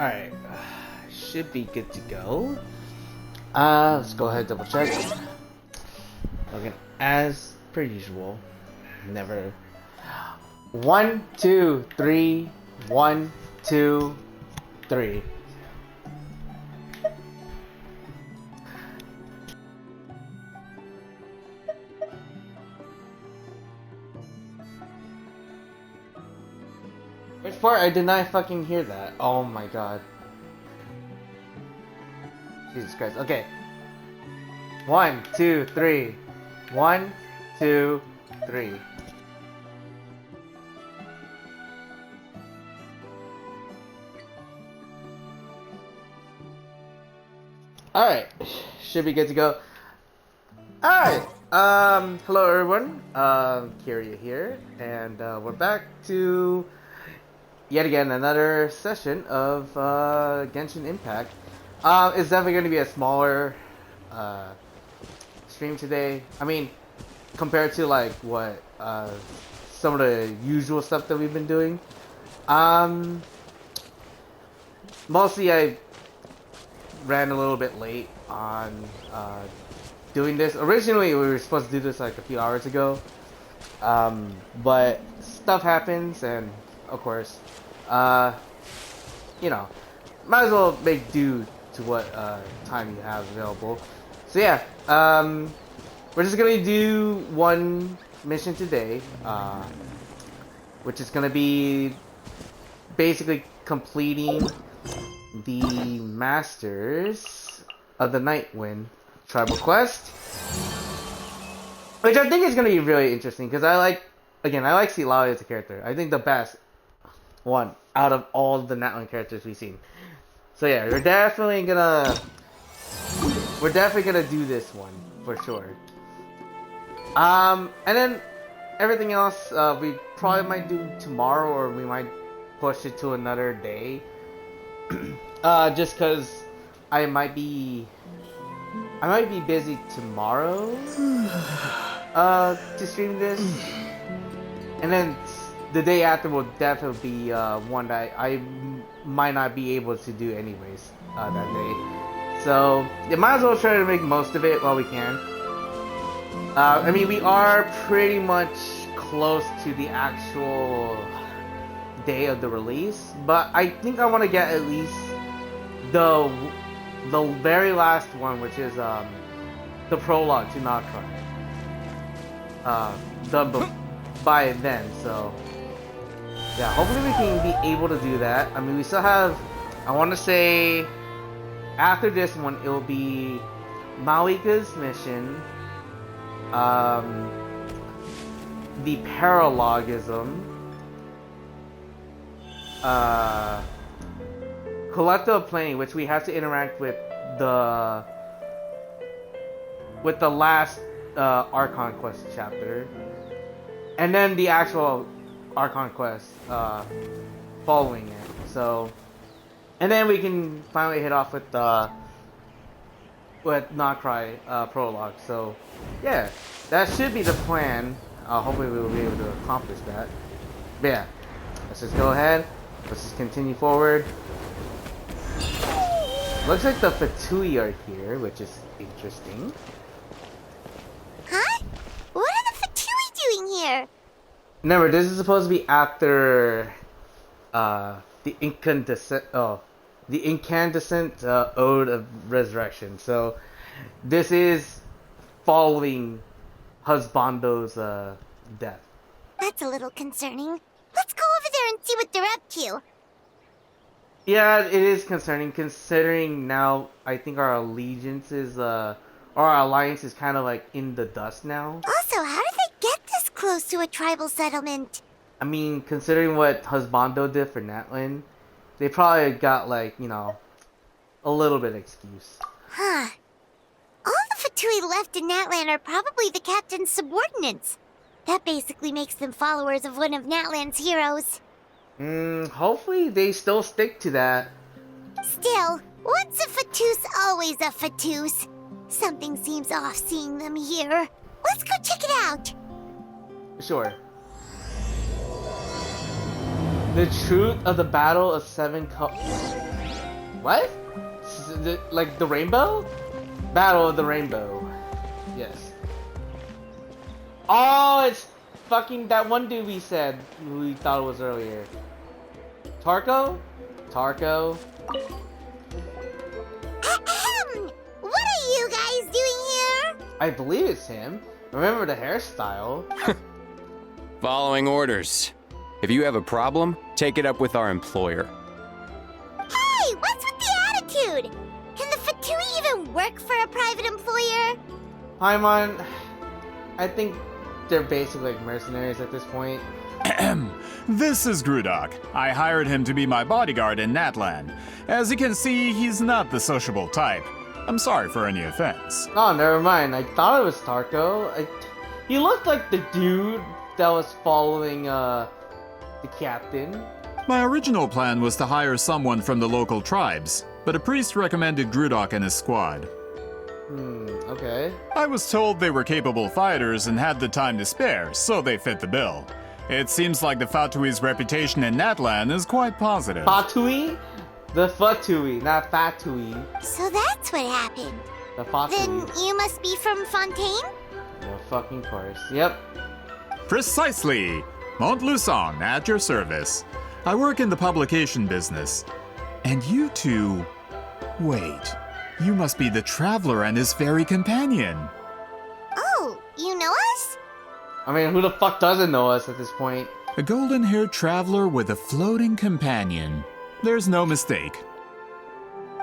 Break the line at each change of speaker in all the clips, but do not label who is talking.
Alright, should be good to go. Let's go ahead and double check. Okay, as per usual, never. 1, 2, 3, 1, 2, 3. Which part? I did not fucking hear that. Oh my god. Jesus Christ. Okay. 1, 2, 3. 1, 2, 3. Alright. Should be good to go. Alright. Hello everyone. Kiria here. And we're back to yet again another session of Genshin Impact. It's definitely going to be a smaller stream today. I mean, compared to like what some of the usual stuff that we've been doing. Mostly I ran a little bit late on doing this. Originally we were supposed to do this like a few hours ago, but stuff happens, and of course, you know, might as well make do to what time you have available. So yeah, we're just gonna do one mission today, which is gonna be basically completing the Masters of the Nightwind tribal quest, which I think is gonna be really interesting because I like Silali as a character. I think the best one out of all the Nightwind characters we've seen. So yeah, we're definitely gonna do this one for sure. And then everything else we probably might do tomorrow, or we might push it to another day. Just cause I might be busy tomorrow to stream this, and then the day after will definitely be one that I might not be able to do anyways that day. So you might as well try to make most of it while we can. I mean, we are pretty much close to the actual day of the release, but I think I want to get at least the very last one, which is the prologue to Nocturne, done by then. So yeah, hopefully we can be able to do that. I mean, we still have, I want to say, after this one, it will be Malika's mission, the paralogism, collective planning, which we have to interact with the last Archon Quest chapter, and then the actual Archon Quest following it. So, and then we can finally hit off with Nocturne prologue. So yeah, that should be the plan. Hopefully we will be able to accomplish that. But yeah, let's just go ahead. Let's just continue forward. Looks like the Fatui are here, which is interesting.
Huh? What are the Fatui doing here?
Remember, this is supposed to be after the incandescent Ode of Resurrection. So this is following Husbando's death.
That's a little concerning. Let's go over there and see what they're up to.
Yeah, it is concerning, considering now I think our allegiance is or our alliance is kind of like in the dust now.
Also, how did they get this close to a tribal settlement?
I mean, considering what Husbando did for Natlan, they probably got, like, you know, a little bit of excuse.
Huh. All the Fatui left in Natlan are probably the captain's subordinates. That basically makes them followers of one of Natlan's heroes.
Hopefully they still stick to that.
Still, once a Fatus, always a Fatus. Something seems off seeing them here. Let's go check it out.
Sure. The truth of the Battle of Seven What? Like the rainbow? Battle of the Rainbow. Yes. Oh, it's fucking that one dude we said we thought it was earlier. Tarko? Tarko?
Ahem! What are you guys doing here?
I believe it's him. Remember the hairstyle?
Following orders. If you have a problem, take it up with our employer.
Hey, what's with the attitude? Can the Fatui even work for a private employer?
Paimon, I think they're basically like mercenaries at this point.
This is Grudok. I hired him to be my bodyguard in Natlan. As you can see, he's not the sociable type. I'm sorry for any offense.
Oh, never mind. I thought it was Tarko. He looked like the dude that was following the captain.
My original plan was to hire someone from the local tribes, but a priest recommended Grudok and his squad.
Okay.
I was told they were capable fighters and had the time to spare, so they fit the bill. It seems like the Fatui's reputation in Natlan is quite positive.
Fatui? The Fatui, not Fatui.
So that's what happened.
The Fatui.
Then you must be from Fontaine?
No fucking course. Yep.
Precisely! Montluçon, at your service. I work in the publication business. And you two... Wait, you must be the traveler and his fairy companion.
Oh, you know us?
I mean, who the fuck doesn't know us at this point?
A golden-haired traveler with a floating companion. There's no mistake.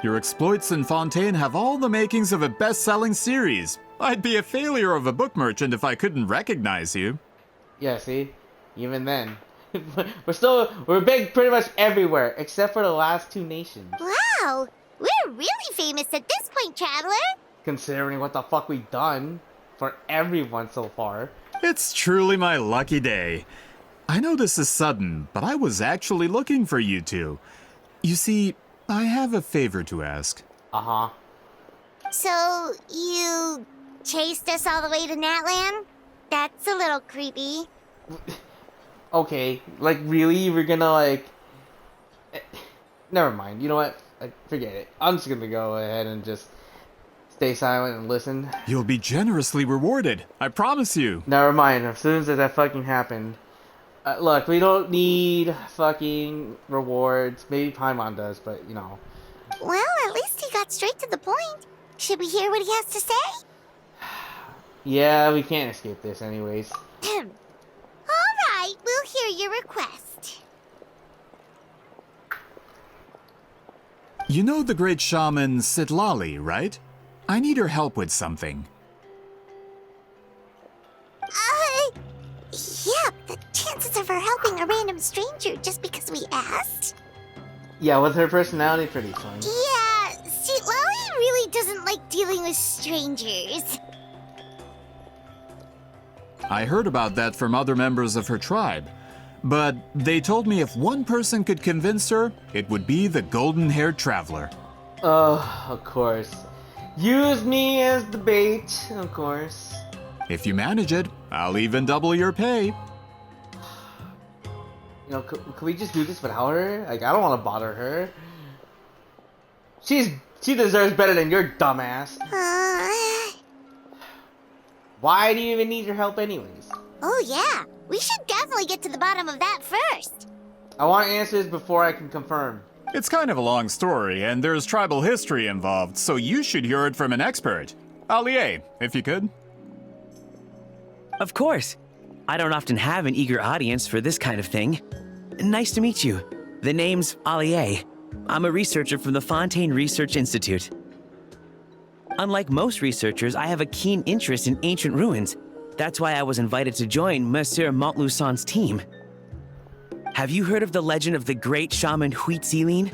Your exploits in Fontaine have all the makings of a best-selling series. I'd be a failure of a book merchant if I couldn't recognize you.
Yeah, see? Even then. We're big pretty much everywhere, except for the last two nations.
Wow, we're really famous at this point, Traveler.
Considering what the fuck we've done for everyone so far.
It's truly my lucky day. I know this is sudden, but I was actually looking for you two. You see, I have a favor to ask.
Uh-huh.
So, you chased us all the way to Natlan? That's a little creepy.
Okay, like really? We're gonna like... Never mind, you know what? Forget it. I'm just gonna go ahead and just stay silent and listen.
You'll be generously rewarded, I promise you.
Never mind, as soon as that fucking happened. Look, we don't need fucking rewards. Maybe Paimon does, but you know.
Well, at least he got straight to the point. Should we hear what he has to say?
Yeah, we can't escape this anyways.
Alright, we'll hear your request.
You know the great shaman Sitlali, right? I need her help with something.
Yeah, the chances of her helping a random stranger just because we asked?
Yeah, with her personality, pretty fun.
Yeah, see, Lolly really doesn't like dealing with strangers.
I heard about that from other members of her tribe. But they told me if one person could convince her, it would be the golden-haired traveler.
Of course. Use me as the bait, of course.
If you manage it, I'll even double your pay.
You know, could we just do this without her? Like, I don't want to bother her. She deserves better than your dumbass. Why do you even need your help anyways?
Oh yeah, we should definitely get to the bottom of that first.
I want answers before I can confirm.
It's kind of a long story, and there's tribal history involved, so you should hear it from an expert. Allier, if you could.
Of course. I don't often have an eager audience for this kind of thing. Nice to meet you. The name's Allier. I'm a researcher from the Fontaine Research Institute. Unlike most researchers, I have a keen interest in ancient ruins. That's why I was invited to join Monsieur Montluçon's team. Have you heard of the legend of the great shaman Huitziline?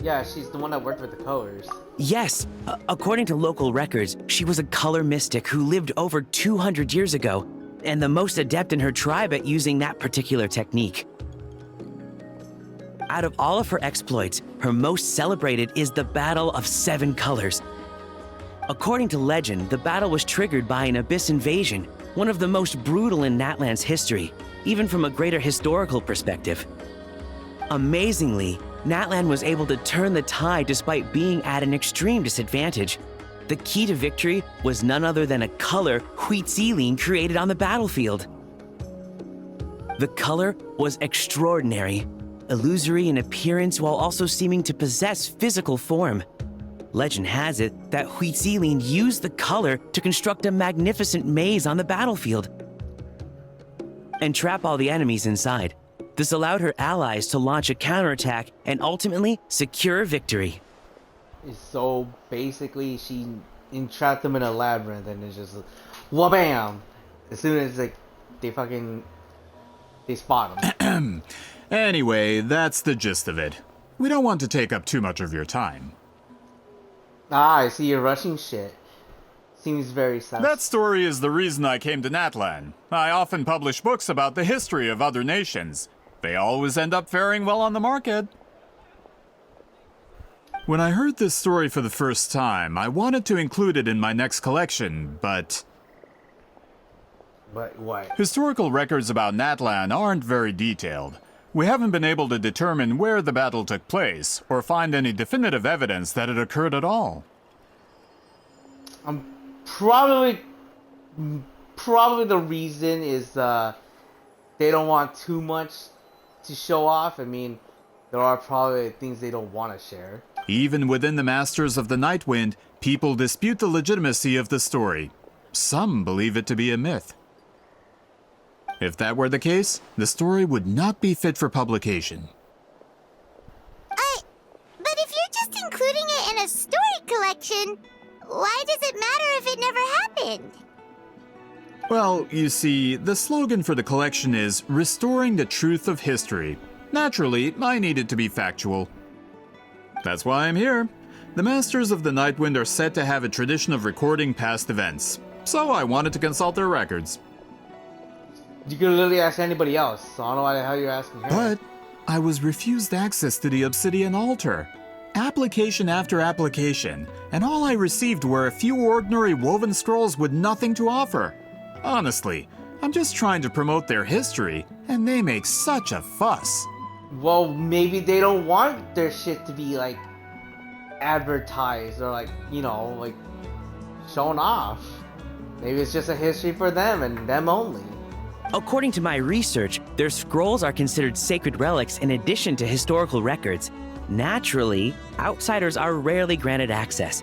Yeah, she's the one that worked with the colors.
Yes. According to local records, she was a color mystic who lived over 200 years ago, and the most adept in her tribe at using that particular technique. Out of all of her exploits, her most celebrated is the Battle of Seven Colors. According to legend, the battle was triggered by an abyss invasion, one of the most brutal in Natlan's history, even from a greater historical perspective. Amazingly, Natlan was able to turn the tide despite being at an extreme disadvantage. The key to victory was none other than a color Huitziline created on the battlefield. The color was extraordinary, illusory in appearance while also seeming to possess physical form. Legend has it that Huitziline used the color to construct a magnificent maze on the battlefield and trap all the enemies inside. This allowed her allies to launch a counterattack and ultimately secure victory.
So basically, she entrapped them in a labyrinth, and it's just wha-bam! As soon as they spot them.
Anyway, that's the gist of it. We don't want to take up too much of your time.
Ah, I see you're rushing shit. Seems very sus.
That story is the reason I came to Natlan. I often publish books about the history of other nations. They always end up faring well on the market. When I heard this story for the first time, I wanted to include it in my next collection, but...
But what?
Historical records about Natlan aren't very detailed. We haven't been able to determine where the battle took place, or find any definitive evidence that it occurred at all.
Probably the reason is they don't want too much to show off. I mean, there are probably things they don't want to share.
Even within the Masters of the Nightwind, people dispute the legitimacy of the story. Some believe it to be a myth. If that were the case, the story would not be fit for publication.
But if you're just including it in a story collection, why does it matter if it never happened?
Well, you see, the slogan for the collection is Restoring the Truth of History. Naturally, I need it to be factual. That's why I'm here. The Masters of the Nightwind are said to have a tradition of recording past events, so I wanted to consult their records.
You could literally ask anybody else, so I don't know why the hell you're asking her.
But I was refused access to the Obsidian Altar. Application after application, and all I received were a few ordinary woven scrolls with nothing to offer. Honestly, I'm just trying to promote their history, and they make such a fuss.
Well, maybe they don't want their shit to be, like, advertised or, like, you know, like, shown off. Maybe it's just a history for them and them only.
According to my research, their scrolls are considered sacred relics in addition to historical records. Naturally, outsiders are rarely granted access.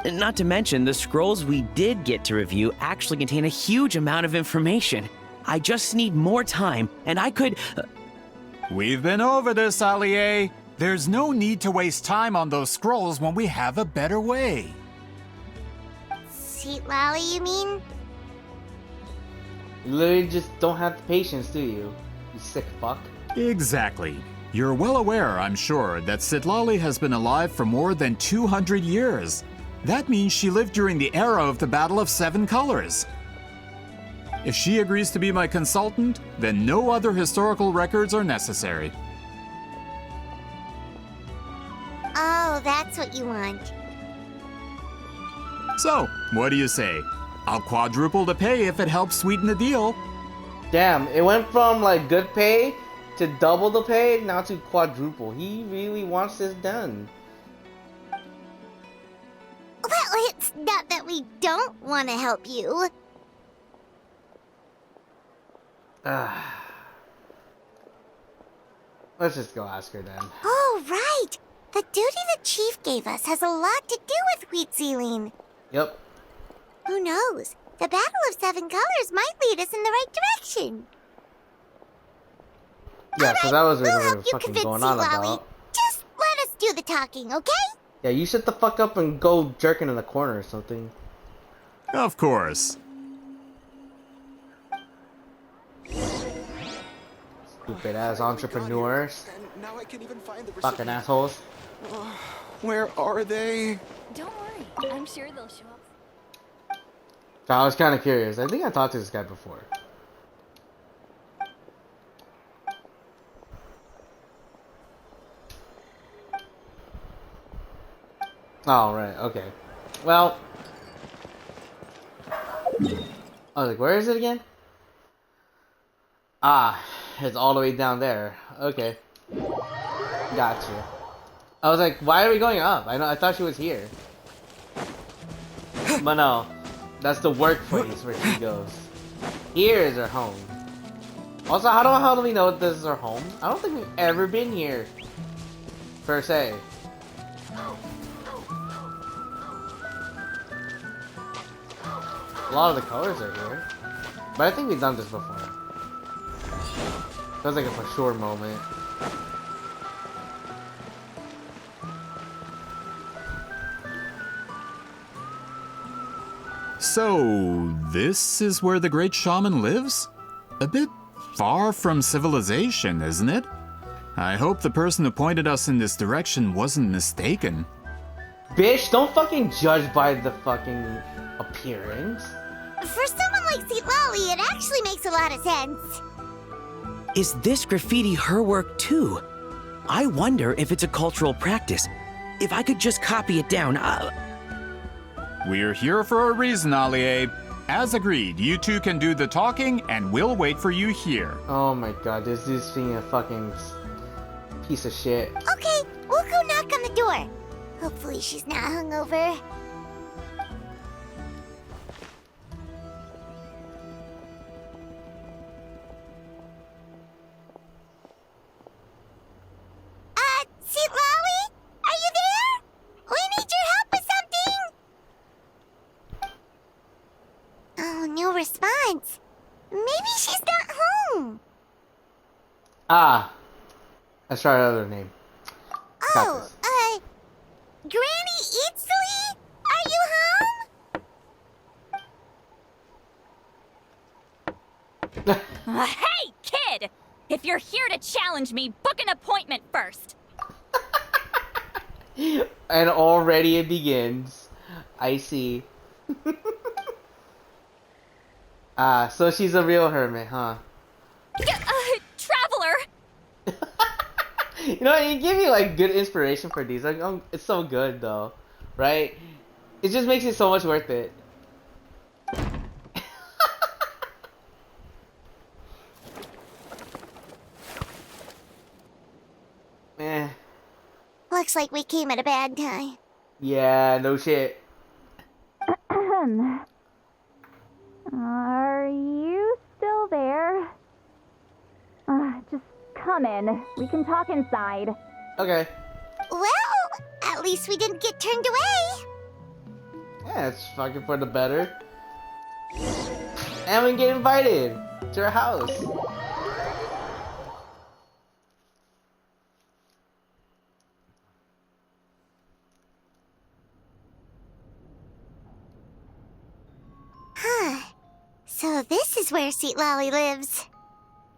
Not to mention, the scrolls we did get to review actually contain a huge amount of information. I just need more time, and I could...
We've been over this, Allier. There's no need to waste time on those scrolls when we have a better way.
Sweet Lally, you mean?
You literally just don't have the patience, do you? You sick fuck.
Exactly. You're well aware, I'm sure, that Sitlali has been alive for more than 200 years. That means she lived during the era of the Battle of Seven Colors. If she agrees to be my consultant, then no other historical records are necessary.
Oh, that's what you want.
So, what do you say? I'll quadruple the pay if it helps sweeten the deal.
Damn, it went from, like, good pay to double the pay, now to quadruple. He really wants this done.
Well, it's not that we don't want to help you.
Let's just go ask her then.
Oh, right! The duty the chief gave us has a lot to do with Huitziline.
Yep.
Who knows? The Battle of Seven Colors might lead us in the right direction.
Yeah, so that was what
we'll
we
help
were
you
fucking
convince
going on
Lally.
about.
Just let us do the talking, okay?
Yeah, you shut the fuck up and go jerking in the corner or something.
Of course.
Stupid ass entrepreneurs.
And now I can't even find the
Fucking assholes.
Where are they?
Don't worry, I'm sure they'll show up.
So I was kind of curious. I think I talked to this guy before. Oh, right, okay. Well, I was like, where is it again? Ah, it's all the way down there. Okay. Gotcha. I was like, why are we going up? I thought she was here. But no, that's the workplace where she goes. Here is her home. Also, how the hell do we know this is her home? I don't think we've ever been here, per se. A lot of the colors are here, but I think we've done this before. Feels like a for sure moment.
So, this is where the great shaman lives? A bit far from civilization, isn't it? I hope the person who pointed us in this direction wasn't mistaken.
Bitch, don't fucking judge by the fucking appearance.
For someone like Seat Lolly, it actually makes a lot of sense.
Is this graffiti her work too? I wonder if it's a cultural practice. If I could just copy it down,
We're here for a reason, Alie. As agreed, you two can do the talking, and we'll wait for you here.
Oh my god, this dude's being a fucking piece of shit.
Okay, we'll go knock on the door. Hopefully she's not hungover. Seat Lolly? Are you there? We need your help with something. Oh, no response. Maybe she's not home.
Ah, let's try another name. Got
Oh,
this.
Granny Eatsley? Are you home?
Hey, kid! If you're here to challenge me, book an appointment first.
And already it begins. I see. Ah, so she's a real hermit, huh?
Traveler!
You know, you give me like good inspiration for these. Like, oh, it's so good though, right? It just makes it so much worth it. Eh.
Looks like we came at a bad time.
Yeah, no shit.
Are you still there? Just come in. We can talk inside.
Okay.
Well, at least we didn't get turned away.
Yeah, it's fucking for the better. And we get invited to her house.
Huh. So this is where Seat Lolly lives.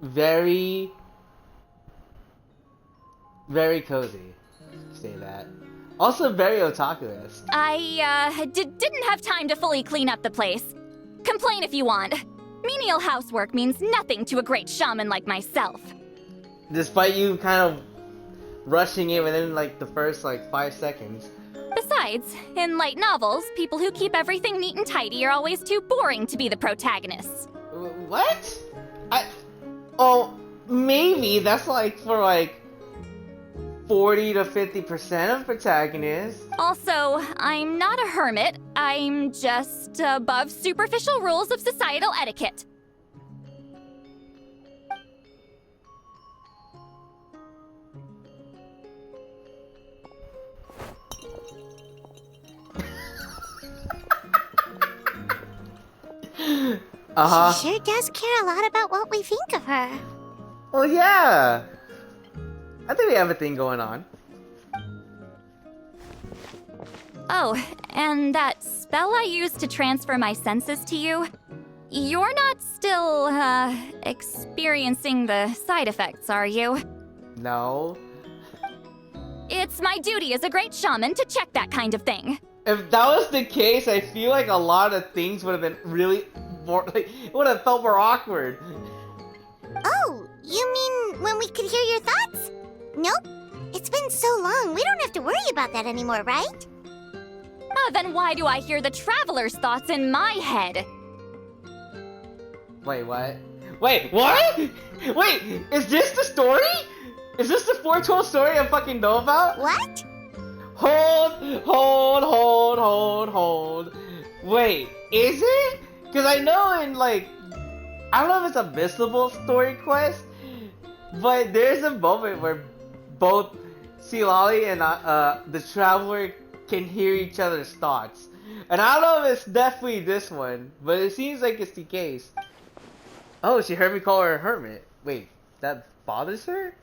Very cozy. Say that. Also very otaku-esque.
I, didn't have time to fully clean up the place. Complain if you want. Menial housework means nothing to a great shaman like myself.
Despite you kind of rushing it within like the first like 5 seconds.
Besides, in light novels, people who keep everything neat and tidy are always too boring to be the protagonists.
What? Oh, maybe that's like for like 40 to 50% of protagonists.
Also, I'm not a hermit. I'm just above superficial rules of societal etiquette.
Uh-huh.
She sure does care a lot about what we think of her.
Well, yeah. I think we have a thing going on.
Oh, and that spell I used to transfer my senses to you? You're not still, experiencing the side effects, are you?
No.
It's my duty as a great shaman to check that kind of thing.
If that was the case, I feel like a lot of things would have been really more, like, it would have felt more awkward.
Oh, you mean when we could hear your thoughts? Nope. It's been so long, we don't have to worry about that anymore, right?
Then why do I hear the traveler's thoughts in my head?
Wait, what? Wait, what? Wait, is this the story? Is this the 412 story I fucking know about?
What?
Hold. Wait, is it? Because I know in like, I don't know if it's a missable story quest, but there's a moment where both Silali and the Traveler can hear each other's thoughts. And I don't know if it's definitely this one, but it seems like it's the case. Oh, she heard me call her a hermit. Wait, that bothers her?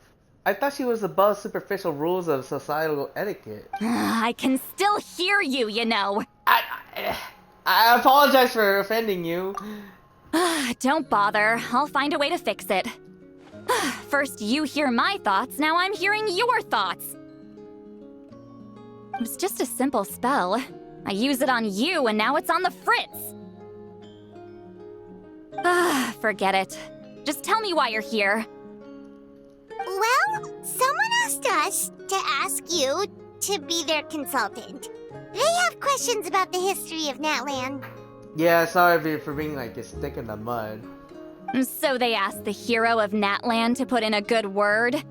I thought she was above superficial rules of societal etiquette.
I can still hear you, you know.
I apologize for offending you.
Don't bother. I'll find a way to fix it. First you hear my thoughts, now I'm hearing your thoughts. It was just a simple spell. I use it on you and now it's on the fritz. Forget it. Just tell me why you're here.
Well, someone asked us to ask you to be their consultant. They have questions about the history of Natlan.
Yeah, sorry for being like a stick in the mud.
So they asked the hero of Natlan to put in a good word?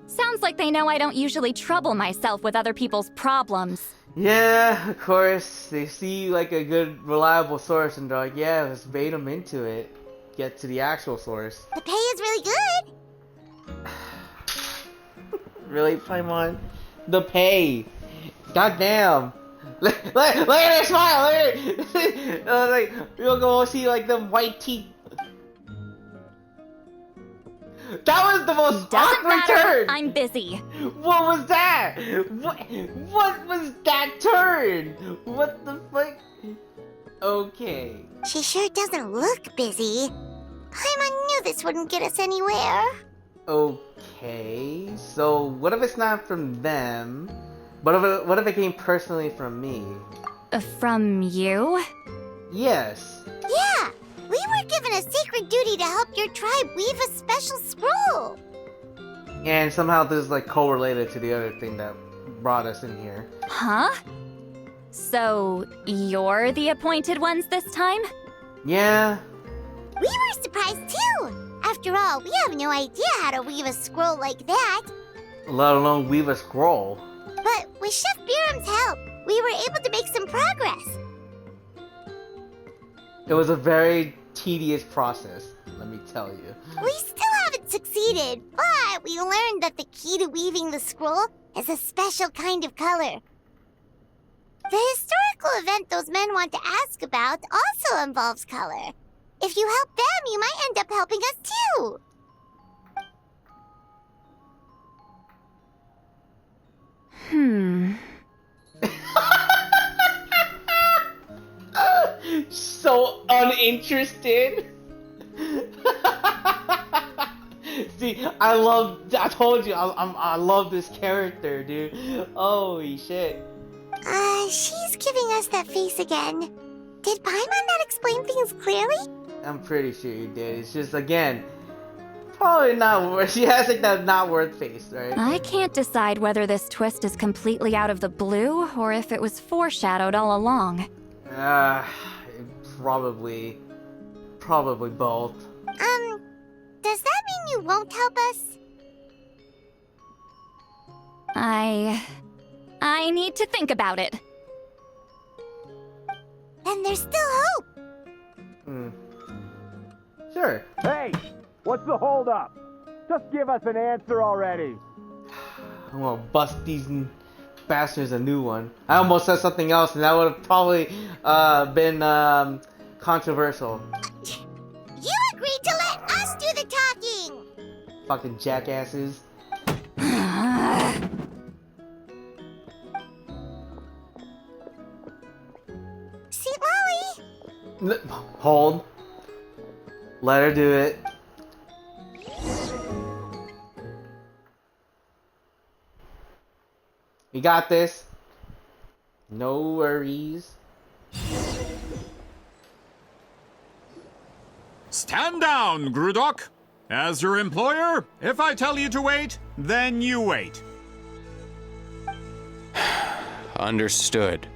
Sounds like they know I don't usually trouble myself with other people's problems.
Yeah, of course. They see like a good, reliable source and they're like, yeah, let's bait them into it. Get to the actual source.
The pay is really good.
Really, Paimon? The pay. Goddamn. Look at her smile. Look at her. Like, you'll go see like them white teeth. That was the most
Doesn't
awkward
matter.
turn.
I'm busy.
What was that? What was that turn? What the fuck? Okay.
She sure doesn't look busy. Paimon knew this wouldn't get us anywhere.
Okay. So what if it's not from them? What if it came personally from me?
From you?
Yes.
Yeah, we were given a sacred duty to help your tribe weave a special scroll.
And somehow this is like correlated to the other thing that brought us in here.
Huh? So, you're the appointed ones this time?
Yeah.
We were surprised too. After all, we have no idea how to weave a scroll like that.
Let alone weave a scroll.
But with Chef Biram's help, we were able to make some progress.
It was a very tedious process, let me tell you.
We still haven't succeeded, but we learned that the key to weaving the scroll is a special kind of color. The historical event those men want to ask about also involves color. If you help them, you might end up helping us too.
So uninterested. See, I told you, I love this character, dude. Holy shit.
She's giving us that face again. Did Paimon not explain things clearly?
I'm pretty sure you did. It's just, again, probably not worth. She has like that not worth face, right?
I can't decide whether this twist is completely out of the blue or if it was foreshadowed all along.
Probably both.
Does that mean you won't help us?
I need to think about it.
Then there's still hope.
Sure.
Hey, what's the holdup? Just give us an answer already.
I'm gonna bust these bastards a new one. I almost said something else, and that would have probably been controversial.
You agreed to let us do the talking.
Fucking jackasses.
See, Lolly?
Hold. Let her do it. We got this. No worries.
Stand down, Grudok. As your employer, if I tell you to wait, then you wait.
Understood.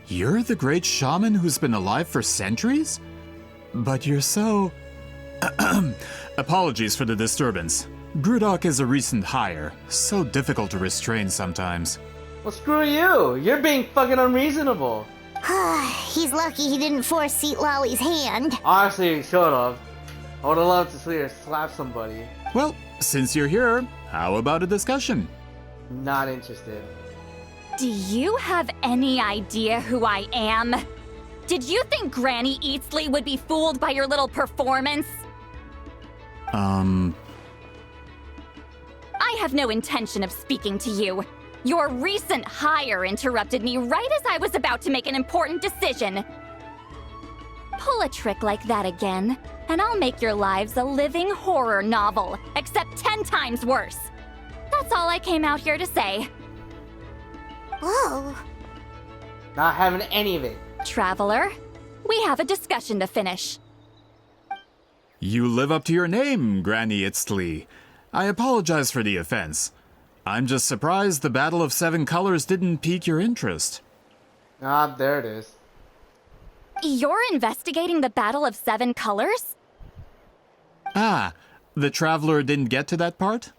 You're the great shaman who's been alive for centuries? But you're so Apologies for the disturbance. Grudok is a recent hire, so difficult to restrain sometimes.
Well, screw you. You're being fucking unreasonable.
He's lucky he didn't force Seat Lolly's hand.
Honestly, should have. I would have loved to see her slap somebody.
Well, since you're here, how about a discussion?
Not interested.
Do you have any idea who I am? Did you think Granny Eatsley would be fooled by your little performance? I have no intention of speaking to you. Your recent hire interrupted me right as I was about to make an important decision. Pull a trick like that again, and I'll make your lives a living horror novel, except 10 times worse. That's all I came out here to say.
Whoa.
Not having any of it.
Traveler, we have a discussion to finish.
You live up to your name, Granny Itztli. I apologize for the offense. I'm just surprised the Battle of Seven Colors didn't pique your interest.
Ah, there it is.
You're investigating the Battle of Seven Colors?
Ah, the Traveler didn't get to that part?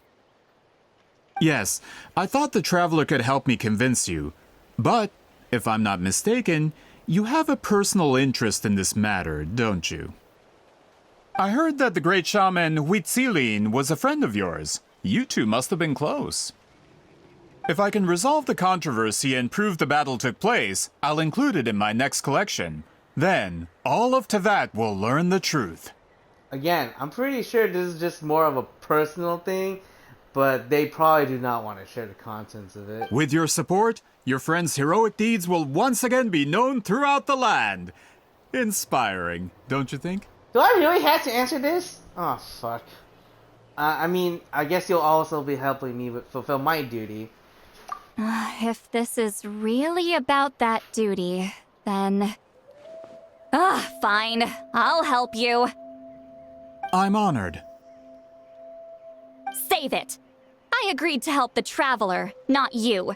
Yes, I thought the Traveler could help me convince you. But, if I'm not mistaken, you have a personal interest in this matter, don't you? I heard that the great shaman Huitzilin was a friend of yours. You two must have been close. If I can resolve the controversy and prove the battle took place, I'll include it in my next collection. Then, all of Tevat will learn the truth.
Again, I'm pretty sure this is just more of a personal thing, but they probably do not want to share the contents of it.
With your support, your friend's heroic deeds will once again be known throughout the land. Inspiring, don't you think?
Do I really have to answer this? Oh, fuck. I mean, I guess you'll also be helping me fulfill my duty.
If this is really about that duty, then... fine. I'll help you.
I'm honored.
Save it. I agreed to help the Traveler, not you.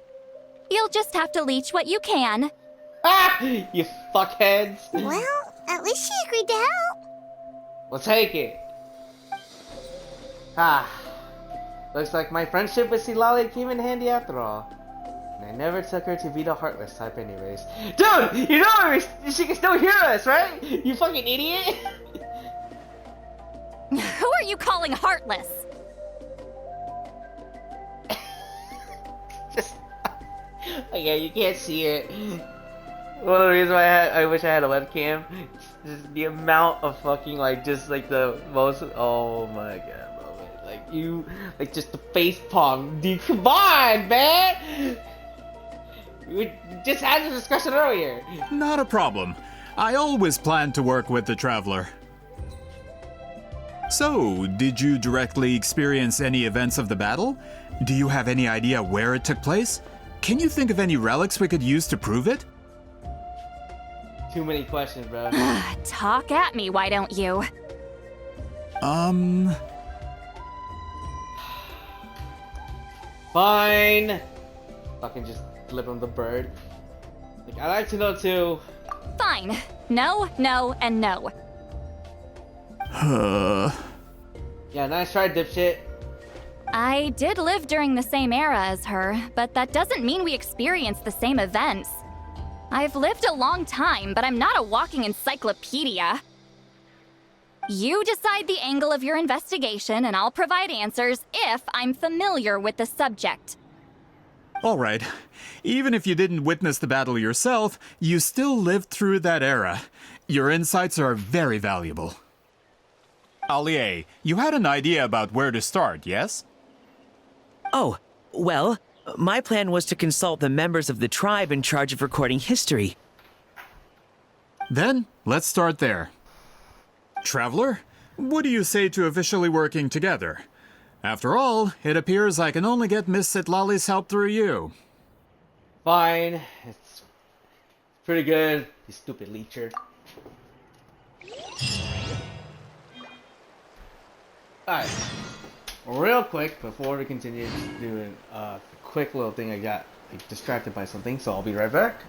You'll just have to leech what you can.
Ah! You fuckheads!
Well, at least she agreed to help.
We'll take it. Ah. Looks like my friendship with Silali came in handy after all. And I never took her to be the Heartless type anyways. Dude! You know she can still hear us, right? You fucking idiot!
Who are you calling heartless?
Okay, you can't see it. One of the reasons why I wish I had a webcam, just the amount of fucking the most. Oh my god, moment. Just the face palm. Dude, come on, man. We just had the discussion earlier.
Not a problem. I always planned to work with the Traveler. So, did you directly experience any events of the battle? Do you have any idea where it took place? Can you think of any relics we could use to prove it?
Too many questions, bro.
Talk at me, why don't you?
Fine. Fucking just flip him the bird. I'd like to know too.
Fine. No, no, and no.
Yeah, nice try, dipshit.
I did live during the same era as her, but that doesn't mean we experienced the same events. I've lived a long time, but I'm not a walking encyclopedia. You decide the angle of your investigation, and I'll provide answers if I'm familiar with the subject.
Alright. Even if you didn't witness the battle yourself, you still lived through that era. Your insights are very valuable. Allier, you had an idea about where to start, yes?
Oh, well, my plan was to consult the members of the tribe in charge of recording history.
Then, let's start there. Traveler, what do you say to officially working together? After all, it appears I can only get Miss Sitlali's help through you.
Fine. It's pretty good, you stupid leecher. Alright. Real quick, before we continue, just doing a quick little thing. I got distracted by something, so I'll be right back.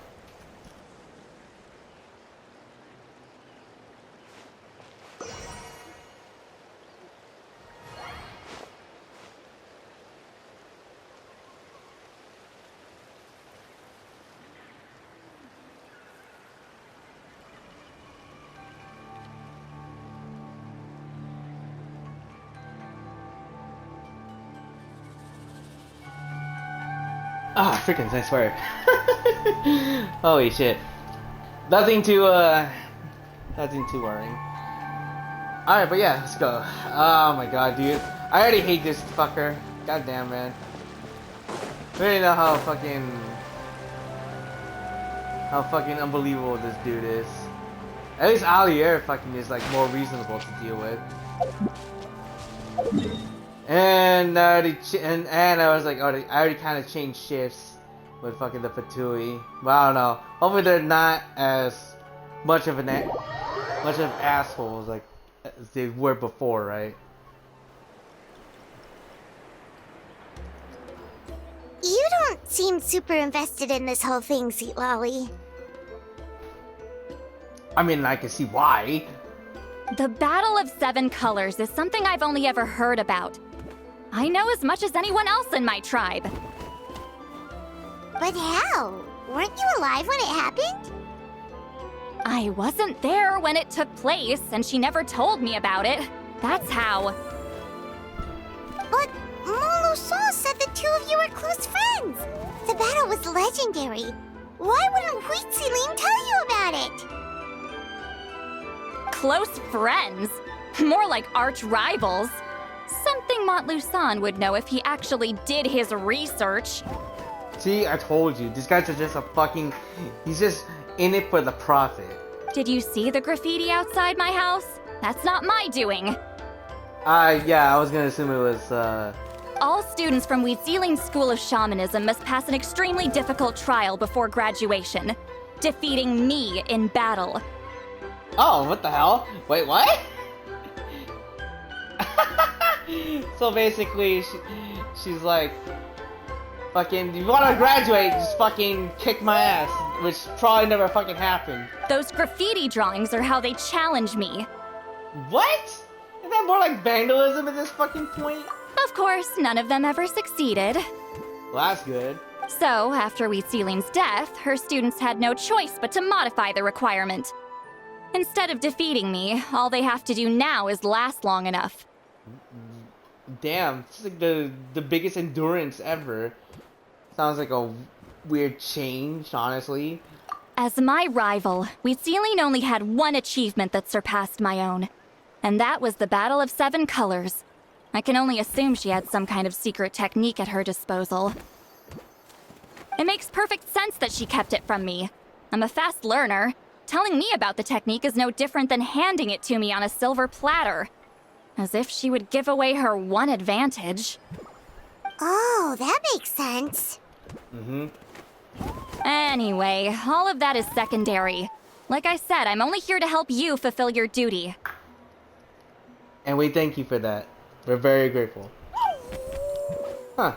Ah, freaking, I swear. Holy shit. Nothing too worrying. Alright, but yeah, let's go. Oh my god, dude. I already hate this fucker. God damn, man. I really know how fucking unbelievable this dude is. At least Alier fucking is like more reasonable to deal with. And I was like, I already kind of changed shifts with fucking the Fatui. But I don't know. Hopefully they're not as much of assholes like as they were before, right?
You don't seem super invested in this whole thing, Sweet Lolly.
I mean, I can see why.
The Battle of Seven Colors is something I've only ever heard about. I know as much as anyone else in my tribe.
But how? Weren't you alive when it happened?
I wasn't there when it took place, and she never told me about it. That's how.
But Molo Saw said the two of you were close friends. The battle was legendary. Why wouldn't Huitziling tell you about it?
Close friends? More like arch rivals. Something Montluçon would know if he actually did his research.
See, I told you, these guys are just he's just in it for the profit.
Did you see the graffiti outside my house? That's not my doing.
Yeah, I was gonna assume it was,
All students from Huitziling's School of Shamanism must pass an extremely difficult trial before graduation, defeating me in battle.
Oh, what the hell? Wait, what? So basically, she's like, fucking, you wanna graduate, just fucking kick my ass, which probably never fucking happened.
Those graffiti drawings are how they challenge me.
What? Isn't that more like vandalism at this fucking point?
Of course, none of them ever succeeded.
Well, that's good.
So, after Huitziling's death, her students had no choice but to modify the requirement. Instead of defeating me, all they have to do now is last long enough.
Damn, it's like the biggest endurance ever. Sounds like a weird change, honestly.
As my rival, Huitziling only had one achievement that surpassed my own. And that was the Battle of Seven Colors. I can only assume she had some kind of secret technique at her disposal. It makes perfect sense that she kept it from me. I'm a fast learner. Telling me about the technique is no different than handing it to me on a silver platter. As if she would give away her one advantage.
Oh, that makes sense.
Mm-hmm.
Anyway, all of that is secondary. Like I said, I'm only here to help you fulfill your duty.
And we thank you for that. We're very grateful. Huh.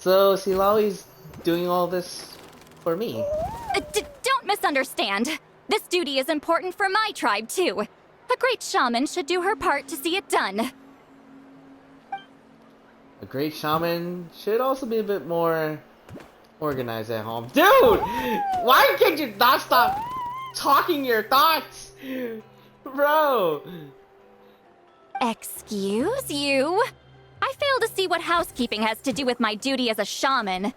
So, Silawi's doing all this for me.
Don't misunderstand. This duty is important for my tribe, too. A great shaman should do her part to see it done.
A great shaman should also be a bit more organized at home. Dude! Why can't you not stop talking your thoughts? Bro!
Excuse you? I fail to see what housekeeping has to do with my duty as a shaman.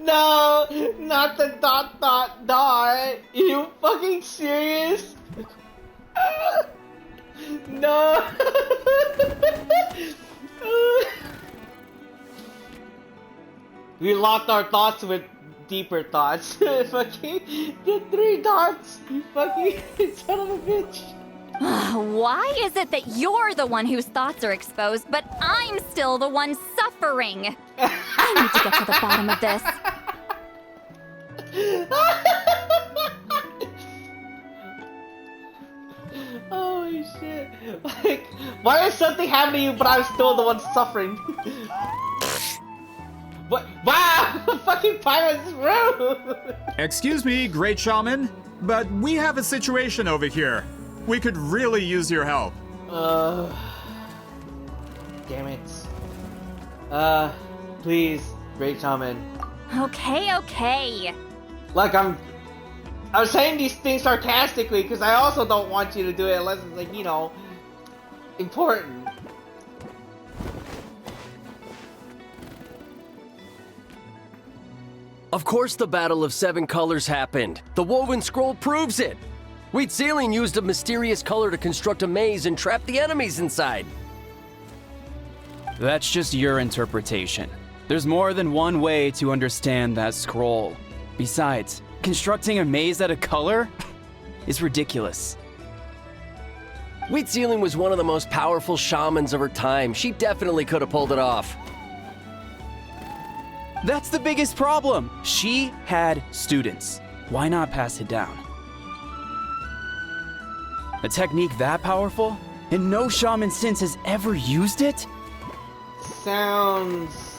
No, not the ... You fucking serious? No. We locked our thoughts with deeper thoughts. Fucking the 3 dots. You fucking son of a bitch.
Why is it that you're the one whose thoughts are exposed, but I'm still the one suffering? I need to get to the bottom of this.
Holy shit. Like, why is something happening to you, but I'm still the one suffering? What? Wow! Fucking pirates room!
Excuse me, great shaman, but we have a situation over here. We could really use your help.
Damn it. Please, great shaman.
Okay.
Look, I'm I was saying these things sarcastically because I also don't want you to do it unless it's like, you know, important.
Of course the Battle of Seven Colors happened. The woven scroll proves it. Wheat Ceiling used a mysterious color to construct a maze and trap the enemies inside.
That's just your interpretation. There's more than one way to understand that scroll. Besides, constructing a maze out of color is ridiculous.
Wheat Ceiling was one of the most powerful shamans of her time. She definitely could have pulled it off.
That's the biggest problem. She had students. Why not pass it down? A technique that powerful, and no shaman since has ever used it?
Sounds...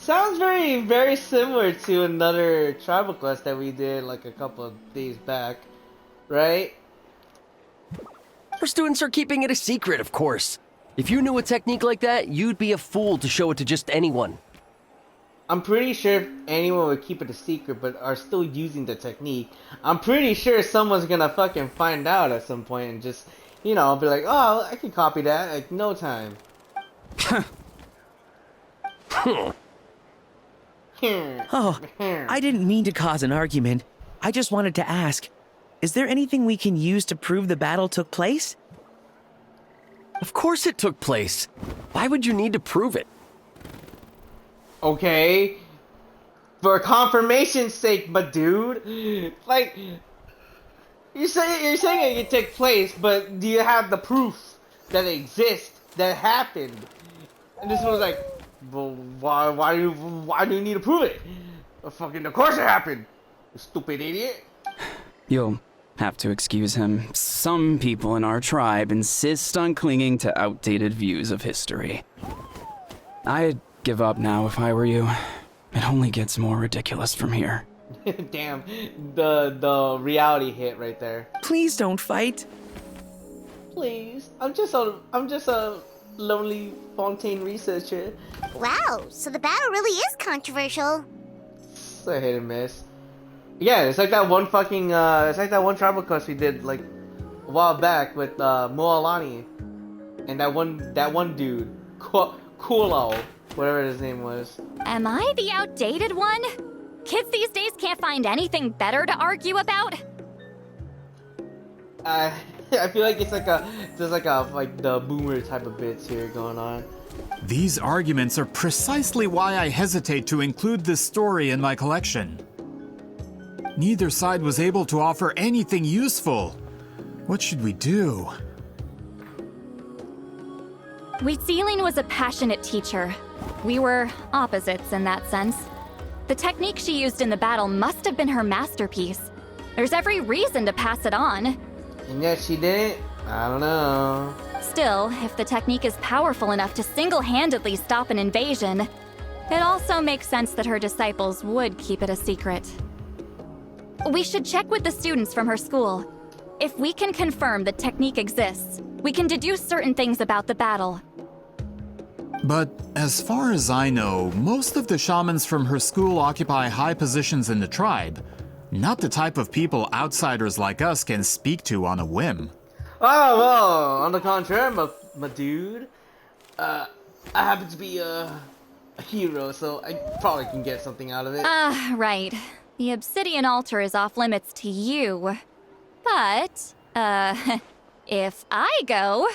Sounds very similar to another tribal quest that we did like a couple of days back, right?
Her students are keeping it a secret, of course. If you knew a technique like that, you'd be a fool to show it to just anyone.
I'm pretty sure if anyone would keep it a secret but are still using the technique, I'm pretty sure someone's gonna fucking find out at some point and just, you know, be like, oh, I can copy that like no time.
Oh, I didn't mean to cause an argument. I just wanted to ask, is there anything we can use to prove the battle took place?
Of course it took place. Why would you need to prove it?
Okay, for confirmation's sake, but dude, like, you're saying it took place, but do you have the proof that it exists, that it happened? And this one was like, well, why do you need to prove it? Well, fucking, of course it happened, you stupid idiot.
You'll have to excuse him. Some people in our tribe insist on clinging to outdated views of history. I'd give up now if I were you. It only gets more ridiculous from here.
Damn, the reality hit right there.
Please don't fight.
Please, I'm just a lonely Fontaine researcher.
Wow, so the battle really is controversial.
It's a hit and miss. Yeah, it's like that one fucking it's like that one tribal quest we did like a while back with Moalani and that one dude, Kulo, whatever his name was.
Am I the outdated one? Kids these days can't find anything better to argue about?
I feel like it's like the boomer type of bits here going on.
These arguments are precisely why I hesitate to include this story in my collection. Neither side was able to offer anything useful. What should we do?
Wheat Ceiling was a passionate teacher. We were opposites in that sense. The technique she used in the battle must have been her masterpiece. There's every reason to pass it on.
And yet she didn't? I don't know.
Still, if the technique is powerful enough to single-handedly stop an invasion, it also makes sense that her disciples would keep it a secret. We should check with the students from her school. If we can confirm the technique exists, we can deduce certain things about the battle.
But as far as I know, most of the shamans from her school occupy high positions in the tribe. Not the type of people outsiders like us can speak to on a whim.
Oh, well, on the contrary, my dude, I happen to be a hero, so I probably can get something out of it.
Right. The obsidian altar is off limits to you. But, if I go...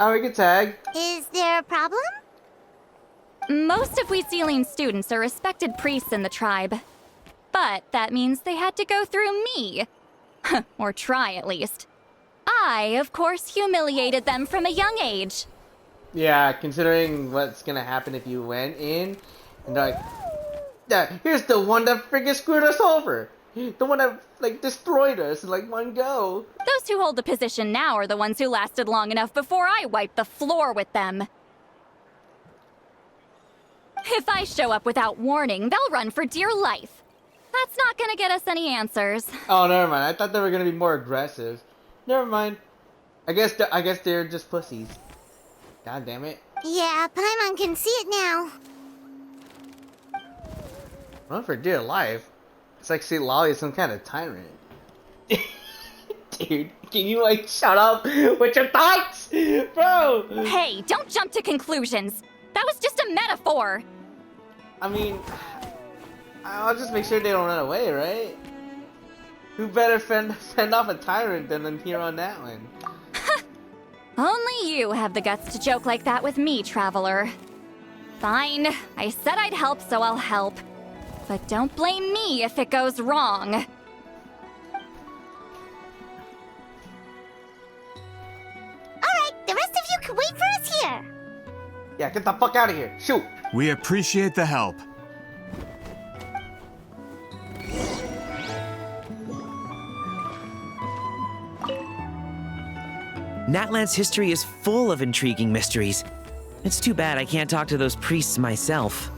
Oh, we can tag.
Is there a problem?
Most of Wheat Ceiling students are respected priests in the tribe. But that means they had to go through me. Or try, at least. I, of course, humiliated them from a young age.
Yeah, considering what's gonna happen if you went in, and like, yeah, here's the one that friggin' screwed us over. The one that, like, destroyed us in, like, one go.
Those who hold the position now are the ones who lasted long enough before I wiped the floor with them. If I show up without warning, they'll run for dear life. That's not gonna get us any answers.
Oh, never mind. I thought they were gonna be more aggressive. Never mind. I guess they're just pussies. God damn it.
Yeah, Paimon can see it now.
Well, for dear life, it's like St. Lolly is some kind of tyrant. Dude, can you like shut up with your thoughts, bro?
Hey, don't jump to conclusions. That was just a metaphor.
I mean, I'll just make sure they don't run away, right? Who better fend off a tyrant than here on that one?
Only you have the guts to joke like that with me, Traveler. Fine, I said I'd help, so I'll help. But don't blame me if it goes wrong.
Alright, the rest of you can wait for us here.
Yeah, get the fuck out of here. Shoot.
We appreciate the help.
Natlan's history is full of intriguing mysteries. It's too bad I can't talk to those priests myself.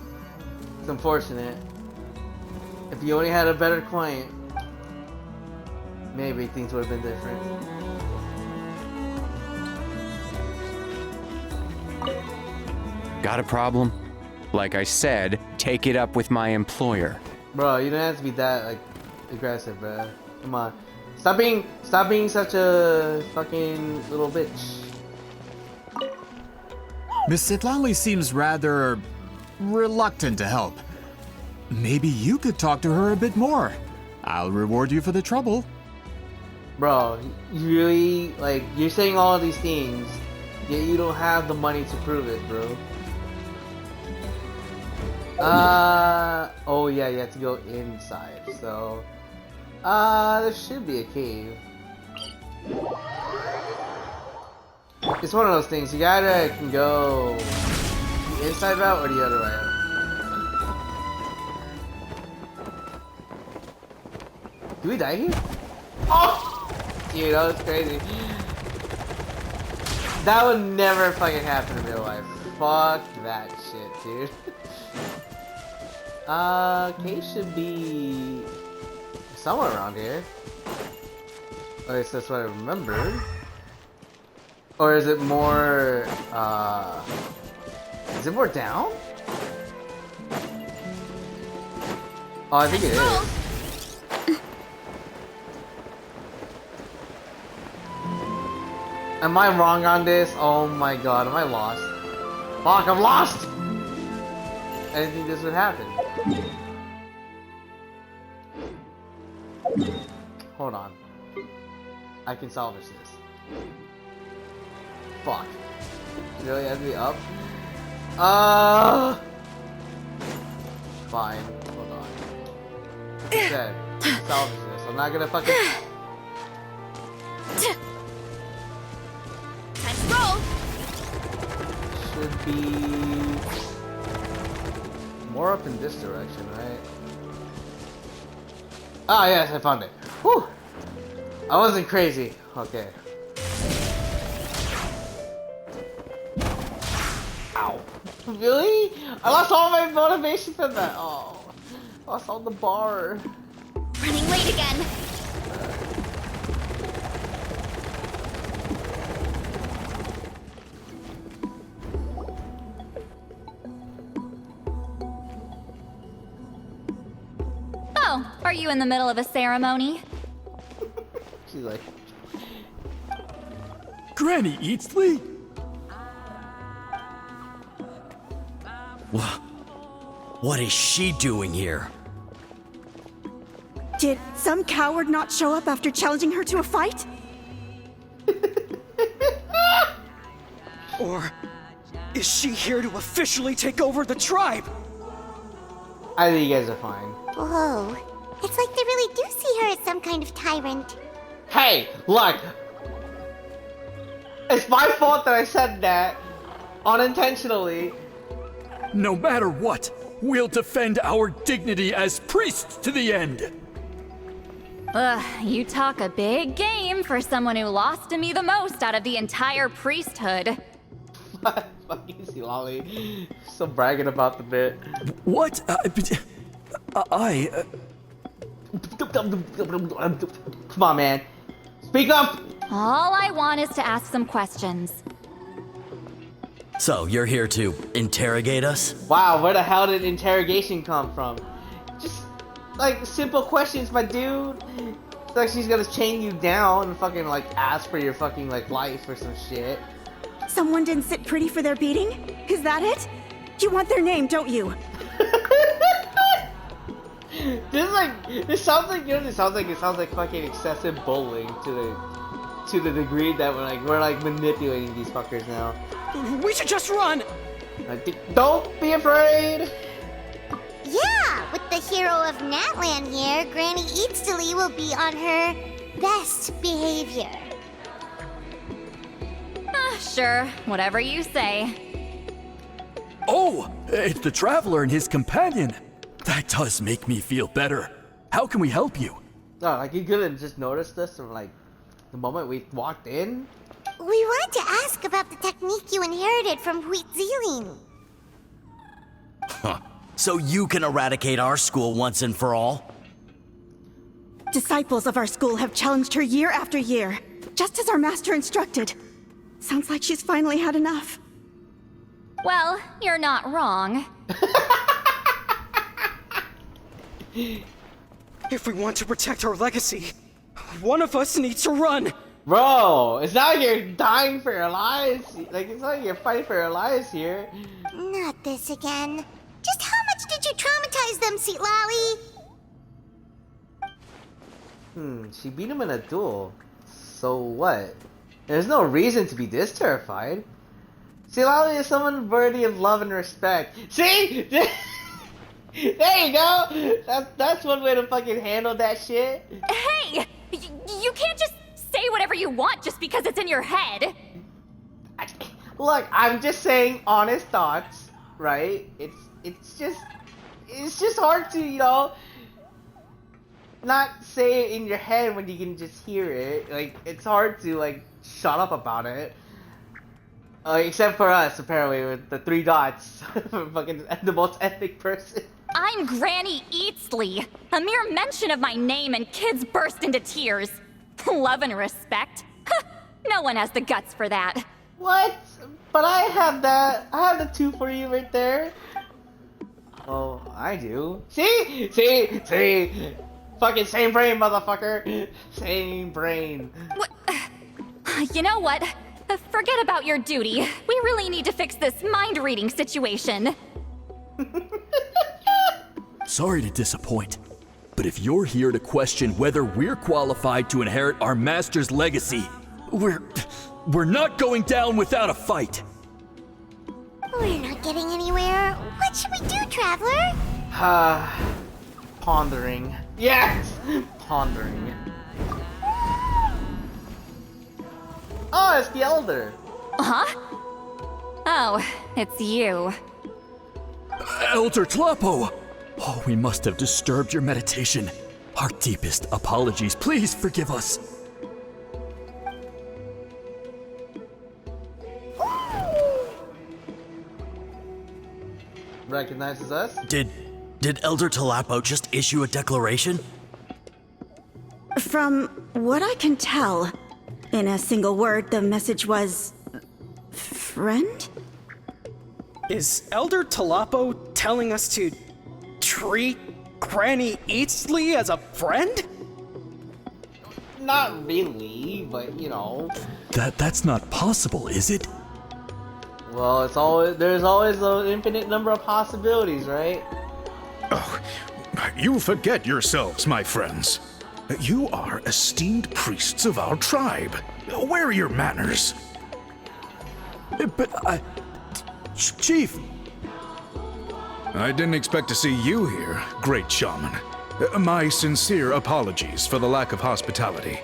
It's unfortunate. If you only had a better client, maybe things would have been different.
Got a problem? Like I said, take it up with my employer.
Bro, you don't have to be that like aggressive, bro. Come on. Stop being such a fucking little bitch.
Miss Citlali seems rather reluctant to help. Maybe you could talk to her a bit more. I'll reward you for the trouble.
Bro, you really, like, you're saying all of these things, yet you don't have the money to prove it, bro. Oh yeah, you have to go inside, so... there should be a cave. It's one of those things, you either can go the inside route or the other route. Do we die here? Oh! Dude, that was crazy. That would never fucking happen in real life. Fuck that shit, dude. Cave should be somewhere around here. At least that's what I remember. Or is it more, is it more down? Oh, I think it is. Am I wrong on this? Oh my god, am I lost? Fuck, I'm lost! I didn't think this would happen. Hold on. I can salvage this. Fuck. You really have to be up? Fine. Hold on. Instead, salvage this. I'm not gonna fucking...
Let's roll!
Should be... more up in this direction, right? Ah, yes, I found it. Whew! I wasn't crazy. Okay. Ow. Really? I lost all my motivation for that. Oh. I lost all the bar.
Running late again. Oh, are you in the middle of a ceremony?
She's like...
Granny Eatsley?
What is she doing here?
Did some coward not show up after challenging her to a fight?
Or is she here to officially take over the tribe?
I think you guys are fine.
Whoa. It's like they really do see her as some kind of tyrant.
Hey, look! It's my fault that I said that unintentionally.
No matter what, we'll defend our dignity as priests to the end.
Ugh, you talk a big game for someone who lost to me the most out of the entire priesthood.
Fuck easy, Lolly. Still bragging about the bit.
What?
Come on, man. Speak up!
All I want is to ask some questions.
So, you're here to interrogate us?
Wow, where the hell did interrogation come from? like simple questions, my dude. It's like she's gonna chain you down and fucking like ask for your fucking like life or some shit.
Someone didn't sit pretty for their beating? Is that it? You want their name, don't you?
This sounds like fucking excessive bullying to the degree that we're like manipulating these fuckers now.
We should just run!
Don't be afraid!
Yeah, with the hero of Natland here, Granny Eatstily will be on her best behavior.
Sure, whatever you say.
Oh, it's the Traveler and his companion. That does make me feel better. How can we help you?
Oh, like you couldn't just notice this from like the moment we walked in?
We wanted to ask about the technique you inherited from Huitziling.
Huh. So you can eradicate our school once and for all?
Disciples of our school have challenged her year after year, just as our master instructed. Sounds like she's finally had enough.
Well, you're not wrong.
If we want to protect our legacy, one of us needs to run.
Bro, it's not like you're dying for your lives. Like, it's not like you're fighting for your lives here.
Not this again. Just how much did you traumatize them, Seatlally?
She beat him in a duel. So what? There's no reason to be this terrified. Seatlally is someone worthy of love and respect. See? There you go! That's one way to fucking handle that shit.
Hey! You can't just say whatever you want just because it's in your head.
Look, I'm just saying honest thoughts, right? It's just hard to, you know, not say it in your head when you can just hear it. Like, it's hard to, like, shut up about it. Except for us, apparently, with the 3 dots. Fucking the most epic person.
I'm Granny Eatsley. A mere mention of my name and kids burst into tears. Love and respect? No one has the guts for that.
What? But I have that. I have the 2 for you right there. Oh, I do. See? Fucking same brain, motherfucker. Same brain.
What? You know what? Forget about your duty. We really need to fix this mind-reading situation.
Sorry to disappoint, but if you're here to question whether we're qualified to inherit our master's legacy, we're not going down without a fight.
We're not getting anywhere. What should we do, Traveler?
Pondering. Yes! Pondering. Oh, it's the Elder.
Huh? Oh, it's you.
Elder Tlapo! Oh, we must have disturbed your meditation. Our deepest apologies. Please forgive us.
Recognizes us?
Did Elder Tlapo just issue a declaration?
From what I can tell, in a single word, the message was... friend?
Is Elder Tlapo telling us to treat Granny Eatsley as a friend?
Not really, but you know.
That's not possible, is it?
Well, there's always an infinite number of possibilities, right?
Oh, you forget yourselves, my friends. You are esteemed priests of our tribe. Where are your manners?
But Chief!
I didn't expect to see you here, great shaman. My sincere apologies for the lack of hospitality.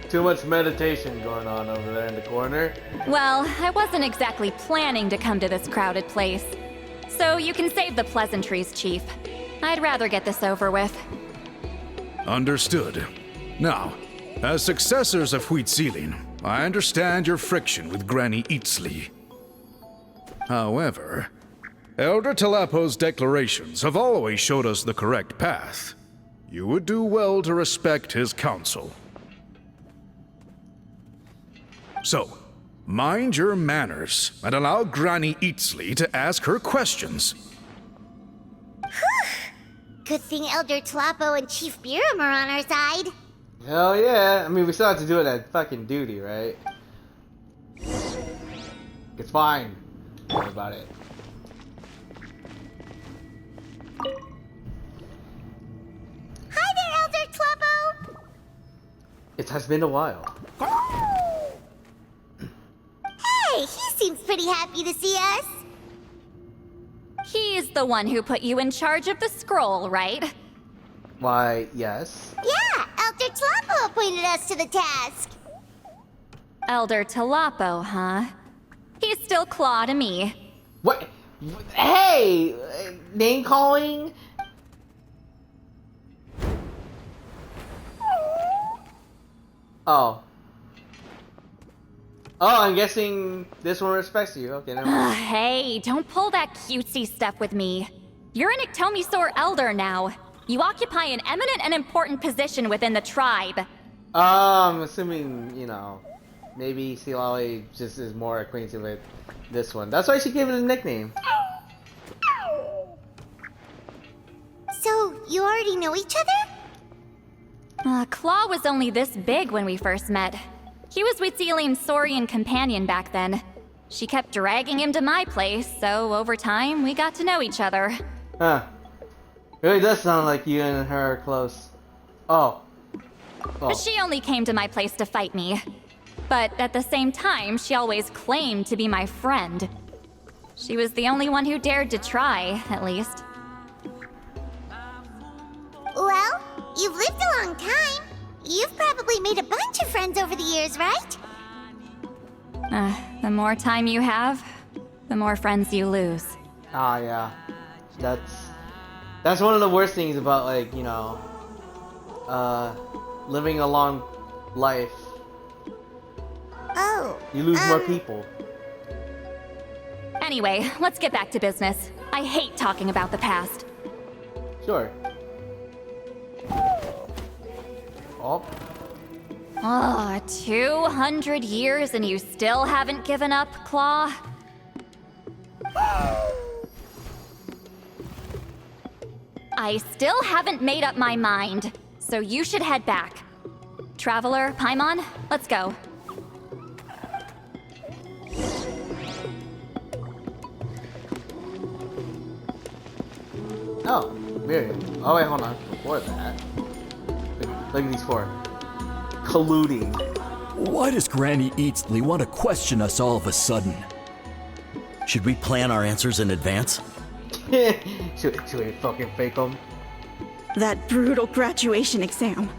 Too much meditation going on over there in the corner.
Well, I wasn't exactly planning to come to this crowded place. So you can save the pleasantries, Chief. I'd rather get this over with.
Understood. Now, as successors of Huitziling, I understand your friction with Granny Eatsley. However, Elder Tlapo's declarations have always showed us the correct path. You would do well to respect his counsel. So, mind your manners and allow Granny Eatsley to ask her questions.
Good thing Elder Tlapo and Chief Biram are on our side.
Hell yeah. I mean, we still have to do it at fucking duty, right? It's fine. Don't worry about it.
Hi there, Elder Tlapo!
It has been a while.
Hey, he seems pretty happy to see us.
He's the one who put you in charge of the scroll, right?
Why, yes.
Yeah, Elder Tlapo appointed us to the task.
Elder Talapo, huh? He's still Claw to me.
What? Hey! Name calling? Oh. Oh, I'm guessing this one respects you. Okay, never mind.
Hey, don't pull that cutesy stuff with me. You're an Iktomisaur Elder now. You occupy an eminent and important position within the tribe.
I'm assuming, you know, maybe Silali just is more acquainted with this one. That's why she gave it a nickname.
So, you already know each other?
Claw was only this big when we first met. He was with Celine's Saurian companion back then. She kept dragging him to my place, so over time, we got to know each other.
Huh. It really does sound like you and her are close. Oh.
But she only came to my place to fight me. But at the same time, she always claimed to be my friend. She was the only one who dared to try, at least.
Well, you've lived a long time. You've probably made a bunch of friends over the years, right?
The more time you have, the more friends you lose.
Ah, yeah. That's one of the worst things about, like, you know, living a long life.
Oh.
You lose more people.
Anyway, let's get back to business. I hate talking about the past.
Sure. Oh.
200 years and you still haven't given up, Claw? I still haven't made up my mind, so you should head back. Traveler, Paimon, let's go.
Oh, Miriam. Oh wait, hold on. Before that, look at these four colluding.
Why does Granny Eatsley want to question us all of a sudden?
Should we plan our answers in advance?
should we fucking fake them?
That brutal graduation exam.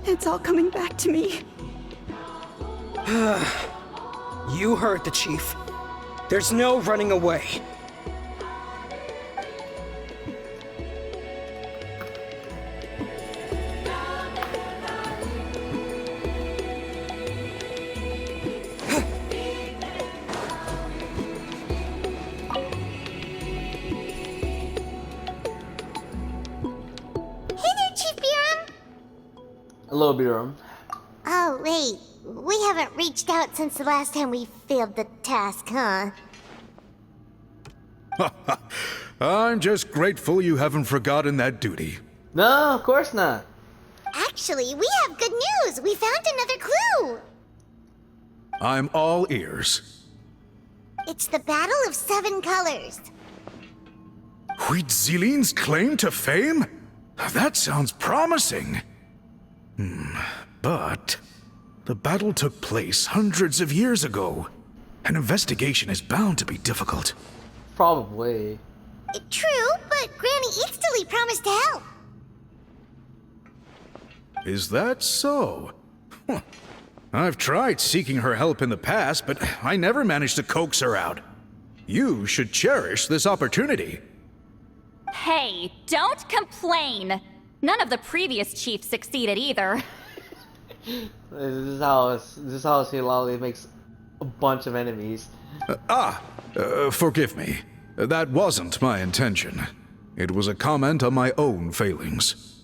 It's all coming back to me.
You heard the chief. There's no running away.
Hello, Biram.
Oh, wait. We haven't reached out since the last time we failed the task, huh?
I'm just grateful you haven't forgotten that duty.
No, of course not.
Actually, we have good news. We found another clue.
I'm all ears.
It's the Battle of Seven Colors.
Huitzilin's claim to fame? That sounds promising. But the battle took place hundreds of years ago. An investigation is bound to be difficult.
Probably.
True, but Granny Eatsley promised to help.
Is that so? Huh. I've tried seeking her help in the past, but I never managed to coax her out. You should cherish this opportunity.
Hey, don't complain! None of the previous chiefs succeeded either.
This is how Silali makes a bunch of enemies.
Forgive me. That wasn't my intention. It was a comment on my own failings.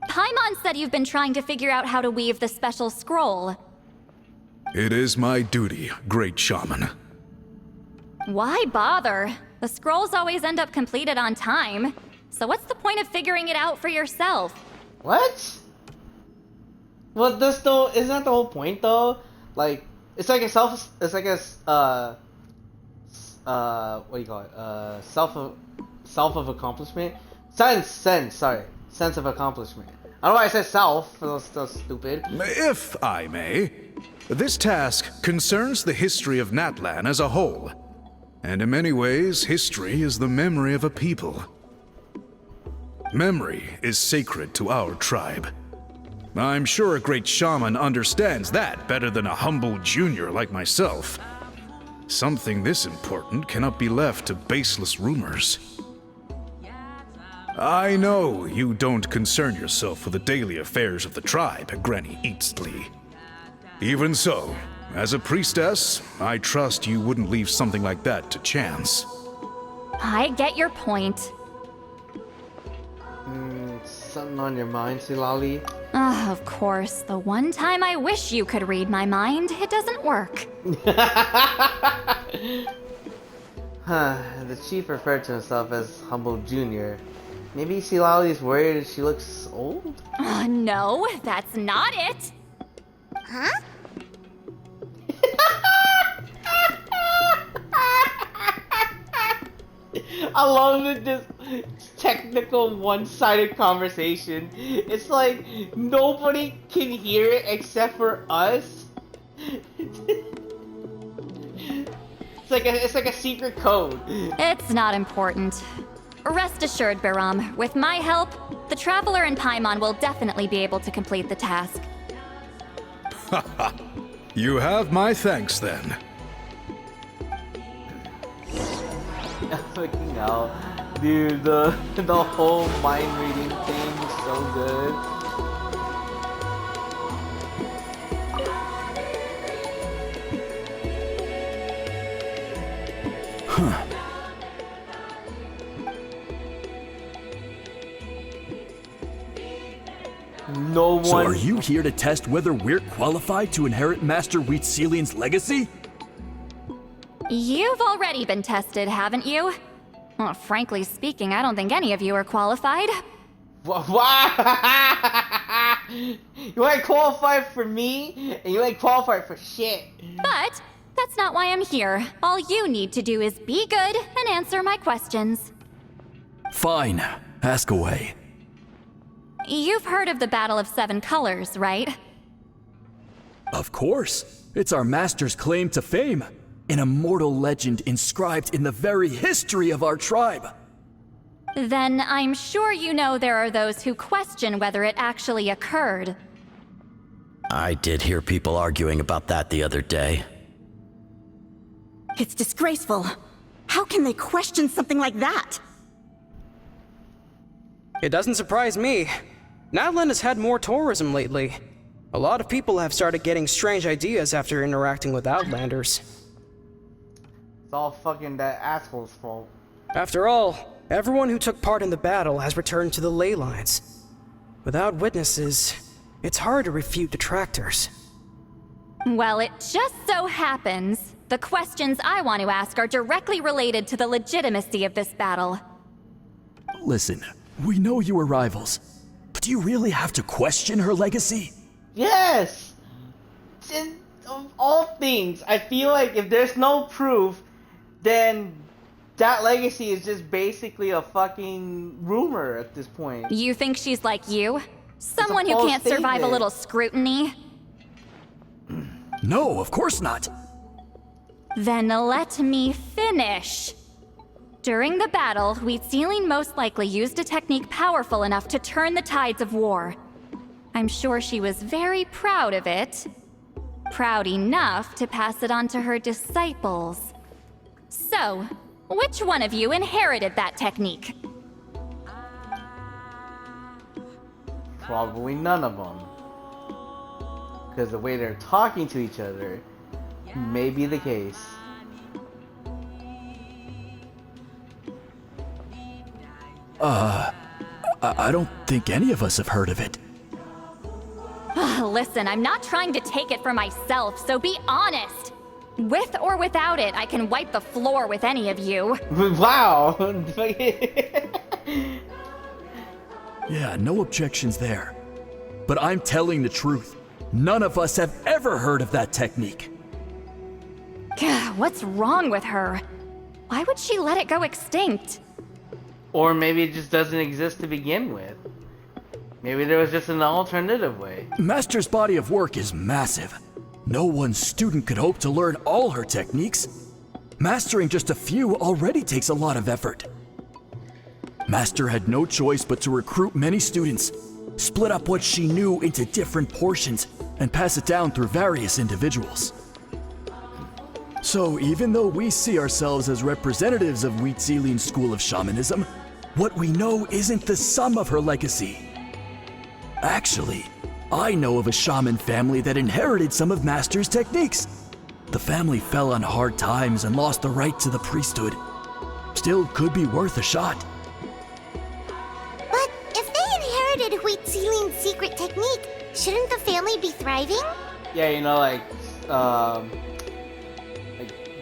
Paimon said you've been trying to figure out how to weave the special scroll.
It is my duty, great shaman.
Why bother? The scrolls always end up completed on time. So what's the point of figuring it out for yourself?
What? Well, this though isn't that the whole point though? Like, it's like a what do you call it? Self of accomplishment. Sense of accomplishment. I don't know why I said self. That's stupid.
If I may, this task concerns the history of Natlan as a whole. And in many ways, history is the memory of a people. Memory is sacred to our tribe. I'm sure a great shaman understands that better than a humble junior like myself. Something this important cannot be left to baseless rumors. I know you don't concern yourself with the daily affairs of the tribe, Granny Eatsley. Even so, as a priestess, I trust you wouldn't leave something like that to chance.
I get your point.
Something on your mind, Silali?
Of course. The one time I wish you could read my mind, it doesn't work.
The chief referred to himself as Humble Junior. Maybe Silali's worried she looks old?
No, that's not it.
Huh?
I love this technical one-sided conversation. It's like nobody can hear it except for us. It's like a secret code.
It's not important. Rest assured, Biram, with my help, the Traveler and Paimon will definitely be able to complete the task.
You have my thanks then.
Fucking hell. Dude, the whole mind reading thing is so good.
Huh.
No one...
So are you here to test whether we're qualified to inherit Master Wheatselian's legacy?
You've already been tested, haven't you? Well, frankly speaking, I don't think any of you are qualified.
Wow! You ain't qualified for me, and you ain't qualified for shit.
But that's not why I'm here. All you need to do is be good and answer my questions.
Fine. Ask away.
You've heard of the Battle of Seven Colors, right?
Of course. It's our master's claim to fame. An immortal legend inscribed in the very history of our tribe.
Then I'm sure you know there are those who question whether it actually occurred.
I did hear people arguing about that the other day.
It's disgraceful. How can they question something like that?
It doesn't surprise me. Natlan has had more tourism lately. A lot of people have started getting strange ideas after interacting with Outlanders.
It's all fucking that asshole's fault.
After all, everyone who took part in the battle has returned to the ley lines. Without witnesses, it's hard to refute detractors.
Well, it just so happens the questions I want to ask are directly related to the legitimacy of this battle.
Listen, we know you were rivals, but do you really have to question her legacy?
Yes! Of all things, I feel like if there's no proof, then that legacy is just basically a fucking rumor at this point.
You think she's like you? Someone who can't survive a little scrutiny?
No, of course not.
Then let me finish. During the battle, Wheatselian most likely used a technique powerful enough to turn the tides of war. I'm sure she was very proud of it. Proud enough to pass it on to her disciples. So, which one of you inherited that technique?
Probably none of them. Because the way they're talking to each other may be the case.
I don't think any of us have heard of it.
Listen, I'm not trying to take it for myself, so be honest. With or without it, I can wipe the floor with any of you.
Wow!
Yeah, no objections there. But I'm telling the truth. None of us have ever heard of that technique.
Gah, what's wrong with her? Why would she let it go extinct?
Or maybe it just doesn't exist to begin with. Maybe there was just an alternative way.
Master's body of work is massive. No one student could hope to learn all her techniques. Mastering just a few already takes a lot of effort. Master had no choice but to recruit many students, split up what she knew into different portions, and pass it down through various individuals. So even though we see ourselves as representatives of Wheat Zealand's school of shamanism, what we know isn't the sum of her legacy. Actually, I know of a shaman family that inherited some of Master's techniques. The family fell on hard times and lost the right to the priesthood. Still could be worth a shot.
But if they inherited Wheat Ceiling's secret technique, shouldn't the family be thriving?
Yeah, you know, like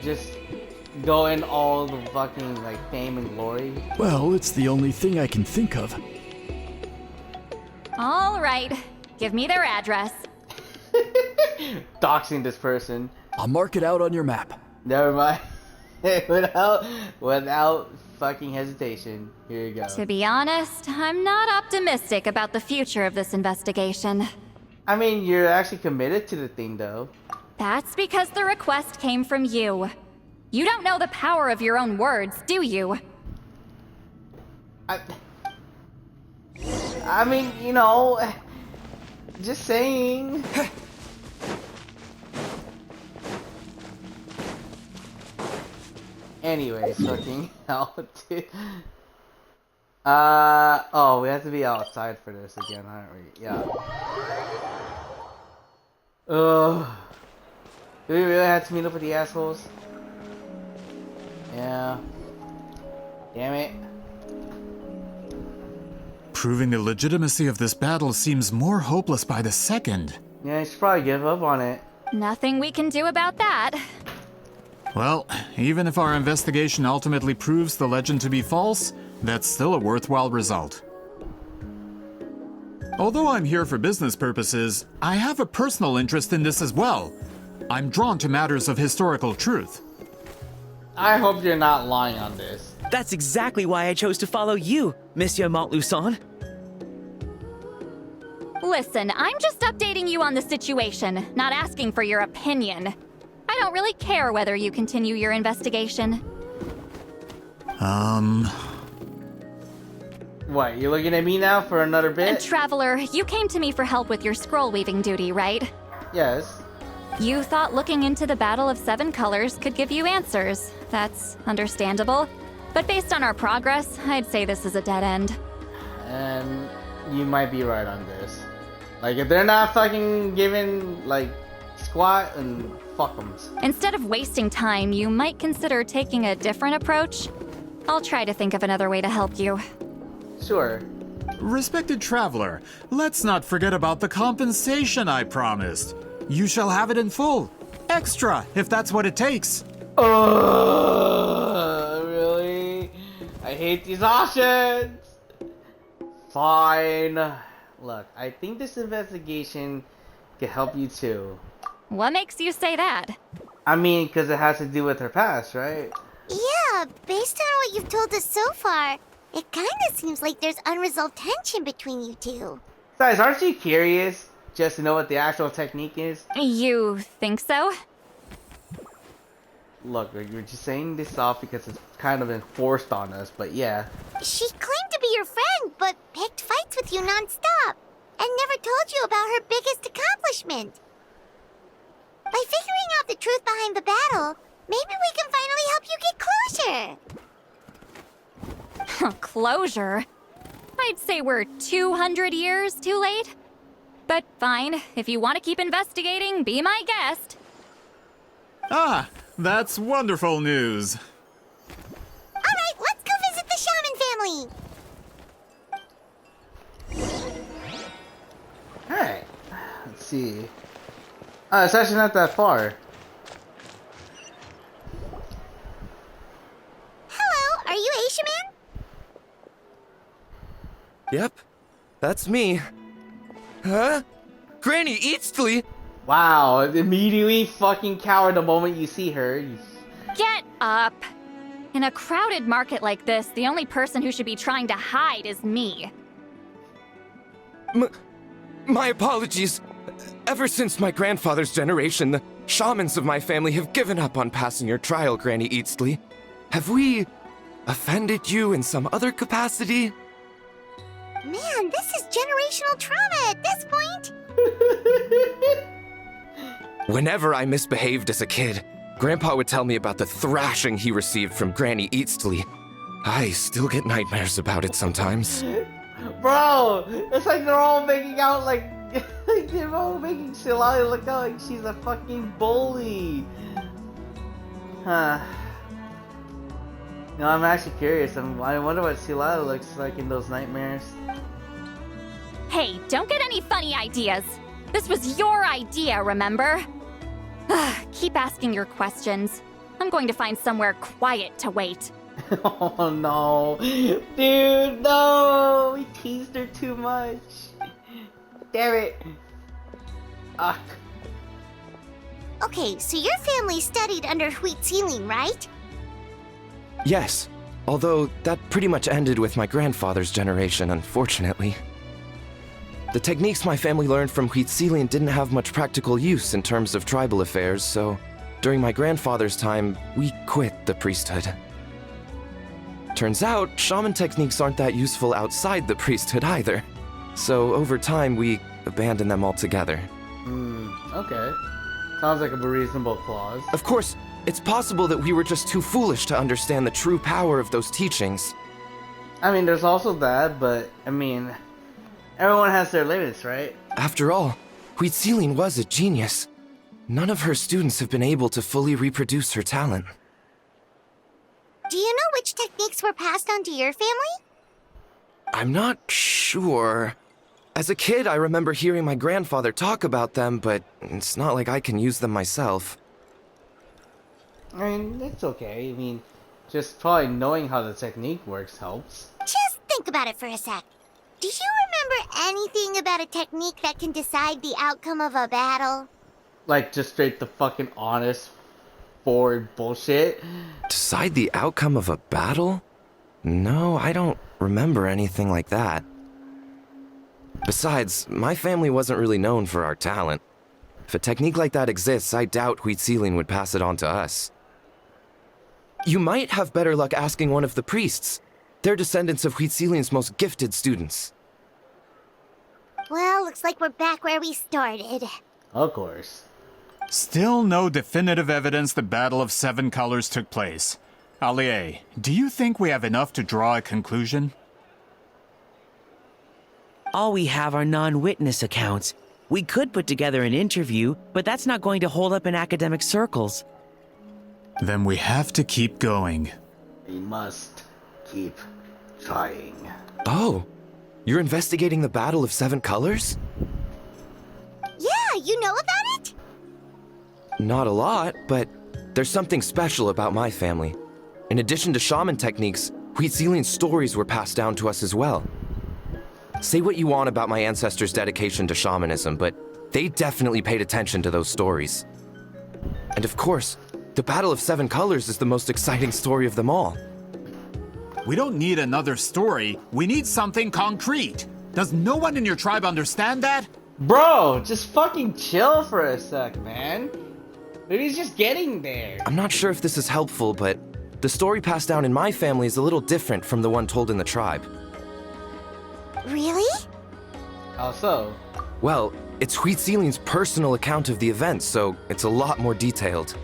just go in all the fucking, like, fame and glory.
Well, it's the only thing I can think of.
All right, give me their address.
Doxing this person.
I'll mark it out on your map.
Never mind. without fucking hesitation. Here you go.
To be honest, I'm not optimistic about the future of this investigation.
I mean, you're actually committed to the thing, though.
That's because the request came from you. You don't know the power of your own words, do you?
I mean, you know, just saying. Anyways, fucking hell, dude. Oh, we have to be outside for this again, aren't we? Yeah. Ugh. Do we really have to meet up with the assholes? Yeah. Damn it.
Proving the legitimacy of this battle seems more hopeless by the second.
Yeah, you should probably give up on it.
Nothing we can do about that.
Well, even if our investigation ultimately proves the legend to be false, that's still a worthwhile result. Although I'm here for business purposes, I have a personal interest in this as well. I'm drawn to matters of historical truth.
I hope you're not lying on this.
That's exactly why I chose to follow you, Monsieur Montluçon.
Listen, I'm just updating you on the situation, not asking for your opinion. I don't really care whether you continue your investigation.
What, you looking at me now for another bit?
Traveler, you came to me for help with your scroll weaving duty, right?
Yes.
You thought looking into the Battle of Seven Colors could give you answers. That's understandable. But based on our progress, I'd say this is a dead end.
And you might be right on this. Like, if they're not fucking giving, like, squat, and fuck 'em.
Instead of wasting time, you might consider taking a different approach. I'll try to think of another way to help you.
Sure.
Respected traveler, let's not forget about the compensation I promised. You shall have it in full. Extra, if that's what it takes.
Really? I hate these options! Fine. Look, I think this investigation can help you too.
What makes you say that?
I mean, because it has to do with her past, right?
Yeah, based on what you've told us so far, it kinda seems like there's unresolved tension between you two.
Guys, aren't you curious just to know what the actual technique is?
You think so?
Look, you're just saying this off because it's kind of enforced on us, but yeah.
She claimed to be your friend, but picked fights with you non-stop, and never told you about her biggest accomplishment. By figuring out the truth behind the battle, maybe we can finally help you get closure.
Closure? I'd say we're 200 years too late. But fine, if you want to keep investigating, be my guest.
Ah, that's wonderful news.
Alright, let's go visit the shaman family.
Alright. Let's see. It's actually not that far.
Hello, are you a shaman?
Yep.
that's me. Huh? Granny Eastly?
Wow, immediately fucking cower the moment you see her.
Get up! In a crowded market like this, the only person who should be trying to hide is me.
My apologies. Ever since my grandfather's generation, the shamans of my family have given up on passing your trial, Granny Eastly. Have we offended you in some other capacity?
Man, this is generational trauma at this point.
Whenever I misbehaved as a kid, Grandpa would tell me about the thrashing he received from Granny Eastly. I still get nightmares about it sometimes.
Bro, it's like they're all making out like they're all making Shillelagh look out like she's a fucking bully. Huh. No, I'm actually curious. I wonder what Shillelagh looks like in those nightmares.
Hey, don't get any funny ideas. This was your idea, remember? Keep asking your questions. I'm going to find somewhere quiet to wait.
Oh no. Dude, no! We teased her too much. Damn it. Ugh.
Okay, so your family studied under Huitzilin, right?
Yes, although that pretty much ended with my grandfather's generation, unfortunately. The techniques my family learned from Huitzilin didn't have much practical use in terms of tribal affairs, so during my grandfather's time, we quit the priesthood. Turns out, shaman techniques aren't that useful outside the priesthood either. So over time, we abandoned them altogether.
Okay. Sounds like a reasonable clause.
Of course, it's possible that we were just too foolish to understand the true power of those teachings.
I mean, there's also that, but, I mean, everyone has their limits, right?
After all, Huitzilin was a genius. None of her students have been able to fully reproduce her talent.
Do you know which techniques were passed on to your family?
I'm not sure. As a kid, I remember hearing my grandfather talk about them, but it's not like I can use them myself.
I mean, it's okay. I mean, just probably knowing how the technique works helps.
Just think about it for a sec. Do you remember anything about a technique that can decide the outcome of a battle?
Like, just straight the fucking honest, forward bullshit?
Decide the outcome of a battle? No, I don't remember anything like that. Besides, my family wasn't really known for our talent. If a technique like that exists, I doubt Huitzilin would pass it on to us. You might have better luck asking one of the priests. They're descendants of Huitzilin's most gifted students.
Well, looks like we're back where we started.
Of course.
Still no definitive evidence the Battle of Seven Colors took place. Allie, do you think we have enough to draw a conclusion?
All we have are non-witness accounts. We could put together an interview, but that's not going to hold up in academic circles.
Then we have to keep going.
We must keep trying.
Oh, you're investigating the Battle of Seven Colors?
Yeah, you know about it?
Not a lot, but there's something special about my family. In addition to shaman techniques, Huitzilin's stories were passed down to us as well. Say what you want about my ancestors' dedication to shamanism, but they definitely paid attention to those stories. And of course, the Battle of Seven Colors is the most exciting story of them all.
We don't need another story. We need something concrete. Does no one in your tribe understand that?
Bro, just fucking chill for a sec, man. Maybe he's just getting there.
I'm not sure if this is helpful, but the story passed down in my family is a little different from the one told in the tribe.
Really?
How so?
Well, it's Huitzilin's personal account of the event, so it's a lot more detailed.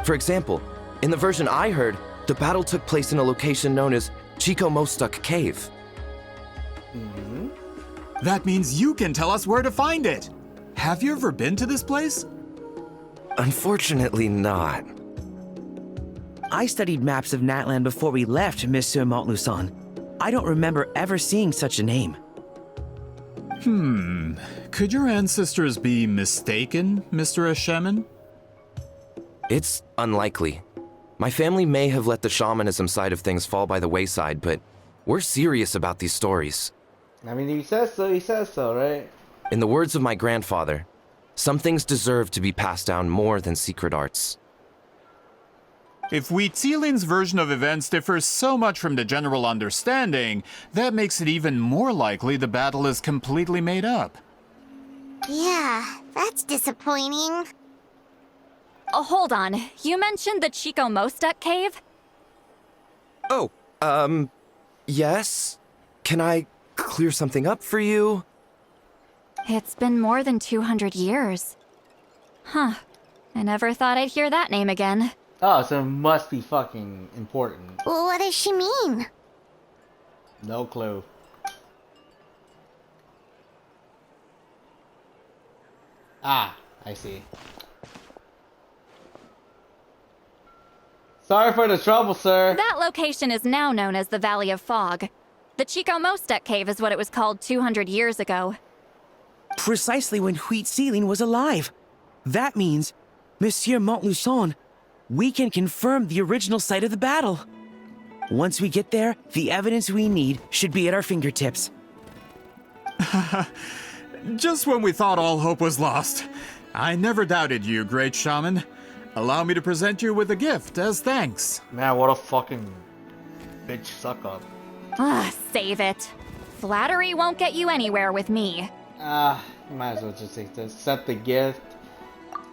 For example, in the version I heard, the battle took place in a location known as Chico Mostuk Cave.
That means you can tell us where to find it. Have you ever been to this place?
Unfortunately not.
I studied maps of Natland before we left, Monsieur Montluçon. I don't remember ever seeing such a name.
Could your ancestors be mistaken, Mr. Shaman?
It's unlikely. My family may have let the shamanism side of things fall by the wayside, but We're serious about these stories.
I mean, he says so, right?
In the words of my grandfather, some things deserve to be passed down more than secret arts.
If Wheatzilian's version of events differs so much from the general understanding, that makes it even more likely the battle is completely made up.
Yeah, that's disappointing.
Oh, hold on. You mentioned the Chico Mostek cave?
Oh, yes? Can I clear something up for you?
It's been more than 200 years. Huh. I never thought I'd hear that name again.
Oh, so it must be fucking important.
Well, what does she mean?
No clue. Ah, I see. Sorry for the trouble, sir.
That location is now known as the Valley of Fog. The Chico Mostek cave is what it was called 200 years ago.
Precisely when Wheatzilien was alive. That means, Monsieur Montluçon, we can confirm the original site of the battle. Once we get there, the evidence we need should be at our fingertips.
Just when we thought all hope was lost. I never doubted you, great shaman. Allow me to present you with a gift as thanks.
Man, what a fucking bitch suck up.
Save it. Flattery won't get you anywhere with me.
Might as well just accept the gift.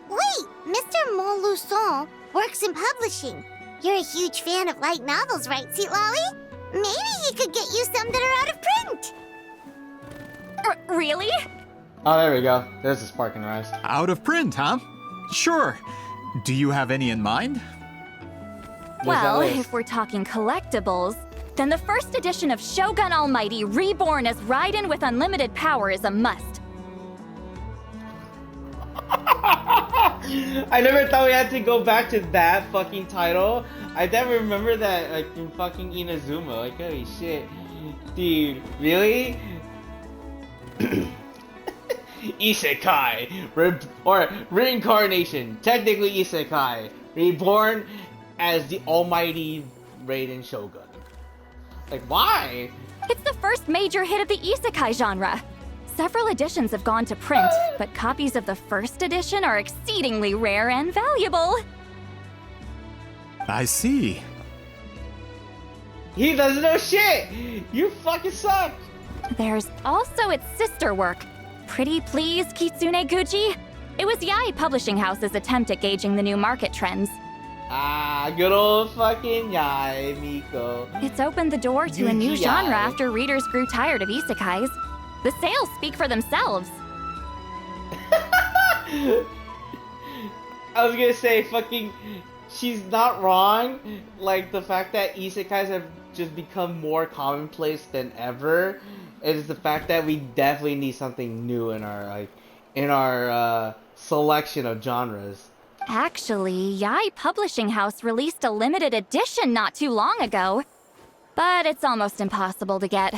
Wait, Mr. Montluçon works in publishing. You're a huge fan of light novels, right, Sweet Lolly? Maybe he could get you some that are out of print.
Really?
Oh, there we go. There's the sparking rise.
Out of print, huh? Sure. Do you have any in mind?
Well, if we're talking collectibles, then the first edition of Shogun Almighty reborn as Raiden with unlimited power is a must.
I never thought we had to go back to that fucking title. I never remember that, like, in fucking Inazuma. Like, holy shit. Dude, really? Isekai, or reincarnation, technically Isekai, reborn as the almighty Raiden Shogun. Like, why?
It's the first major hit of the Isekai genre. Several editions have gone to print, but copies of the first edition are exceedingly rare and valuable.
I see.
He doesn't know shit! You fucking suck!
There's also its sister work, Pretty Please Kitsune Guji. It was Yae Publishing House's attempt at gauging the new market trends.
Ah, good old fucking Yae, Miko.
It's opened the door to a new genre after readers grew tired of isekais. The sales speak for themselves.
I was gonna say, fucking, she's not wrong. Like, the fact that isekais have just become more commonplace than ever is the fact that we definitely need something new in our selection of genres.
Actually, Yae Publishing House released a limited edition not too long ago, but it's almost impossible to get.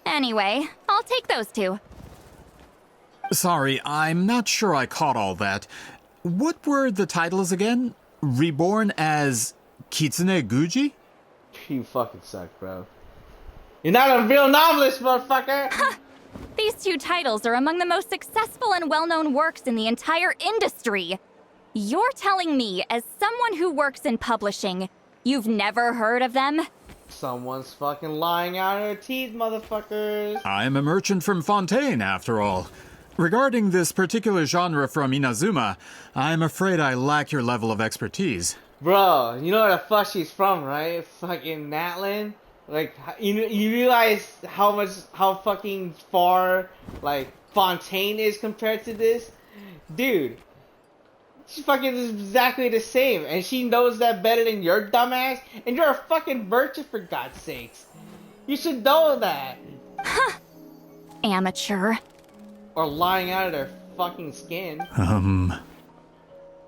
Anyway, I'll take those two.
Sorry, I'm not sure I caught all that. What were the titles again? Reborn as Kitsune Guji?
You fucking suck, bro. You're not a real novelist, motherfucker!
These two titles are among the most successful and well-known works in the entire industry. You're telling me, as someone who works in publishing, you've never heard of them?
Someone's fucking lying out her teeth, motherfuckers.
I'm a merchant from Fontaine, after all. Regarding this particular genre from Inazuma, I'm afraid I lack your level of expertise.
Bro, you know where the fuck she's from, right? Fucking Natlan? Like, you realize how fucking far, like, Fontaine is compared to this? Dude, she fucking is exactly the same, and she knows that better than your dumbass, and you're a fucking merchant, for God's sakes. You should know that.
Amateur.
Or lying out of their fucking skin.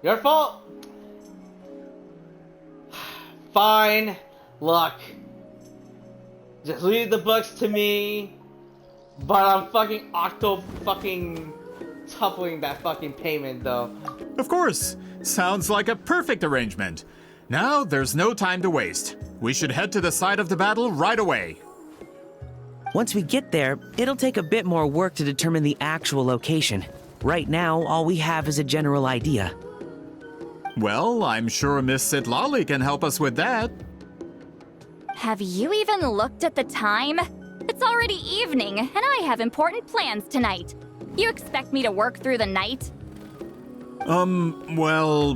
Your fault. Fine. Look. Just leave the books to me. But I'm fucking toppling that fucking payment, though.
Of course. Sounds like a perfect arrangement. Now, there's no time to waste. We should head to the site of the battle right away.
Once we get there, it'll take a bit more work to determine the actual location. Right now, all we have is a general idea.
Well, I'm sure Miss Sitlali can help us with that.
Have you even looked at the time? It's already evening, and I have important plans tonight. You expect me to work through the night?
Well,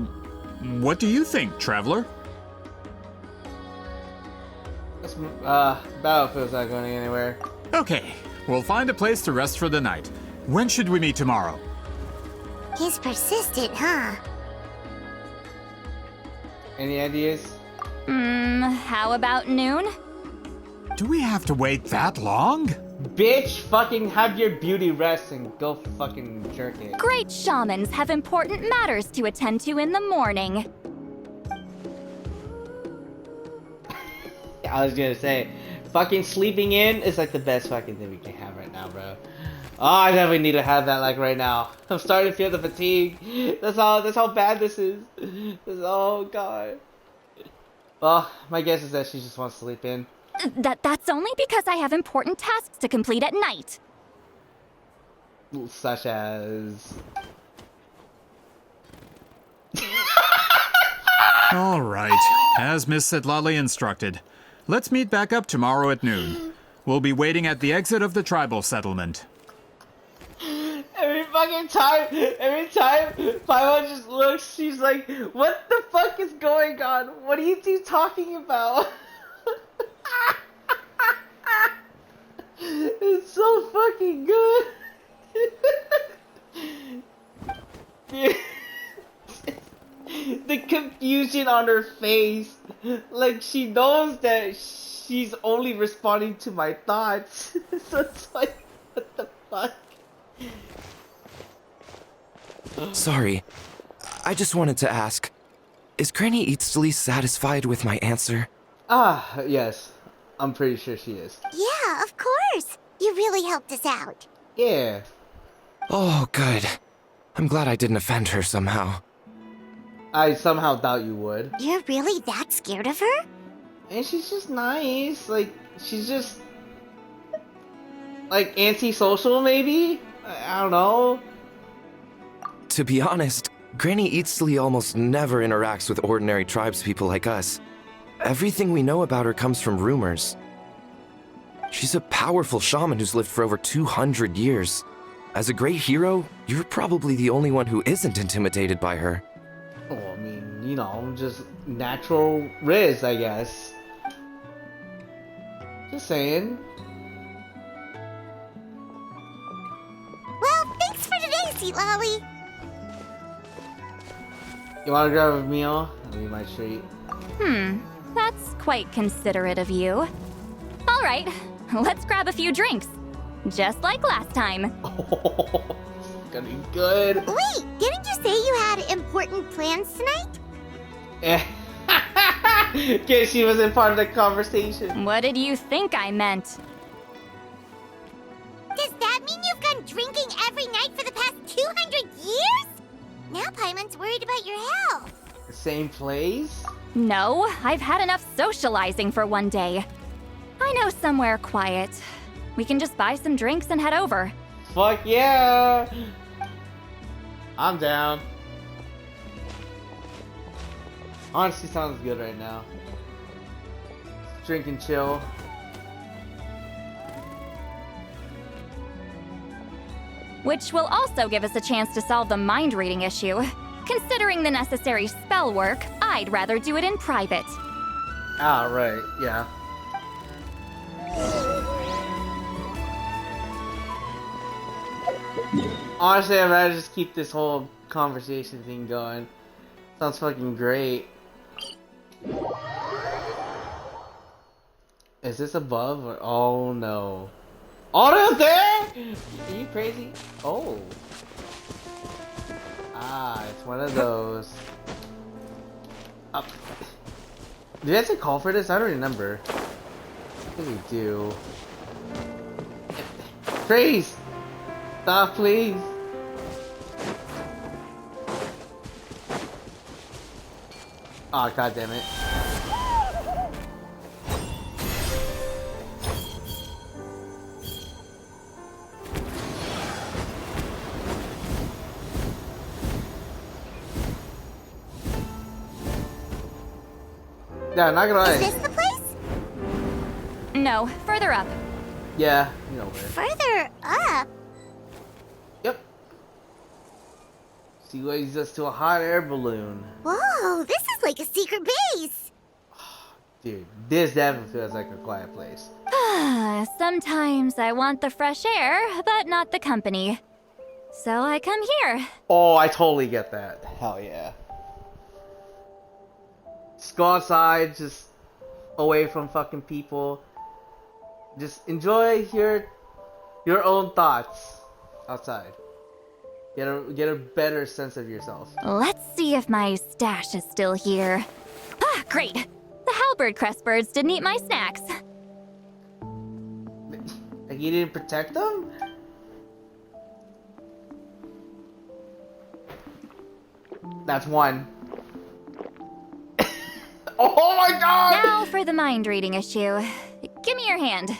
what do you think, Traveler?
This battlefield's not going anywhere.
Okay, we'll find a place to rest for the night. When should we meet tomorrow?
He's persistent, huh?
Any ideas?
How about noon?
Do we have to wait that long?
Bitch, fucking have your beauty rest and go fucking jerk it.
Great shamans have important matters to attend to in the morning.
I was gonna say, fucking sleeping in is like the best fucking thing we can have right now, bro. Oh, I definitely need to have that like right now. I'm starting to feel the fatigue. That's how bad this is. Oh god. Well, my guess is that she just wants to sleep in.
That's only because I have important tasks to complete at night.
Such as...
All right, as Miss Sitlali instructed. Let's meet back up tomorrow at noon. We'll be waiting at the exit of the tribal settlement.
Every time Paimon just looks, she's like, what the fuck is going on? What are you two talking about? It's so fucking good. The confusion on her face, like she knows that she's only responding to my thoughts. So it's like, what the fuck?
Sorry, I just wanted to ask, is Granny Eatsley satisfied with my answer?
Ah, yes. I'm pretty sure she is.
Yeah, of course. You really helped us out.
Yeah.
Oh, good. I'm glad I didn't offend her somehow.
I somehow doubt you would.
You're really that scared of her?
And she's just nice. Like, she's just... like, antisocial, maybe? I don't know.
To be honest, Granny Eatsley almost never interacts with ordinary tribespeople like us. Everything we know about her comes from rumors. She's a powerful shaman who's lived for over 200 years. As a great hero, you're probably the only one who isn't intimidated by her.
Oh, I mean, you know, just natural riz, I guess. Just saying.
Well, thanks for today, Sweet Lolly.
You wanna grab a meal? I'll be my treat.
That's quite considerate of you. All right, let's grab a few drinks. Just like last time.
Oh, it's gonna be good.
Wait, didn't you say you had important plans tonight?
Okay, she wasn't part of the conversation.
What did you think I meant?
Does that mean you've gone drinking every night for the past 200 years? Now Paimon's worried about your health.
Same place?
No, I've had enough socializing for one day. I know somewhere quiet. We can just buy some drinks and head over.
Fuck yeah! I'm down. Honestly, sounds good right now. Drink and chill.
Which will also give us a chance to solve the mind reading issue. Considering the necessary spell work, I'd rather do it in private.
Ah, right, yeah. Honestly, I'd rather just keep this whole conversation thing going. Sounds fucking great. Is this above or... oh no. Oh, no, there? Are you crazy? Oh. Ah, it's one of those. Do you have to call for this? I don't remember. I think we do. Trace! Stop, please! Oh, god damn it. Yeah, not gonna lie.
Is this the place?
No, further up.
Yeah, you know where.
Further up?
Yep. She leads us to a hot air balloon.
Whoa, this is like a secret base.
Dude, this definitely feels like a quiet place.
Sometimes I want the fresh air, but not the company. So I come here.
Oh, I totally get that. Hell yeah. Just go outside, just away from fucking people. Just enjoy your own thoughts outside. Get a better sense of yourself.
Let's see if my stash is still here. Ah, great. The halberd crest birds didn't eat my snacks.
Like you didn't protect them? That's one. Oh my god!
Now for the mind reading issue. Give me your hand.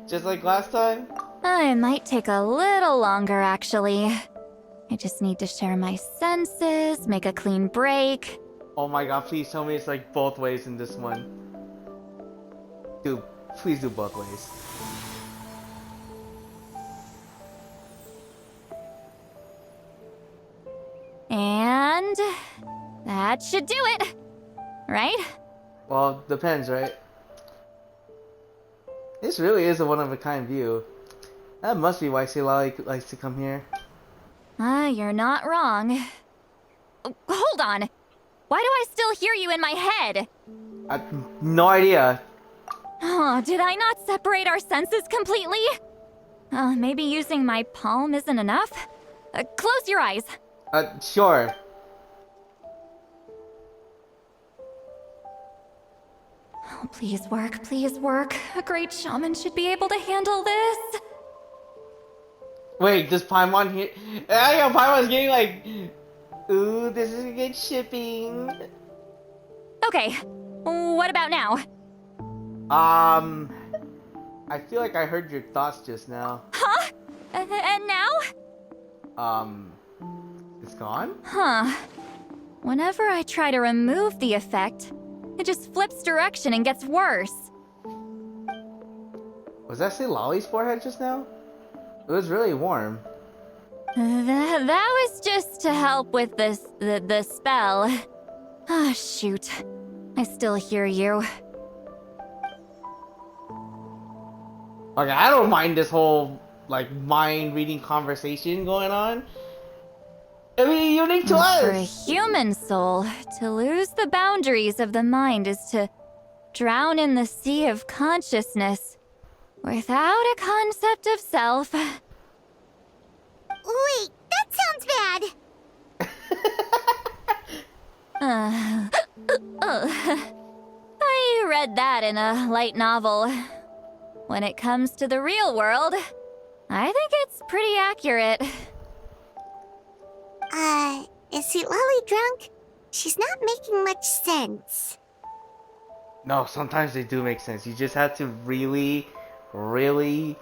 Just like last time?
It might take a little longer, actually. I just need to share my senses, make a clean break.
Oh my god, please tell me it's like both ways in this one. Dude, please do both ways.
And that should do it. Right?
Well, depends, right? This really is a one-of-a-kind view. That must be why Silali likes to come here.
You're not wrong. Hold on. Why do I still hear you in my head?
No idea.
Oh, did I not separate our senses completely? Maybe using my palm isn't enough? Close your eyes.
Sure.
Oh, please work, please work. A great shaman should be able to handle this.
Wait, does Paimon here? Yeah, Paimon's getting like, ooh, this is a good shipping.
Okay, what about now?
I feel like I heard your thoughts just now.
Huh? And now?
It's gone?
Huh. Whenever I try to remove the effect, it just flips direction and gets worse.
Was that Silali's forehead just now? It was really warm.
That was just to help with the spell. Ah, shoot. I still hear you.
Okay, I don't mind this whole, like, mind-reading conversation going on. I mean, unique to us!
For a human soul, to lose the boundaries of the mind is to drown in the sea of consciousness without a concept of self.
Wait, that sounds bad.
I read that in a light novel. When it comes to the real world, I think it's pretty accurate.
Is Silali drunk? She's not making much sense.
No, sometimes they do make sense. You just have to really, really,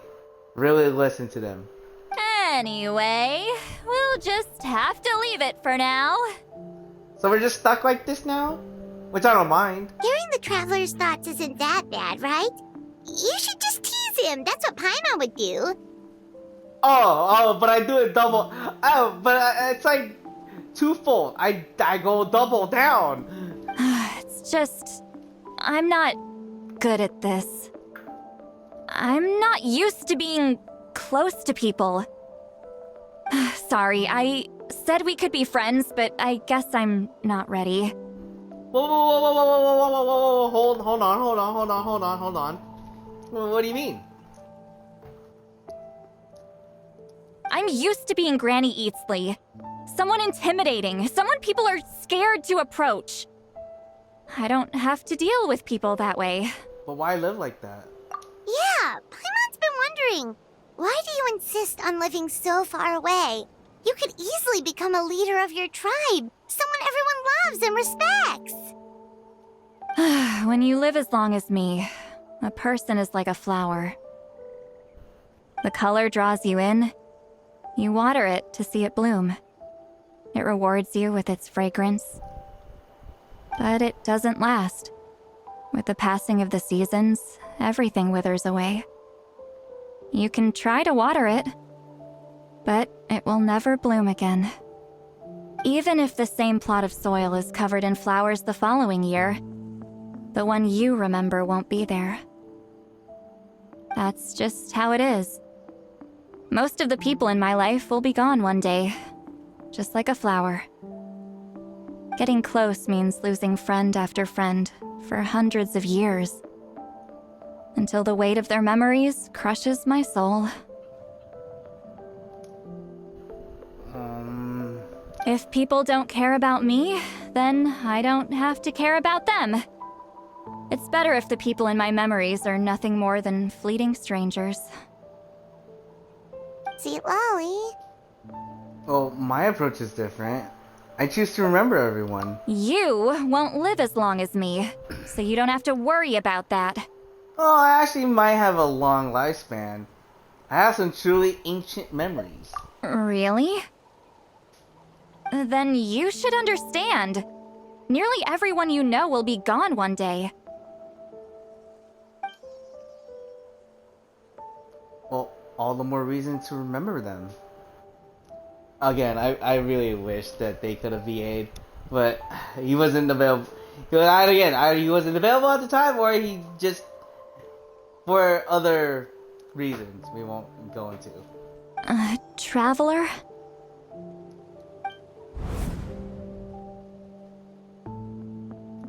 really listen to them.
Anyway, we'll just have to leave it for now.
So we're just stuck like this now? Which I don't mind.
Hearing the traveler's thoughts isn't that bad, right? You should just tease him. That's what Paimon would do.
Oh, but I do it double. Oh, but it's like twofold. I go double down.
It's just, I'm not good at this. I'm not used to being close to people. Sorry, I said we could be friends, but I guess I'm not ready.
Whoa, hold on. What do you mean?
I'm used to being Granny Eatsley. Someone intimidating, someone people are scared to approach. I don't have to deal with people that way.
But why live like that?
Yeah, Paimon's been wondering. Why do you insist on living so far away? You could easily become a leader of your tribe. Someone everyone loves and respects.
When you live as long as me, a person is like a flower. The color draws you in. You water it to see it bloom. It rewards you with its fragrance. But it doesn't last. With the passing of the seasons, everything withers away. You can try to water it, but it will never bloom again. Even if the same plot of soil is covered in flowers the following year, the one you remember won't be there. That's just how it is. Most of the people in my life will be gone one day, just like a flower. Getting close means losing friend after friend for hundreds of years, until the weight of their memories crushes my soul. If people don't care about me, then I don't have to care about them. It's better if the people in my memories are nothing more than fleeting strangers.
Sweet Lolly.
Well, my approach is different. I choose to remember everyone.
You won't live as long as me, so you don't have to worry about that.
Oh, I actually might have a long lifespan. I have some truly ancient memories.
Really? Then you should understand. Nearly everyone you know will be gone one day.
Well, all the more reason to remember them. Again, I really wish that they could have VA'd, but he wasn't available. Either he wasn't available at the time, or he just, for other reasons we won't go into.
Traveler?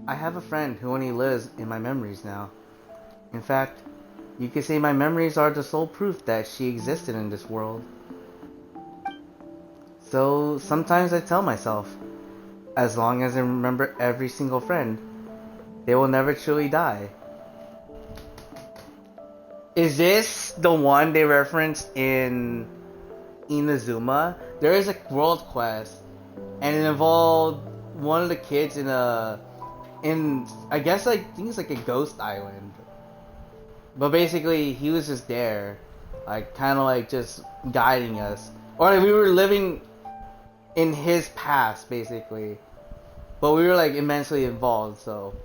I have a friend who only lives in my memories now. In fact, you could say my memories are the sole proof that she existed in this world. So sometimes I tell myself, as long as I remember every single friend, they will never truly die. Is this the one they referenced in Inazuma? There is a world quest, and it involved one of the kids in I guess I think it's like a ghost island. But basically, he was just there, like kind of like just guiding us, or like we were living in his past basically, but we were like immensely involved. So,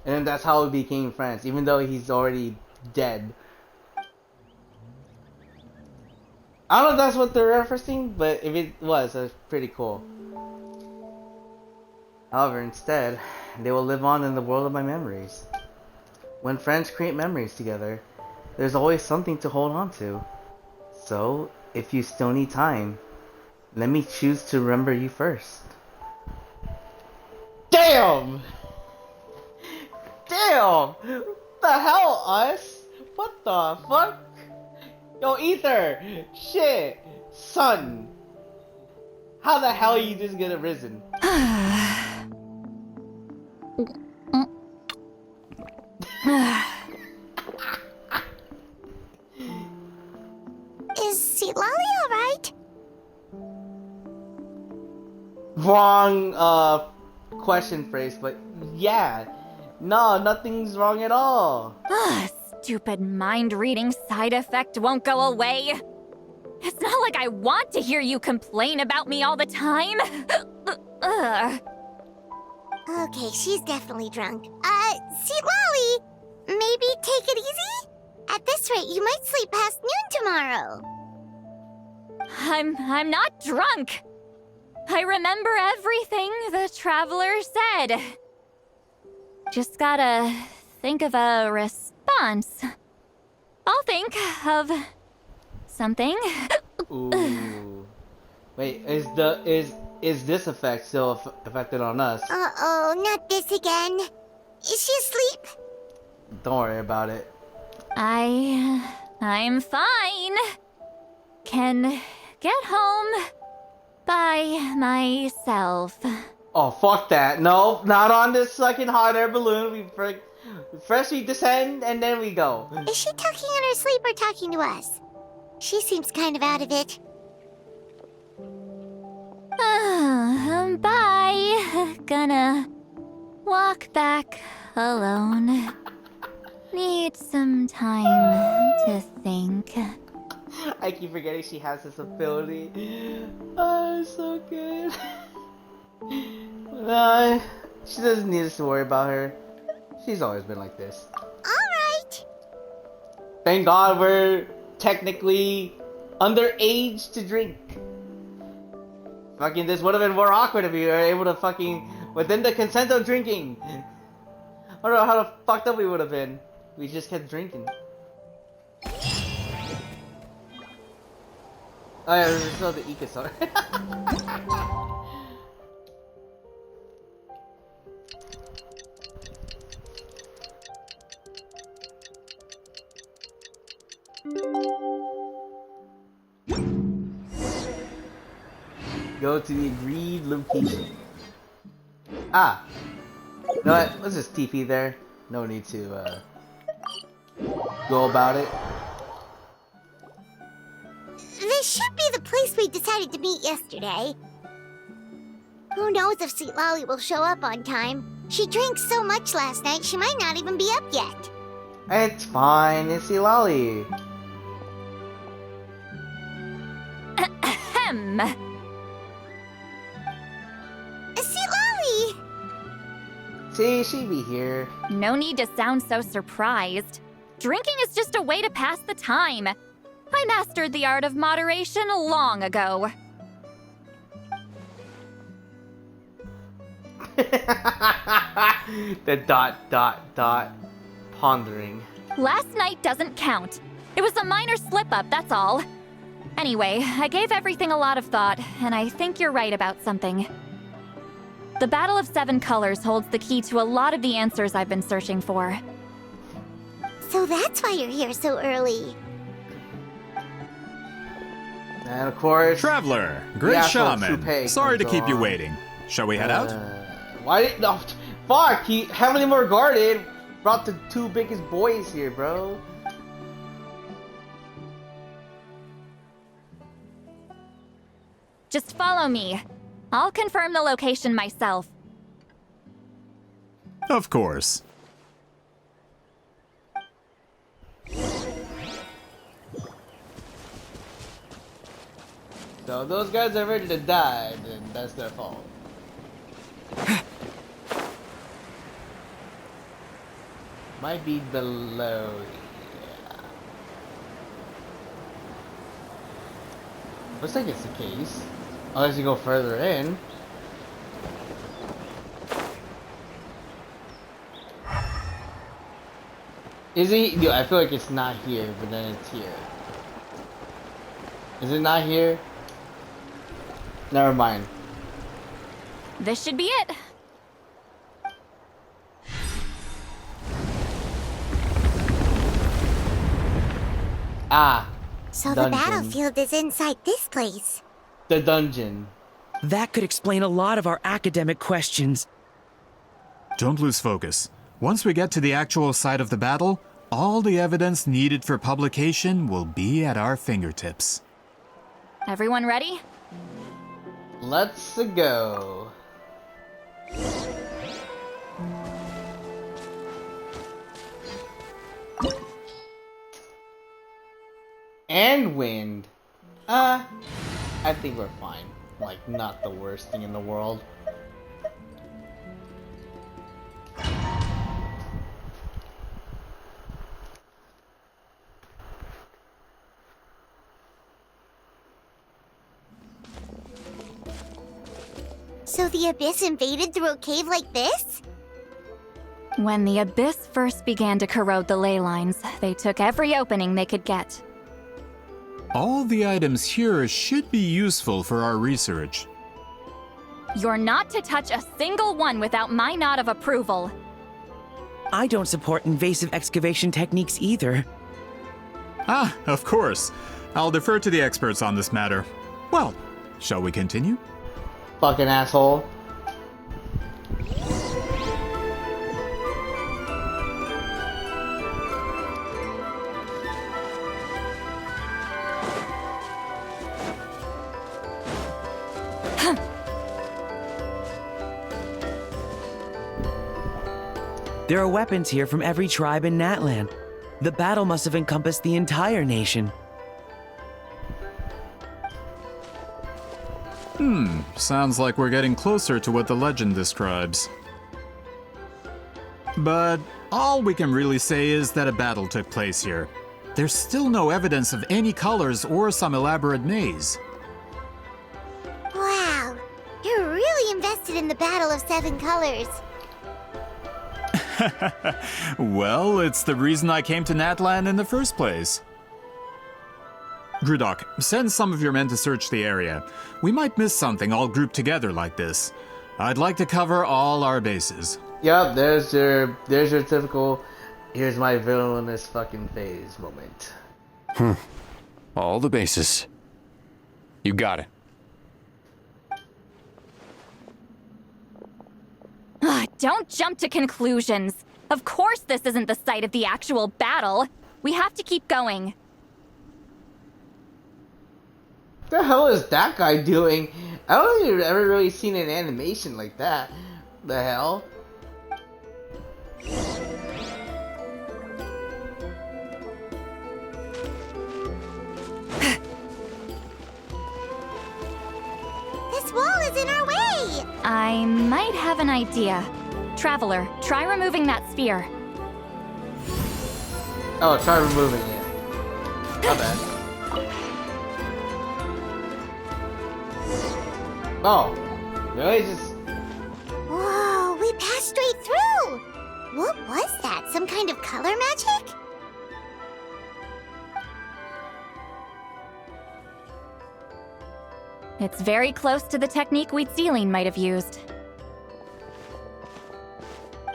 and then that's how we became friends, even though he's already dead. I don't know if that's what they're referencing, but if it was, that's pretty cool. However, instead, they will live on in the world of my memories. When friends create memories together, there's always something to hold on to. So, if you still need time, let me choose to remember you first. Damn! Damn! The hell, us? What the fuck? Yo, Ether! Shit! Son! How the hell are you just gonna risen?
Is Sweet Lolly alright?
Wrong, question phrase, but yeah. No, nothing's wrong at all.
Stupid mind-reading side effect won't go away. It's not like I want to hear you complain about me all the time.
Okay, she's definitely drunk. Sweet Lolly, maybe take it easy? At this rate, you might sleep past noon tomorrow.
I'm not drunk. I remember everything the traveler said. Just gotta think of a response. I'll think of something.
Ooh. Wait, is this effect still affected on us?
Uh-oh, not this again. Is she asleep?
Don't worry about it.
I'm fine. Can get home by myself.
Oh, fuck that. No, not on this fucking hot air balloon. First we descend and then we go.
Is she talking in her sleep or talking to us? She seems kind of out of it.
Bye. Gonna walk back alone. Need some time to think.
I keep forgetting she has this ability. Oh, it's so good. She doesn't need us to worry about her. She's always been like this.
Alright.
Thank God we're technically underage to drink. Fucking this would have been more awkward if we were able to fucking within the consent of drinking. I don't know how the fucked up we would have been. We just kept drinking. Oh yeah, there's still the Ikasar. Go to the agreed location. Ah! You know what? Let's just TP there. No need to go about it.
This should be the place we decided to meet yesterday. Who knows if Sweet Lolly will show up on time? She drank so much last night, she might not even be up yet.
It's fine, it's Lolly.
Ahem.
Sweet Lolly!
See, she be here.
No need to sound so surprised. Drinking is just a way to pass the time. I mastered the art of moderation long ago.
The ... pondering.
Last night doesn't count. It was a minor slip-up, that's all. Anyway, I gave everything a lot of thought, and I think you're right about something. The Battle of Seven Colors holds the key to a lot of the answers I've been searching for.
So that's why you're here so early.
And of course...
Traveler! Great shaman! Sorry to keep you
on.
waiting. Shall we head out?
Why did... No, fuck! He heavily more guarded. Brought the two biggest boys here, bro.
Just follow me. I'll confirm the location myself.
Of course.
So if those guys are ready to die, then that's their fault. Might be below. Yeah. Looks like it's the case. Unless you go further in. Is he? Yo, I feel like it's not here, but then it's here. Is it not here? Never mind.
This should be it.
Ah.
So
dungeon.
the battlefield is inside this place.
The dungeon.
That could explain a lot of our academic questions.
Don't lose focus. Once we get to the actual site of the battle, all the evidence needed for publication will be at our fingertips.
Everyone ready?
Let's go. And wind. I think we're fine. Like, not the worst thing in the world.
So the Abyss invaded through a cave like this?
When the Abyss first began to corrode the ley lines, they took every opening they could get.
All the items here should be useful for our research.
You're not to touch a single one without my nod of approval.
I don't support invasive excavation techniques either.
Ah, of course. I'll defer to the experts on this matter. Well, shall we continue?
Fucking asshole.
There are weapons here from every tribe in Natland. The battle must have encompassed the entire nation.
Sounds like we're getting closer to what the legend describes. But all we can really say is that a battle took place here. There's still no evidence of any colors or some elaborate maze.
Wow, you're really invested in the Battle of Seven Colors.
Well, it's the reason I came to Natlan in the first place. Grudok, send some of your men to search the area. We might miss something all grouped together like this. I'd like to cover all our bases.
Yup, there's your typical, here's my villainous fucking phase moment.
All the bases. You got it.
Don't jump to conclusions. Of course this isn't the site of the actual battle. We have to keep going.
What the hell is that guy doing? I don't think I've ever really seen an animation like that. The hell?
This wall is in our way!
I might have an idea. Traveler, try removing that sphere.
Oh, try removing it. Not bad. Oh, really? Just...
Whoa, we passed straight through! What was that? Some kind of color magic?
It's very close to the technique Wheatsealing might have used.
I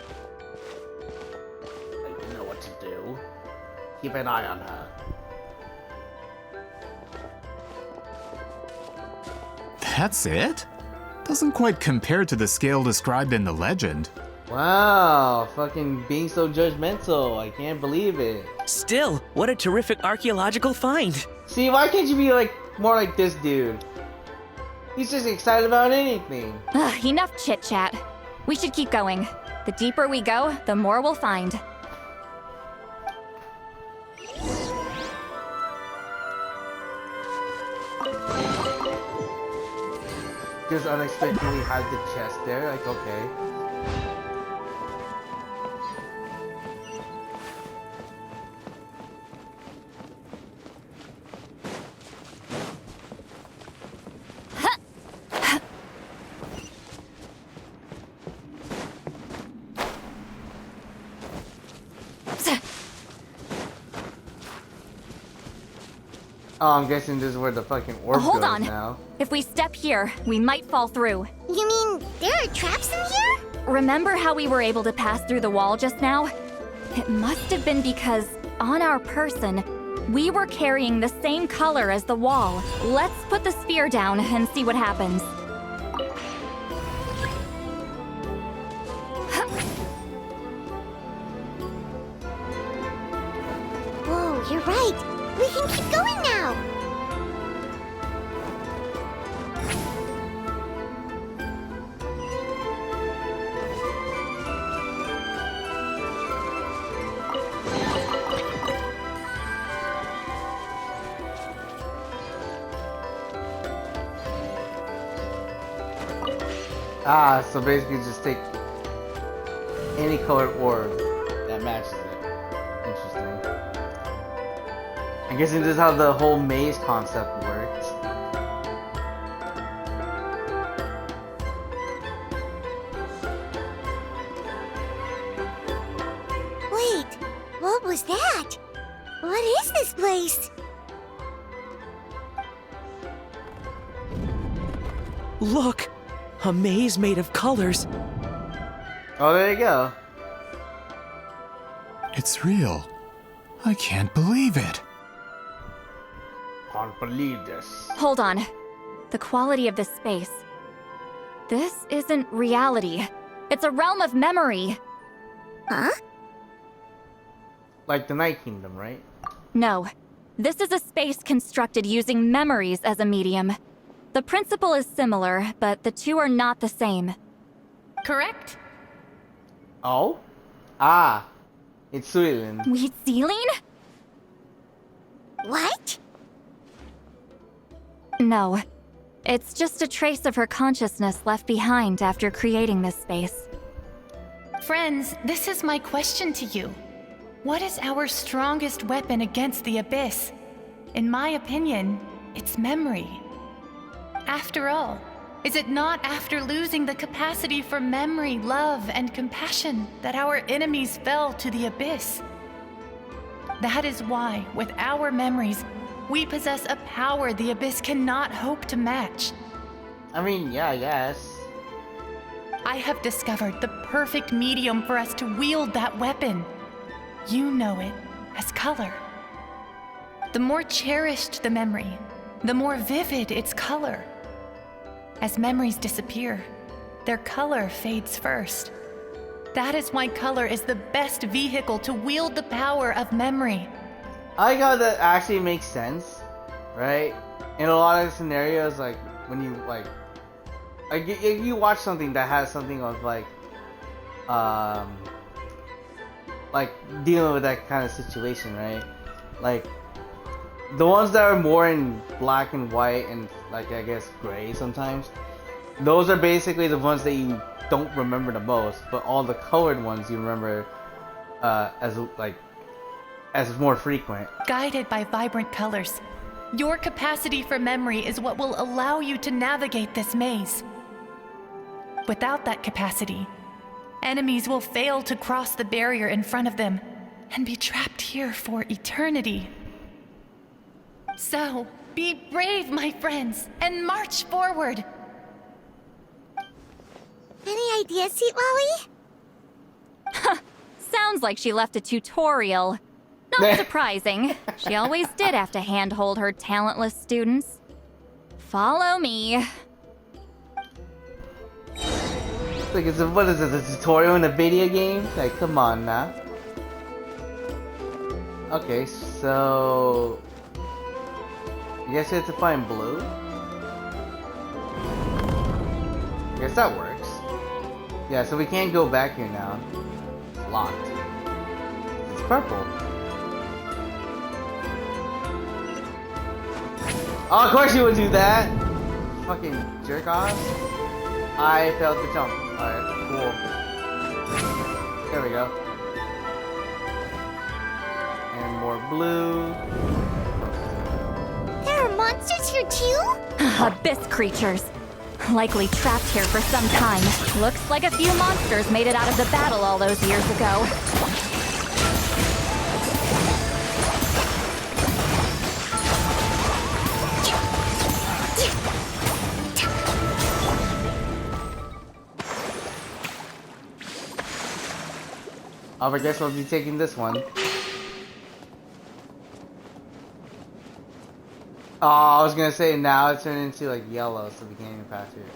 know what to do. Keep an eye on her.
That's it? Doesn't quite compare to the scale described in the legend.
Wow, fucking being so judgmental. I can't believe it.
Still, what a terrific archaeological find.
See, why can't you be like more like this dude? He's just excited about anything.
Enough chit-chat. We should keep going. The deeper we go, the more we'll find.
Just unexpectedly hide the chest there, like, okay. Oh, I'm guessing this is where the fucking orb
Hold
goes
on.
now.
If we step here, we might fall through.
You mean there are traps in here?
Remember how we were able to pass through the wall just now? It must have been because, on our person, we were carrying the same color as the wall. Let's put the sphere down and see what happens.
Whoa, you're right. We can keep going now.
Ah, so basically just take any colored orb that matches it. Interesting. I'm guessing this is how the whole maze concept works.
Wait, what was that? What is this place?
Look! A maze made of colors.
Oh, there you go.
It's real. I can't believe it.
Can't believe this.
Hold on. The quality of this space. This isn't reality. It's a realm of memory.
Huh?
Like the Night Kingdom, right?
No. This is a space constructed using memories as a medium. The principle is similar, but the two are not the same.
Correct?
Oh? Ah. It's Suilin.
Wheatsealing?
What?
No. It's just a trace of her consciousness left behind after creating this space.
Friends, this is my question to you. What is our strongest weapon against the Abyss? In my opinion, it's memory. After all, is it not after losing the capacity for memory, love, and compassion that our enemies fell to the Abyss? That is why, with our memories, we possess a power the Abyss cannot hope to match.
I mean, yeah, yes.
I have discovered the perfect medium for us to wield that weapon. You know it as color. The more cherished the memory, the more vivid its color. As memories disappear, their color fades first. That is why color is the best vehicle to wield the power of memory.
I like how that actually makes sense, right? In a lot of scenarios, like when you if you watch something that has something of like dealing with that kind of situation, right? Like the ones that are more in black and white and like I guess gray sometimes, those are basically the ones that you don't remember the most, but all the colored ones you remember as more frequent.
Guided by vibrant colors, your capacity for memory is what will allow you to navigate this maze. Without that capacity, enemies will fail to cross the barrier in front of them and be trapped here for eternity. So, be brave, my friends, and march forward.
Any ideas, Sweet Lolly?
Sounds like she left a tutorial. Not surprising. She always did have to handhold her talentless students. Follow me.
Like, what is it, a tutorial in a video game? Like, come on now. Okay, so... I guess you have to find blue? I guess that works. Yeah, so we can't go back here now. It's locked. It's purple. Oh, of course you would do that! Fucking jerk off. I failed the jump. Alright, cool. There we go. And more blue.
There are monsters here too?
Abyss creatures. Likely trapped here for some time. Looks like a few monsters made it out of the battle all those years ago.
Oh, I guess I'll be taking this one. Oh, I was gonna say now it turned into like yellow, so we can't even pass here.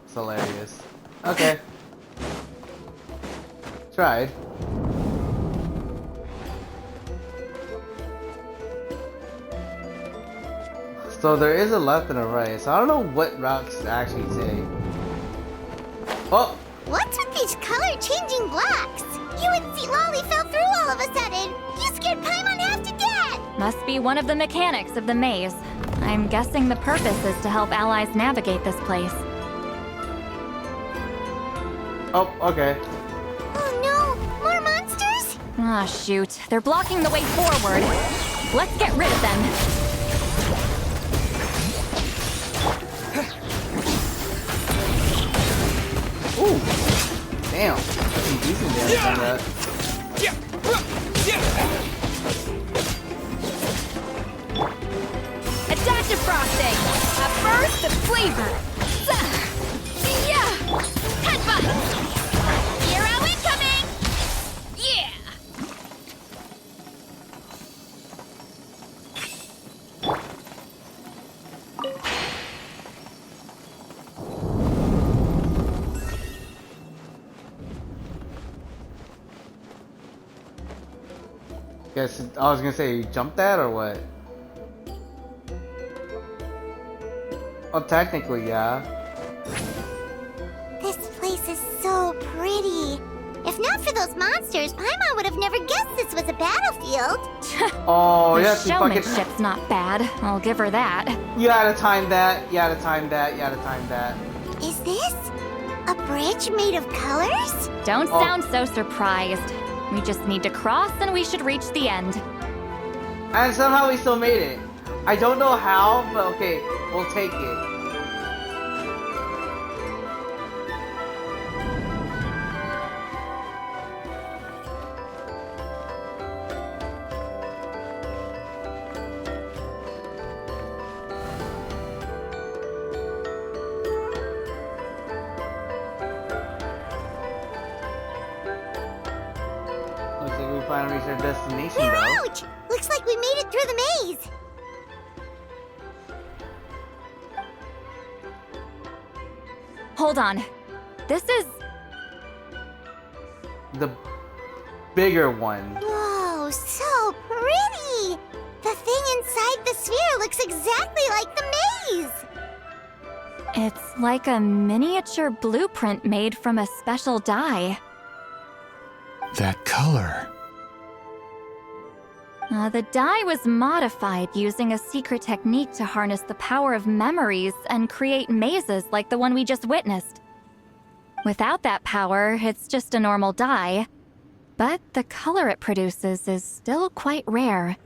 It's hilarious. Okay. Tried. So there is a left and a right, so I don't know what routes to actually take. Oh!
What's with these color-changing blocks? You and Sweet Lolly fell through all of a sudden. You scared Paimon half to death.
Must be one of the mechanics of the maze. I'm guessing the purpose is to help allies navigate this place.
Oh, okay.
Oh no! More monsters?
Ah, shoot. They're blocking the way forward. Let's get rid of them.
Ooh! Damn. Some decent damage on that.
A dash of frosting! A burst of flavor! Yeah! Headbutt! Hero incoming! Yeah!
Guess I was gonna say you jumped that or what? Oh, technically, yeah.
This place is so pretty. If not for those monsters, Paimon would have never guessed this was a battlefield.
Oh,
the
yes, you fucking...
showmanship's not bad. I'll give her that.
You had to time that. You had to time that. You had to time that.
Is this A bridge made of colors?
Don't sound so surprised. We just need to cross and we should reach the end.
And somehow we still made it. I don't know how, but okay, we'll take it. Looks like we finally reached our destination,
We're
though.
out! Looks like we made it through the maze.
Hold on. This is...
The bigger one.
Whoa, so pretty! The thing inside the sphere looks exactly like the maze!
It's like a miniature blueprint made from a special dye.
That color.
The dye was modified using a secret technique to harness the power of memories and create mazes like the one we just witnessed. Without that power, it's just a normal dye, but the color it produces is still quite rare.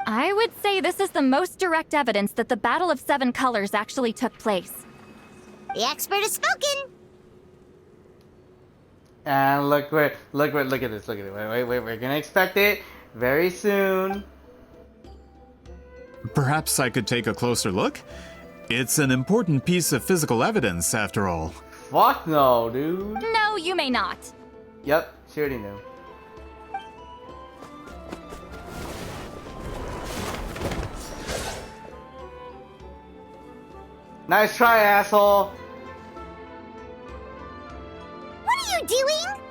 I would say this is the most direct evidence that the Battle of Seven Colors actually took place.
The expert has spoken!
And look at this, look at it. Wait, we're gonna expect it very soon.
Perhaps I could take a closer look? It's an important piece of physical evidence, after all.
Fuck no, dude.
No, you may not.
Yep, she already knew. Nice try, asshole.
What are you doing?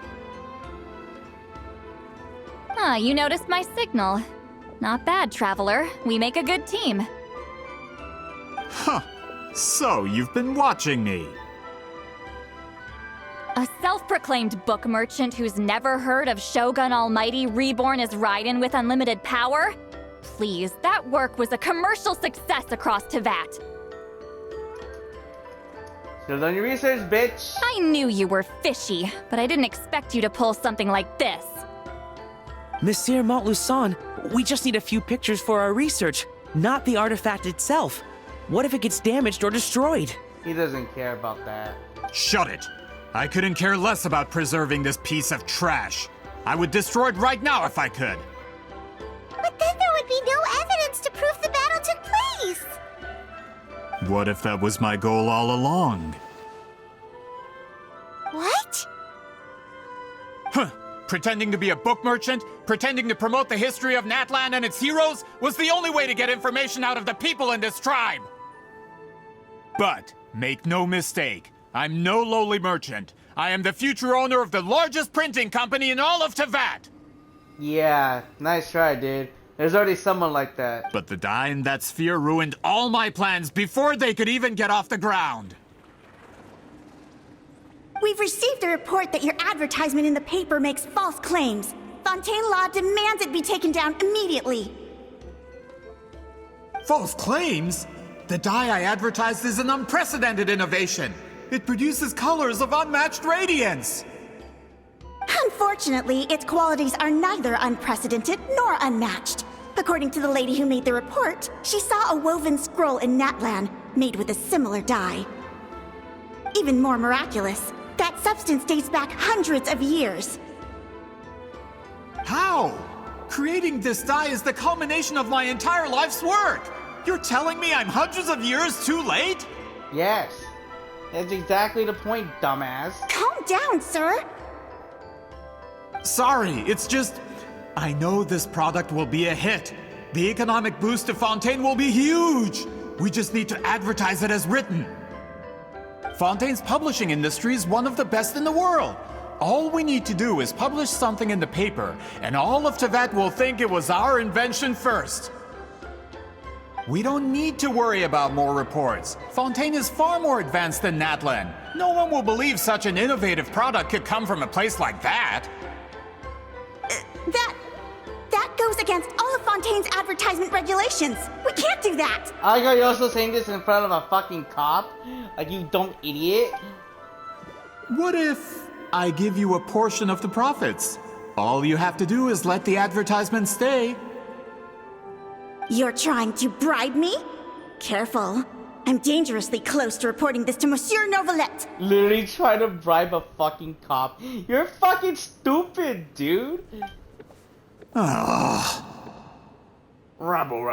Ah, you noticed my signal. Not bad, Traveler. We make a good team.
Huh. So, you've been watching me.
A self-proclaimed book merchant who's never heard of Shogun Almighty reborn as Raiden with unlimited power? Please, that work was a commercial success across Teyvat.
Should've done your research, bitch.
I knew you were fishy, but I didn't expect you to pull something like this.
Monsieur Montluçon, we just need a few pictures for our research, not the artifact itself. What if it gets damaged or destroyed?
He doesn't care about that.
Shut it! I couldn't care less about preserving this piece of trash. I would destroy it right now if I could.
But then there would be no evidence to prove the battle took place!
What if that was my goal all along?
What?
Huh. Pretending to be a book merchant, pretending to promote the history of Natlan and its heroes, was the only way to get information out of the people in this tribe! But, make no mistake, I'm no lowly merchant. I am the future owner of the largest printing company in all of Teyvat!
Yeah, nice try, dude. There's already someone like that.
But the dye in that sphere ruined all my plans before they could even get off the ground.
We've received a report that your advertisement in the paper makes false claims. Fontaine Law demands it be taken down immediately.
False claims? The dye I advertised is an unprecedented innovation. It produces colors of unmatched radiance.
Unfortunately, its qualities are neither unprecedented nor unmatched. According to the lady who made the report, she saw a woven scroll in Natlan made with a similar dye. Even more miraculous, that substance dates back hundreds of years.
How? Creating this dye is the culmination of my entire life's work. You're telling me I'm hundreds of years too late?
Yes. That's exactly the point, dumbass.
Calm down, sir.
Sorry, it's just... I know this product will be a hit. The economic boost to Fontaine will be huge. We just need to advertise it as written. Fontaine's publishing industry is one of the best in the world. All we need to do is publish something in the paper, and all of Teyvat will think it was our invention first. We don't need to worry about more reports. Fontaine is far more advanced than Natlan. No one will believe such an innovative product could come from a place like that.
That goes against all of Fontaine's advertisement regulations. We can't do that.
I got you also saying this in front of a fucking cop? Like, you dumb idiot?
What if I give you a portion of the profits? All you have to do is let the advertisement stay.
You're trying to bribe me? Careful. I'm dangerously close to reporting this to Monsieur Novelette.
Literally trying to bribe a fucking cop. You're fucking stupid, dude. Rubble.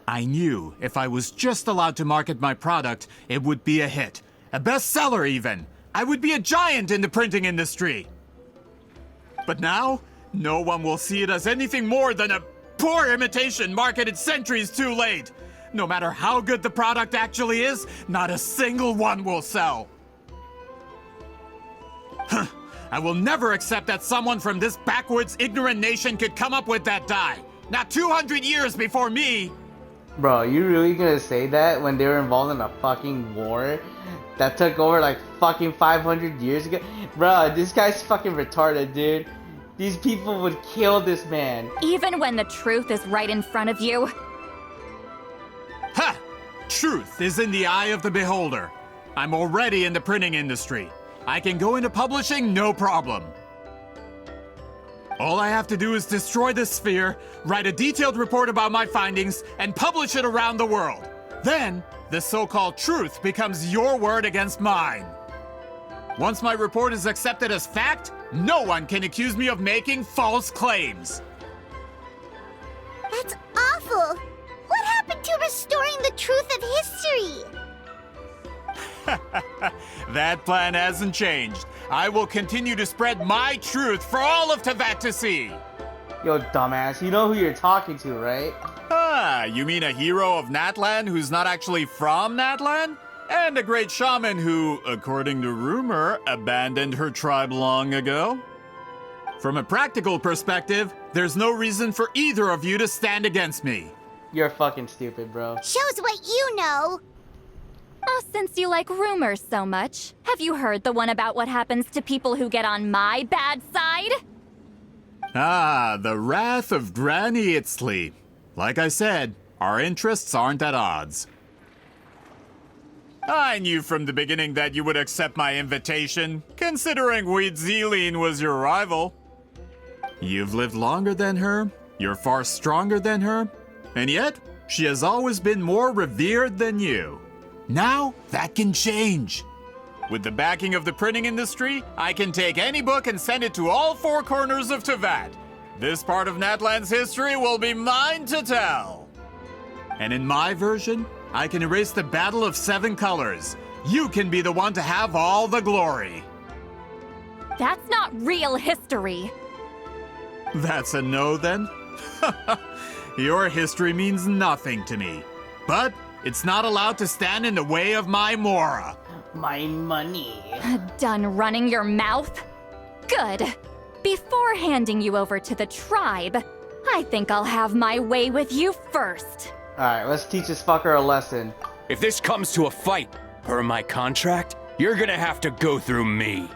I knew if I was just allowed to market my product, it would be a hit. A bestseller, even. I would be a giant in the printing industry. But now, no one will see it as anything more than a poor imitation marketed centuries too late. No matter how good the product actually is, not a single one will sell. I will never accept that someone from this backwoods, ignorant nation could come up with that dye. Not 200 years before me.
Bro, you really gonna say that when they were involved in a fucking war that took over like fucking 500 years ago? Bro, this guy's fucking retarded, dude. These people would kill this man.
Even when the truth is right in front of you.
Ha! Truth is in the eye of the beholder. I'm already in the printing industry. I can go into publishing, no problem. All I have to do is destroy this sphere, write a detailed report about my findings, and publish it around the world. Then, the so-called truth becomes your word against mine. Once my report is accepted as fact, no one can accuse me of making false claims.
That's awful. What happened to restoring the truth of history?
That plan hasn't changed. I will continue to spread my truth for all of Teyvat to see.
Yo, dumbass, you know who you're talking to, right?
Ah, you mean a hero of Natlan who's not actually from Natlan? And a great shaman who, according to rumor, abandoned her tribe long ago? From a practical perspective, there's no reason for either of you to stand against me.
You're fucking stupid, bro.
Shows what you know.
Oh, since you like rumors so much, have you heard the one about what happens to people who get on my bad side?
Ah, the wrath of Granny Itzley. Like I said, our interests aren't at odds. I knew from the beginning that you would accept my invitation, considering Huitziline was your rival. You've lived longer than her, you're far stronger than her, and yet, she has always been more revered than you. Now, that can change. With the backing of the printing industry, I can take any book and send it to all four corners of Teyvat. This part of Natlan's history will be mine to tell. And in my version, I can erase the Battle of Seven Colors. You can be the one to have all the glory.
That's not real history.
That's a no, then? Your history means nothing to me. But it's not allowed to stand in the way of my Mora.
My money.
Done running your mouth? Good. Before handing you over to the tribe, I think I'll have my way with you first.
Alright, let's teach this fucker a lesson.
If this comes to a fight, per my contract, you're gonna have to go through me.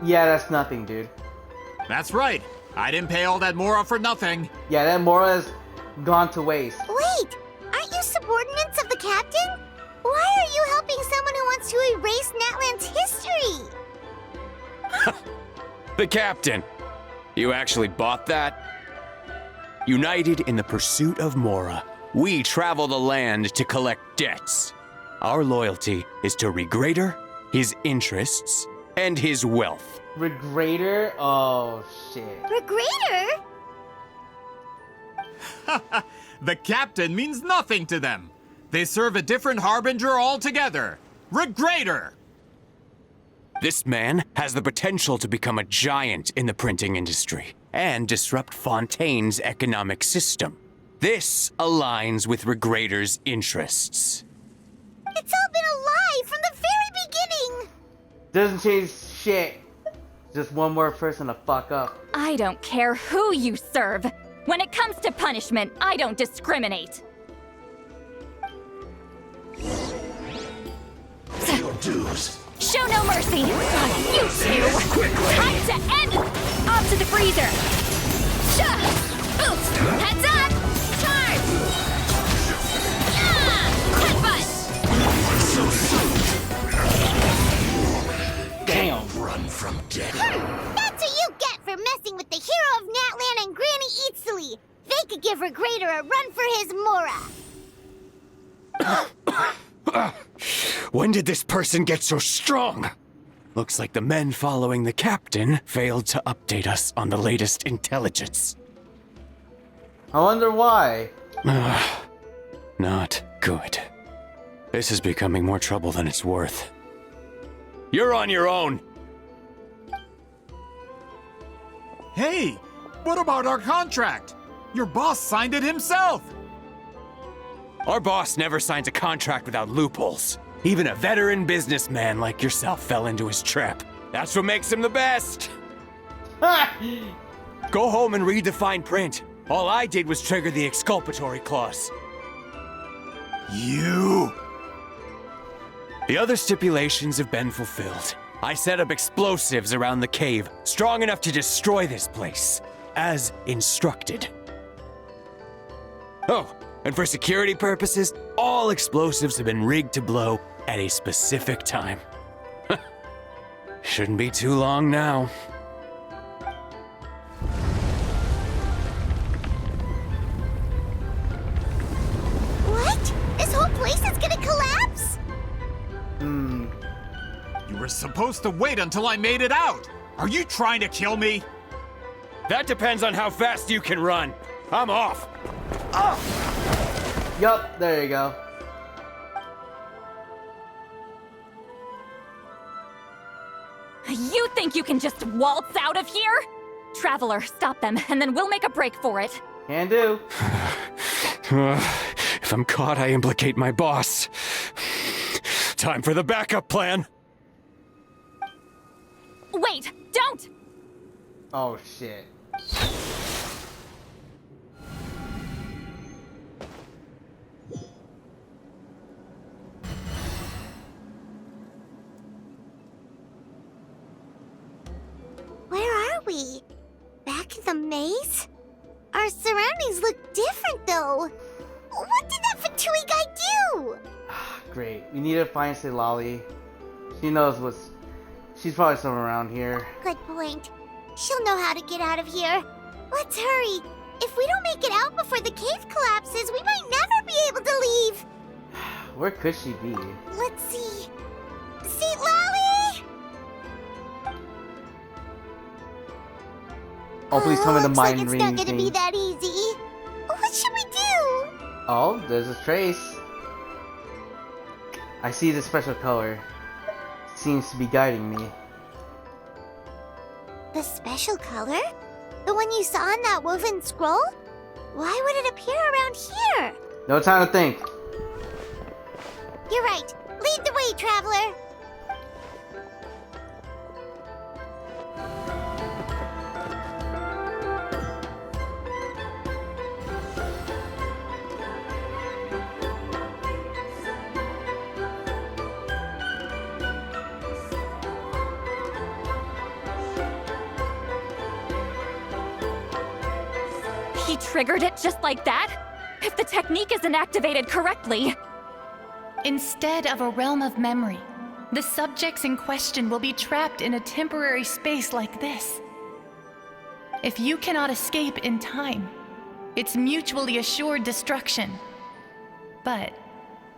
Yeah, that's nothing, dude.
That's right. I didn't pay all that Mora for nothing.
Yeah, that Mora's gone to waste.
Wait, aren't you subordinates of the captain? Why are you helping someone who wants to erase Natlan's history?
The captain. You actually bought that? United in the pursuit of Mora, we travel the land to collect debts. Our loyalty is to Regrader, his interests, and his wealth.
Regrader? Oh, shit.
Regrader?
The captain means nothing to them. They serve a different harbinger altogether. Regrader!
This man has the potential to become a giant in the printing industry and disrupt Fontaine's economic system. This aligns with Regrader's interests.
It's all been a lie from the very beginning!
Doesn't change shit. Just one more person to fuck up.
I don't care who you serve. When it comes to punishment, I don't discriminate.
Your dues.
Show no mercy! On you two! Time to end! Off to the freezer! Boots! Heads up! Charge! Headbutt!
give Regrader a run for his Mora.
When did this person get so strong? Looks like the men following the captain failed to update us on the latest intelligence.
I wonder why.
Not good. This is becoming more trouble than it's worth. You're on your own!
Hey, what about our contract? Your boss signed it himself!
Our boss never signs a contract without loopholes. Even a veteran businessman like yourself fell into his trap. That's what makes him the best! Go home and read the fine print. All I did was trigger the exculpatory clause. You! The other stipulations have been fulfilled. I set up explosives around the cave, strong enough to destroy this place, as instructed. Oh, and for security purposes, all explosives have been rigged to blow at a specific time. Shouldn't be too long now.
What? This whole place is gonna collapse?
You were supposed to wait until I made it out! Are you trying to kill me?
That depends on how fast you can run. I'm off.
Yup, there you go.
You think you can just waltz out of here? Traveler, stop them, and then we'll make a break for it.
Can do.
If I'm caught, I implicate my boss. Time for the backup plan.
Wait, don't!
Oh shit.
Where are we? Back in the maze? Our surroundings look different, though. What did that Fatui guy do?
Great. We need to find Silali. She knows what's... She's probably somewhere around here.
Good point. She'll know how to get out of here. Let's hurry. If we don't make it out before the cave collapses, we might never be able to leave.
Where could she be?
Let's see. See, Lolly!
Oh, please tell me the
looks
mind
like it's
reading
not gonna
thing.
be that easy. What should we do?
Oh, there's a trace. I see the special color. Seems to be guiding me.
The special color? The one you saw in that woven scroll? Why would it appear around here?
No time to think.
You're right. Lead the way, traveler.
He triggered it just like that? If the technique isn't activated correctly...
Instead of a realm of memory, the subjects in question will be trapped in a temporary space like this. If you cannot escape in time, it's mutually assured destruction. But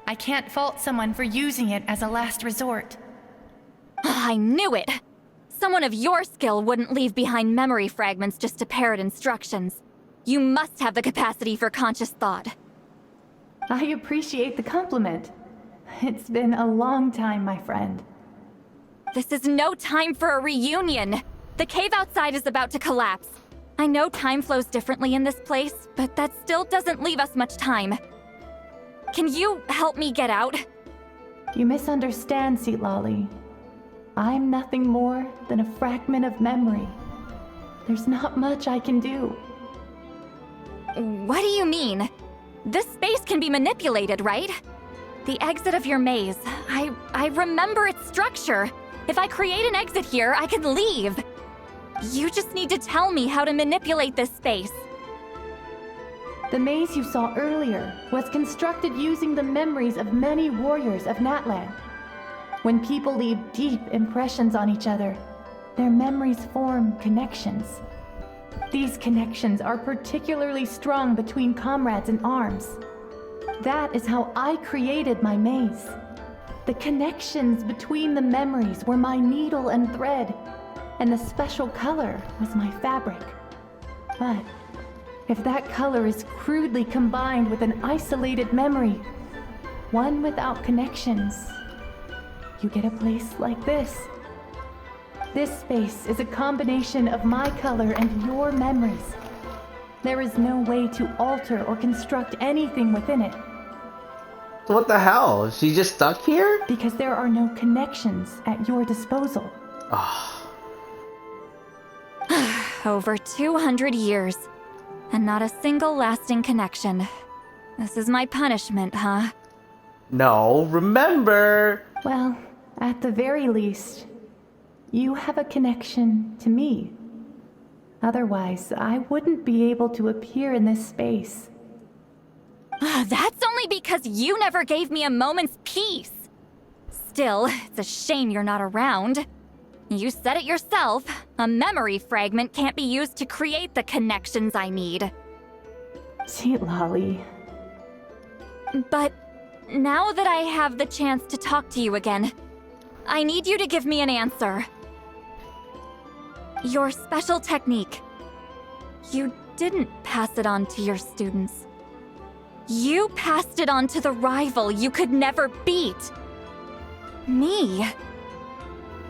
I can't fault someone for using it as a last resort.
I knew it! Someone of your skill wouldn't leave behind memory fragments just to parrot instructions. You must have the capacity for conscious thought.
I appreciate the compliment. It's been a long time, my friend.
This is no time for a reunion. The cave outside is about to collapse. I know time flows differently in this place, but that still doesn't leave us much time. Can you help me get out?
You misunderstand, Seatlali. I'm nothing more than a fragment of memory. There's not much I can do.
What do you mean? This space can be manipulated, right? The exit of your maze. I remember its structure. If I create an exit here, I can leave. You just need to tell me how to manipulate this space.
The maze you saw earlier was constructed using the memories of many warriors of Natlan. When people leave deep impressions on each other, their memories form connections. These connections are particularly strong between comrades in arms. That is how I created my maze. The connections between the memories were my needle and thread, and the special color was my fabric. But if that color is crudely combined with an isolated memory, one without connections, you get a place like this. This space is a combination of my color and your memories. There is no way to alter or construct anything within it.
So what the hell? She's just stuck here?
Because there are no connections at your disposal.
Over 200 years, and not a single lasting connection. This is my punishment, huh?
No, remember!
Well, at the very least, you have a connection to me. Otherwise, I wouldn't be able to appear in this space.
That's only because you never gave me a moment's peace. Still, it's a shame you're not around. You said it yourself. A memory fragment can't be used to create the connections I need.
Sweet Lolly.
But now that I have the chance to talk to you again, I need you to give me an answer. Your special technique. You didn't pass it on to your students. You passed it on to the rival you could never beat. Me.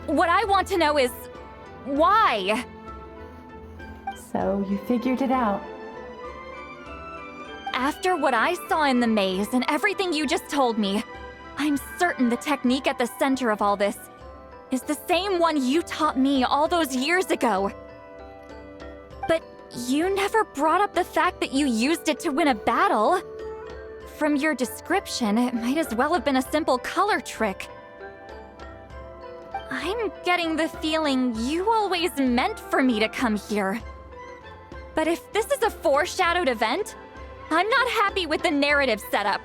What I want to know is, why?
So you figured it out.
After what I saw in the maze and everything you just told me, I'm certain the technique at the center of all this is the same one you taught me all those years ago. But you never brought up the fact that you used it to win a battle. From your description, it might as well have been a simple color trick. I'm getting the feeling you always meant for me to come here. But if this is a foreshadowed event, I'm not happy with the narrative setup.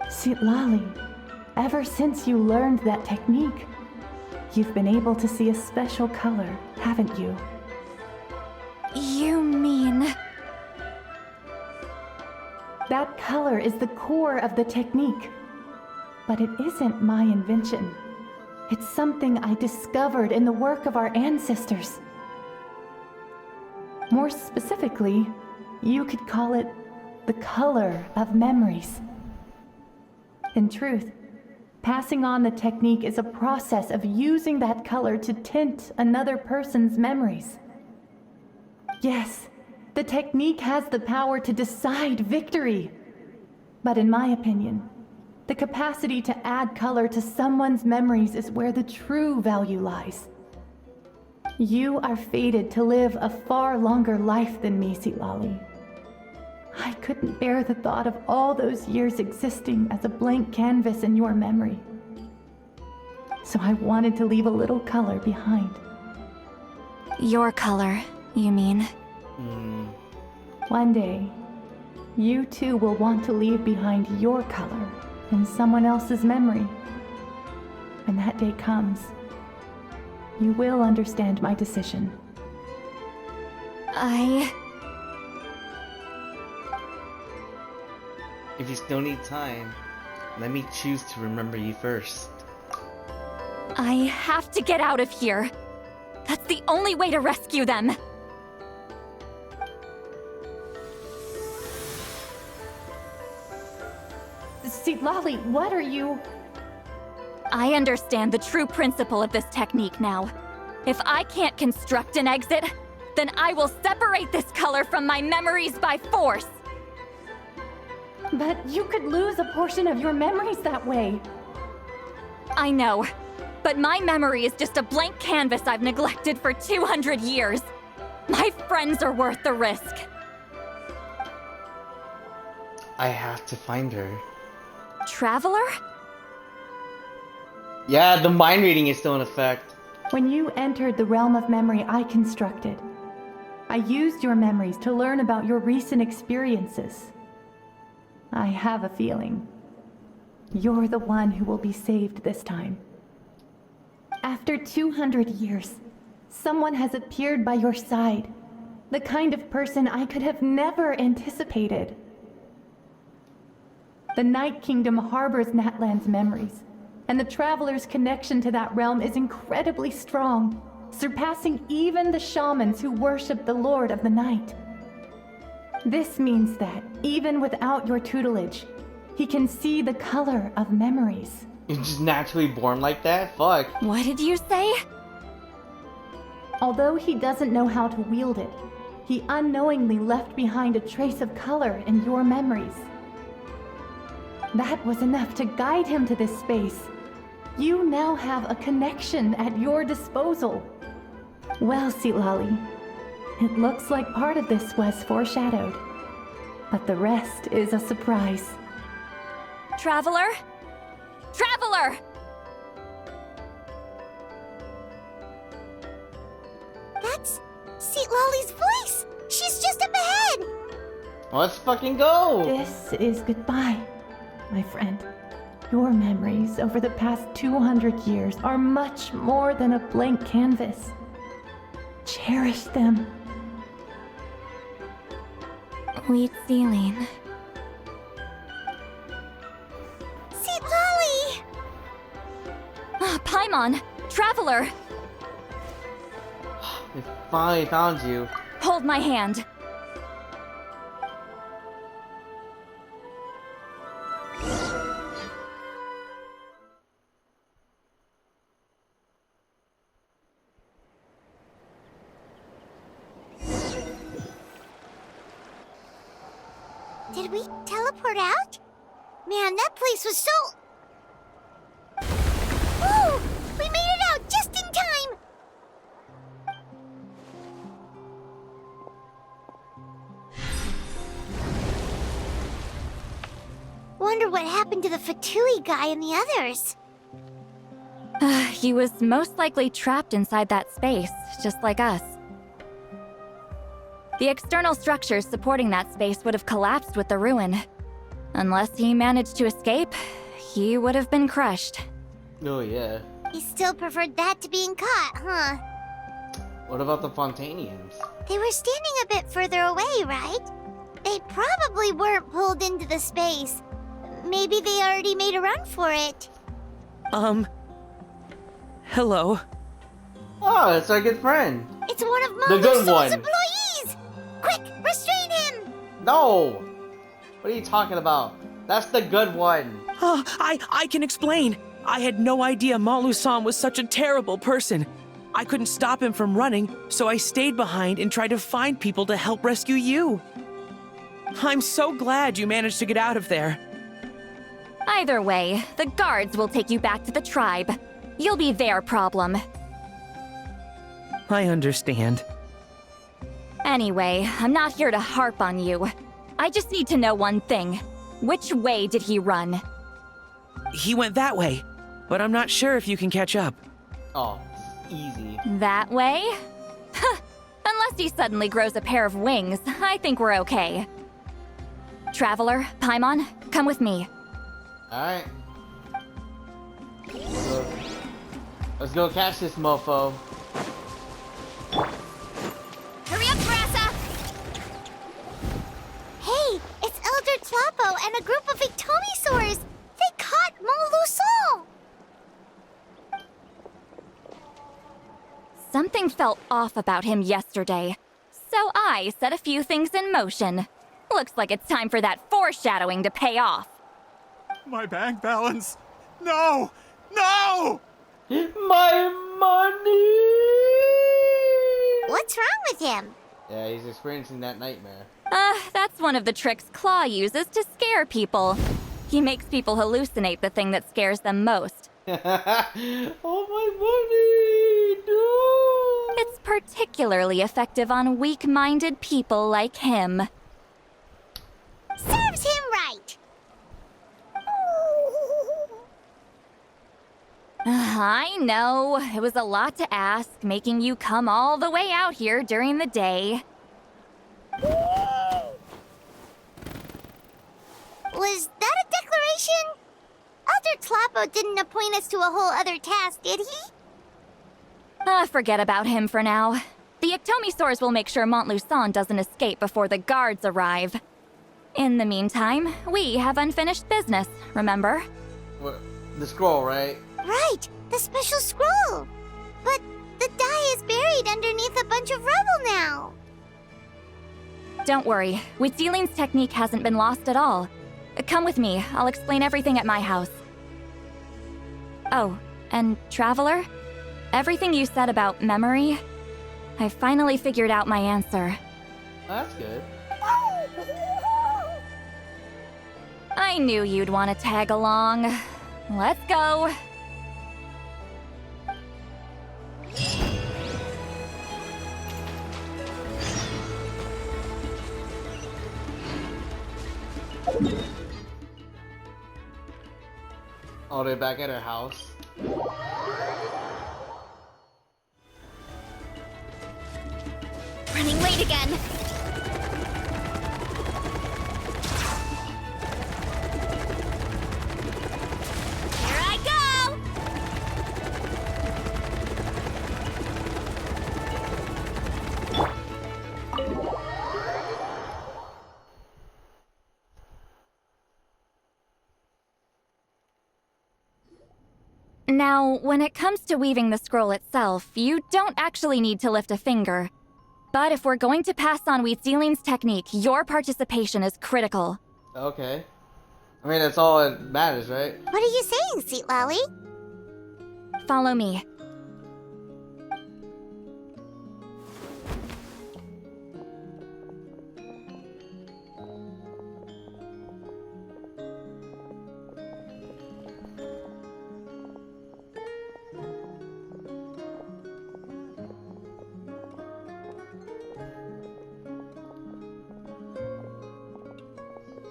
Sweet Lolly, ever since you learned that technique, you've been able to see a special color, haven't you?
You mean...
That color is the core of the technique. But it isn't my invention. It's something I discovered in the work of our ancestors. More specifically, you could call it the color of memories. In truth, passing on the technique is a process of using that color to tint another person's memories. Yes, the technique has the power to decide victory. But in my opinion, the capacity to add color to someone's memories is where the true value lies. You are fated to live a far longer life than me, Lolly. I couldn't bear the thought of all those years existing as a blank canvas in your memory. So I wanted to leave a little color behind.
Your color, you mean?
One day, you too will want to leave behind your color in someone else's memory. When that day comes, you will understand my decision.
If you still need time, let me choose to remember you first.
I have to get out of here. That's the only way to rescue them.
See, Lolly, what are you...
I understand the true principle of this technique now. If I can't construct an exit, then I will separate this color from my memories by force.
But you could lose a portion of your memories that way.
I know, but my memory is just a blank canvas I've neglected for 200 years. My friends are worth the risk.
I have to find her.
Traveler?
Yeah, the mind reading is still in effect.
When you entered the realm of memory I constructed, I used your memories to learn about your recent experiences. I have a feeling you're the one who will be saved this time. After 200 years, Someone has appeared by your side. The kind of person I could have never anticipated. The Night Kingdom harbors Natlan's memories, and the Traveler's connection to that realm is incredibly strong, surpassing even the shamans who worship the Lord of the Night. This means that, even without your tutelage, he can see the color of memories.
You're just naturally born like that? Fuck.
What did you say?
Although he doesn't know how to wield it, he unknowingly left behind a trace of color in your memories. That was enough to guide him to this space. You now have a connection at your disposal. Well, Silali, it looks like part of this was foreshadowed, but the rest is a surprise.
Traveler? Traveler!
That's Sitlali's voice! She's just up ahead!
Let's fucking go!
This is goodbye, my friend. Your memories over the past 200 years are much more than a blank canvas. Cherish them.
Wheat ceiling.
Sitlali!
Paimon! Traveler!
I finally found you.
Hold my hand.
Did we teleport out? Man, that place was so... Woo! We made it out just in time! Wonder what happened to the Fatui guy and the others.
He was most likely trapped inside that space, just like us. The external structures supporting that space would have collapsed with the ruin. Unless he managed to escape, he would have been crushed.
Oh, yeah.
He still preferred that to being caught, huh?
What about the Fontanians?
They were standing a bit further away, right? They probably weren't pulled into the space. Maybe they already made a run for it.
Hello?
Oh, it's our good friend.
It's one of
The good
Mom
one.
employees! Quick, restrain him!
No! What are you talking about? That's the good one.
Oh, I can explain. I had no idea Malu-san was such a terrible person. I couldn't stop him from running, so I stayed behind and tried to find people to help rescue you. I'm so glad you managed to get out of there.
Either way, the guards will take you back to the tribe. You'll be their problem.
I understand.
Anyway, I'm not here to harp on you. I just need to know one thing. Which way did he run?
He went that way, but I'm not sure if you can catch up.
Oh, easy.
That way? Unless he suddenly grows a pair of wings, I think we're okay. Traveler, Paimon, come with me.
Alright. Let's go catch this mofo.
Hurry up, Grassa! Hey, it's Elder Tlapo and a group of Victomisaurs! They caught Moluson!
Something felt off about him yesterday, so I set a few things in motion. Looks like it's time for that foreshadowing to pay off.
My bank balance. No! No!
My money!
What's wrong with him?
Yeah, he's experiencing that nightmare.
That's one of the tricks Claw uses to scare people. He makes people hallucinate the thing that scares them most.
Oh, my money! No!
It's particularly effective on weak-minded people like him.
Serves him right!
I know, it was a lot to ask, making you come all the way out here during the day.
Was that a declaration? Elder Tlapo didn't appoint us to a whole other task, did he?
Forget about him for now. The Ectomisaurs will make sure Montluçon doesn't escape before the guards arrive. In the meantime, we have unfinished business, remember?
What, the scroll, right?
Right, the special scroll. But the die is buried underneath a bunch of rubble now.
Don't worry, Witzeline's technique hasn't been lost at all. Come with me, I'll explain everything at my house. Oh, and Traveler? Everything you said about memory, I finally figured out my answer.
That's good.
I knew you'd want to tag along. Let's go.
Oh, they're back at her house.
Running late again. Here I go!
Now, when it comes to weaving the scroll itself, you don't actually need to lift a finger. But if we're going to pass on Witzeline's technique, your participation is critical.
Okay. I mean, that's all that matters, right?
What are you saying, Sweet Lolly?
Follow me.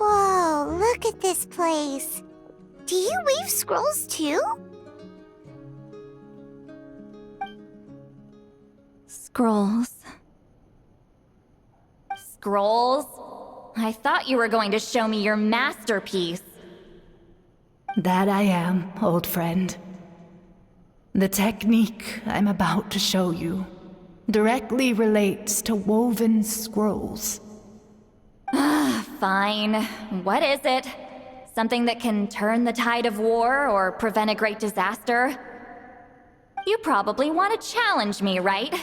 Whoa, look at this place. Do you weave scrolls too?
Scrolls. Scrolls? I thought you were going to show me your masterpiece.
That I am, old friend. The technique I'm about to show you directly relates to woven scrolls.
Fine. What is it? Something that can turn the tide of war or prevent a great disaster? You probably want to challenge me, right?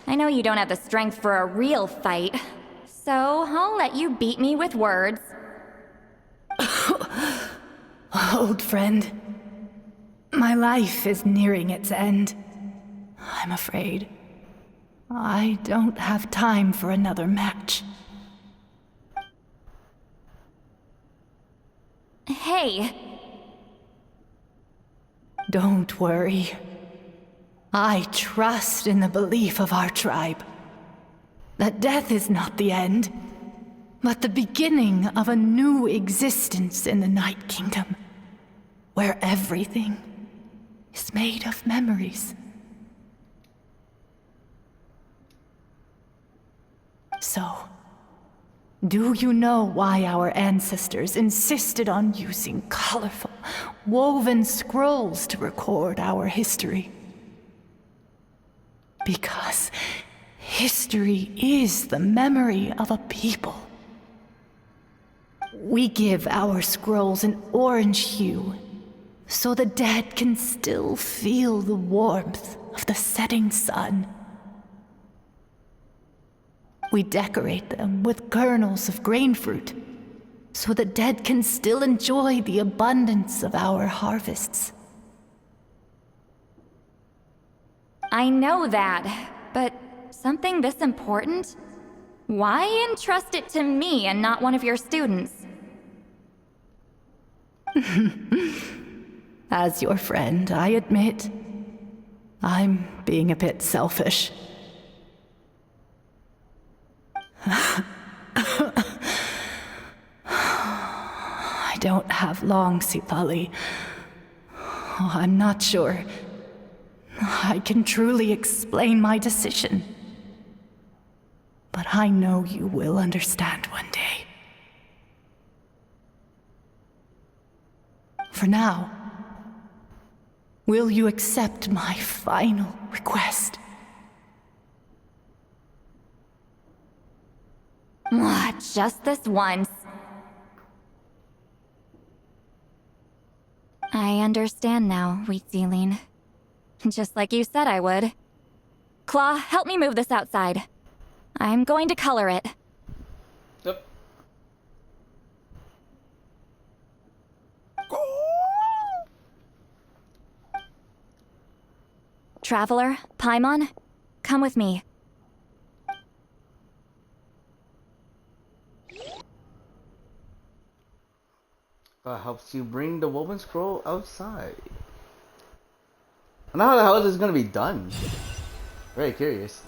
I know you don't have the strength for a real fight, so I'll let you beat me with words.
Old friend, my life is nearing its end. I'm afraid I don't have time for another match.
Hey.
Don't worry. I trust in the belief of our tribe that death is not the end, but the beginning of a new existence in the Night Kingdom, where everything is made of memories. So, do you know why our ancestors insisted on using colorful, woven scrolls to record our history? Because history is the memory of a people. We give our scrolls an orange hue, so the dead can still feel the warmth of the setting sun. We decorate them with kernels of grain fruit, so the dead can still enjoy the abundance of our harvests.
I know that, but something this important? Why entrust it to me and not one of your students?
As your friend, I admit, I'm being a bit selfish. I don't have long, Sipali. Oh, I'm not sure I can truly explain my decision. But I know you will understand one day. For now, will you accept my final request.
Just this once. I understand now, Wheatsealing. Just like you said I would. Claw, help me move this outside. I'm going to color it.
Yep.
Traveler, Paimon, come with me.
Helps you bring the woven scroll outside. I wonder how the hell this is gonna be done. Very curious.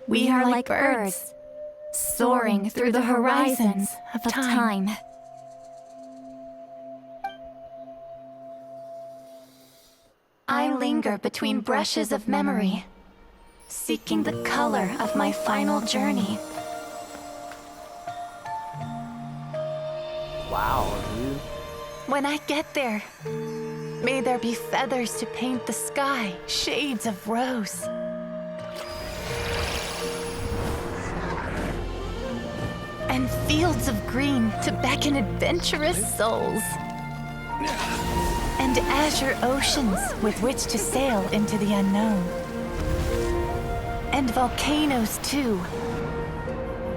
We are like birds, soaring through the horizons of time. I linger between brushes of memory, seeking the color of my final journey.
Wow, dude.
When I get there, may there be feathers to paint the sky, shades of rose. And fields of green to beckon adventurous souls. And azure oceans with which to sail into the unknown. And volcanoes too,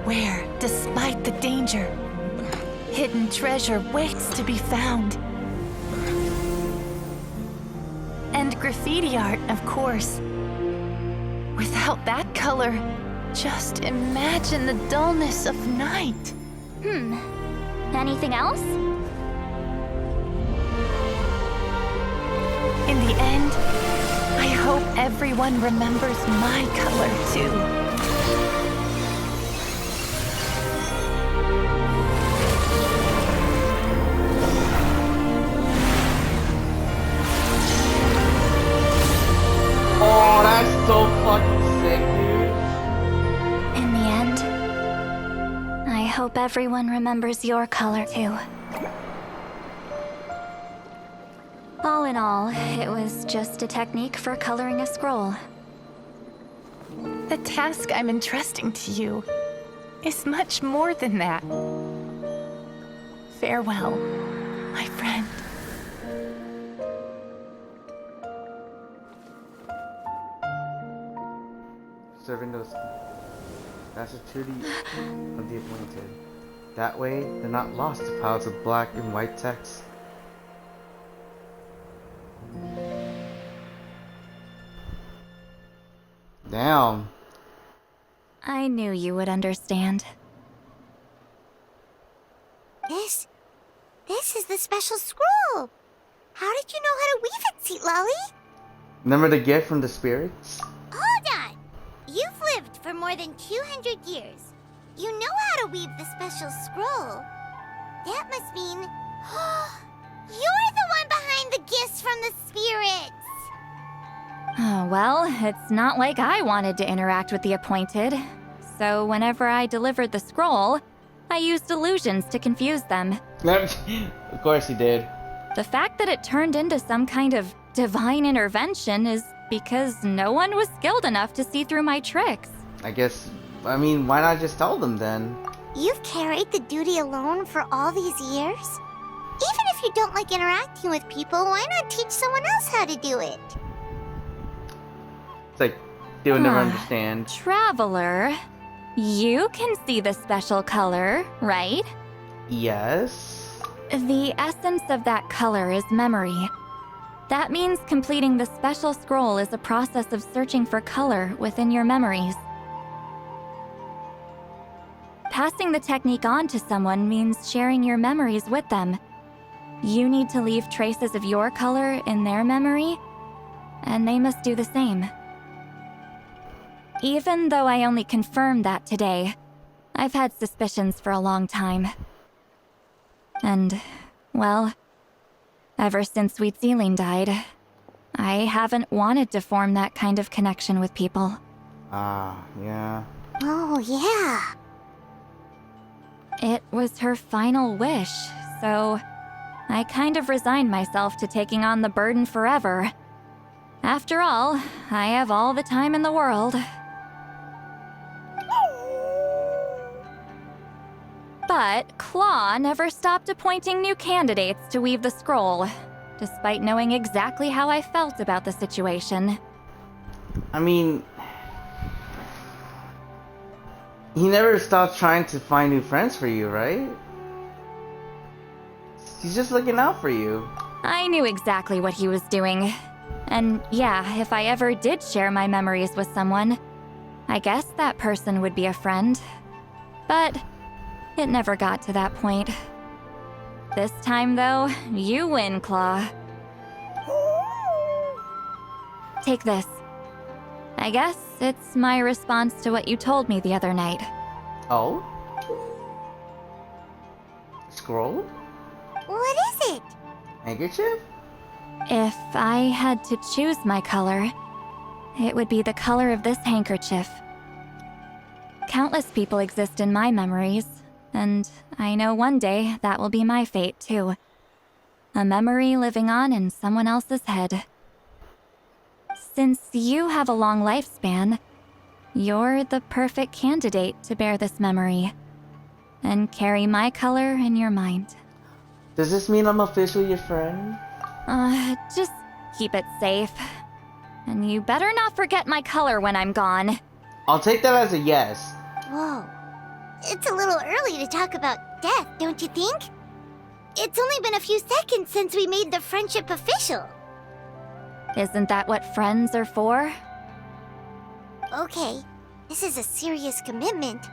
where, despite the danger, hidden treasure waits to be found. And graffiti art, of course. Without that color, just imagine the dullness of night.
Anything else?
In the end, I hope everyone remembers my color too.
Oh, that's so fucking sick, dude.
In the end, I hope everyone remembers your color too. All in all, it was just a technique for coloring a scroll.
The task I'm entrusting to you is much more than that. Farewell, my friend.
Serving those master duty of the appointed. That way, they're not lost to piles of black and white text. Damn.
I knew you would understand.
This is the special scroll. How did you know how to weave it, Seat Lolly?
Remember the gift from the spirits?
Hold on. You've lived for more than 200 years. You know how to weave the special scroll. That must mean you're the one behind the gifts from the spirits.
Oh, well, it's not like I wanted to interact with the appointed. So whenever I delivered the scroll, I used illusions to confuse them.
Of course he did.
The fact that it turned into some kind of divine intervention is because no one was skilled enough to see through my tricks.
I mean, why not just tell them then?
You've carried the duty alone for all these years? Even if you don't like interacting with people, why not teach someone else how to do it?
It's like, they would never understand.
Traveler, you can see the special color, right?
Yes.
The essence of that color is memory. That means completing the special scroll is a process of searching for color within your memories. Passing the technique on to someone means sharing your memories with them. You need to leave traces of your color in their memory, and they must do the same. Even though I only confirmed that today, I've had suspicions for a long time. And, well, ever since Sweet Celine died, I haven't wanted to form that kind of connection with people.
Yeah.
Oh, yeah.
It was her final wish, so I kind of resigned myself to taking on the burden forever. After all, I have all the time in the world. But Claw never stopped appointing new candidates to weave the scroll, despite knowing exactly how I felt about the situation.
I mean, he never stopped trying to find new friends for you, right? He's just looking out for you.
I knew exactly what he was doing. And yeah, if I ever did share my memories with someone, I guess that person would be a friend. But it never got to that point. This time, though, you win, Claw. Take this. I guess it's my response to what you told me the other night.
Oh? Scroll?
What is it?
Handkerchief?
If I had to choose my color, it would be the color of this handkerchief. Countless people exist in my memories, and I know one day that will be my fate too. A memory living on in someone else's head. Since you have a long lifespan, you're the perfect candidate to bear this memory and carry my color in your mind.
Does this mean I'm officially your friend?
Just keep it safe. And you better not forget my color when I'm gone.
I'll take that as a yes.
Whoa. It's a little early to talk about death, don't you think? It's only been a few seconds since we made the friendship official.
Isn't that what friends are for?
Okay, this is a serious commitment.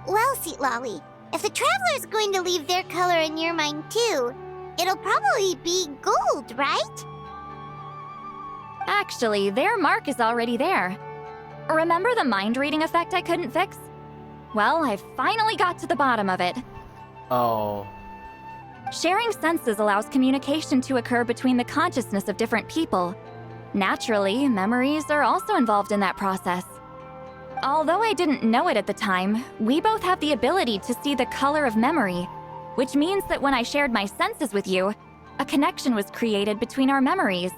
Well, Seat Lolly, if the Traveler's going to leave their color in your mind too, it'll probably be gold, right?
Actually, their mark is already there. Remember the mind reading effect I couldn't fix? Well, I finally got to the bottom of it.
Oh.
Sharing senses allows communication to occur between the consciousness of different people. Naturally, memories are also involved in that process. Although I didn't know it at the time, we both have the ability to see the color of memory, which means that when I shared my senses with you, a connection was created between our memories.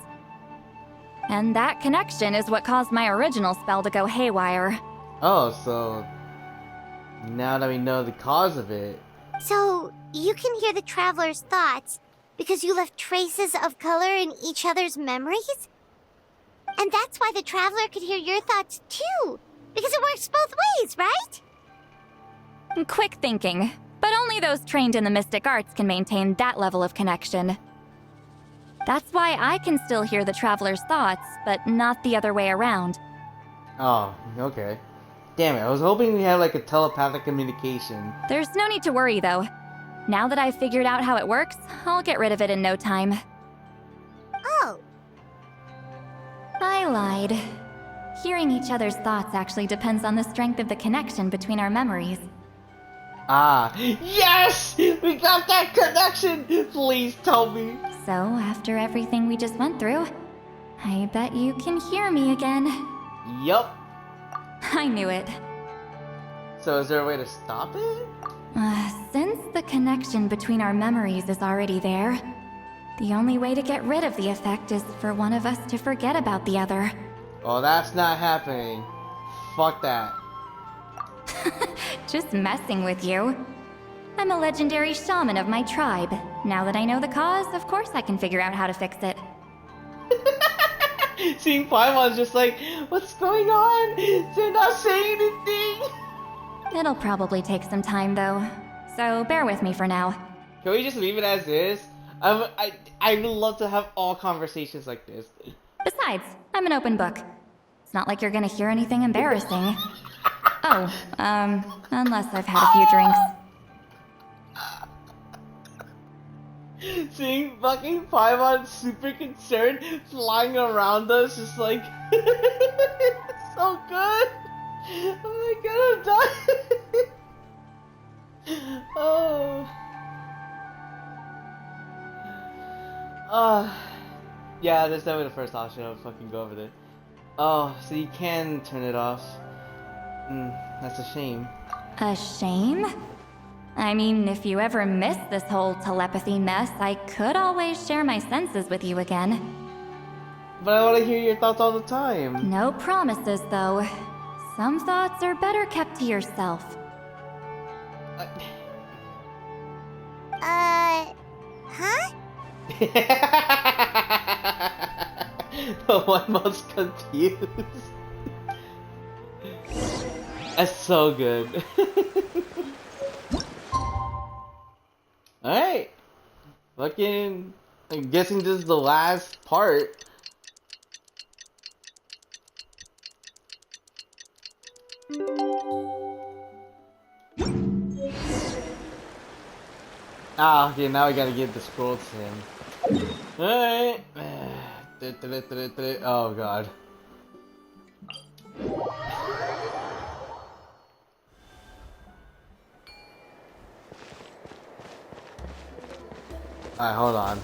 And that connection is what caused my original spell to go haywire.
Oh, so now that we know the cause of it.
So, you can hear the Traveler's thoughts because you left traces of color in each other's memories? And that's why the Traveler could hear your thoughts too, because it works both ways, right?
Quick thinking, but only those trained in the mystic arts can maintain that level of connection. That's why I can still hear the Traveler's thoughts, but not the other way around.
Oh, okay. Damn it, I was hoping we had like a telepathic communication.
There's no need to worry, though. Now that I've figured out how it works, I'll get rid of it in no time.
Oh.
I lied. Hearing each other's thoughts actually depends on the strength of the connection between our memories.
Ah, yes! We got that connection! Please tell me.
So, after everything we just went through, I bet you can hear me again.
Yup.
I knew it.
So is there a way to stop it?
Since the connection between our memories is already there, the only way to get rid of the effect is for one of us to forget about the other.
Oh, that's not happening. Fuck that.
Just messing with you. I'm a legendary shaman of my tribe. Now that I know the cause, of course I can figure out how to fix it.
Seeing Paimon's just like, what's going on? They're not saying anything.
It'll probably take some time though, so bear with me for now.
Can we just leave it as is? I would love to have all conversations like this.
Besides, I'm an open book. It's not like you're gonna hear anything embarrassing. Oh, unless I've had a few drinks.
Seeing fucking Paimon super concerned flying around us, just like, it's so good. Oh my god, I'm dying. Oh. Yeah, that's definitely the first option. I'll fucking go over there. Oh, so you can turn it off. That's a shame.
A shame? I mean, if you ever miss this whole telepathy mess, I could always share my senses with you again.
But I want to hear your thoughts all the time.
No promises, though. Some thoughts are better kept to yourself.
Huh?
The one most confused. That's so good. Alright. Fucking. I'm guessing this is the last part. Ah, okay, now we gotta give the scroll to him. Alright. Oh god. Alright, hold on.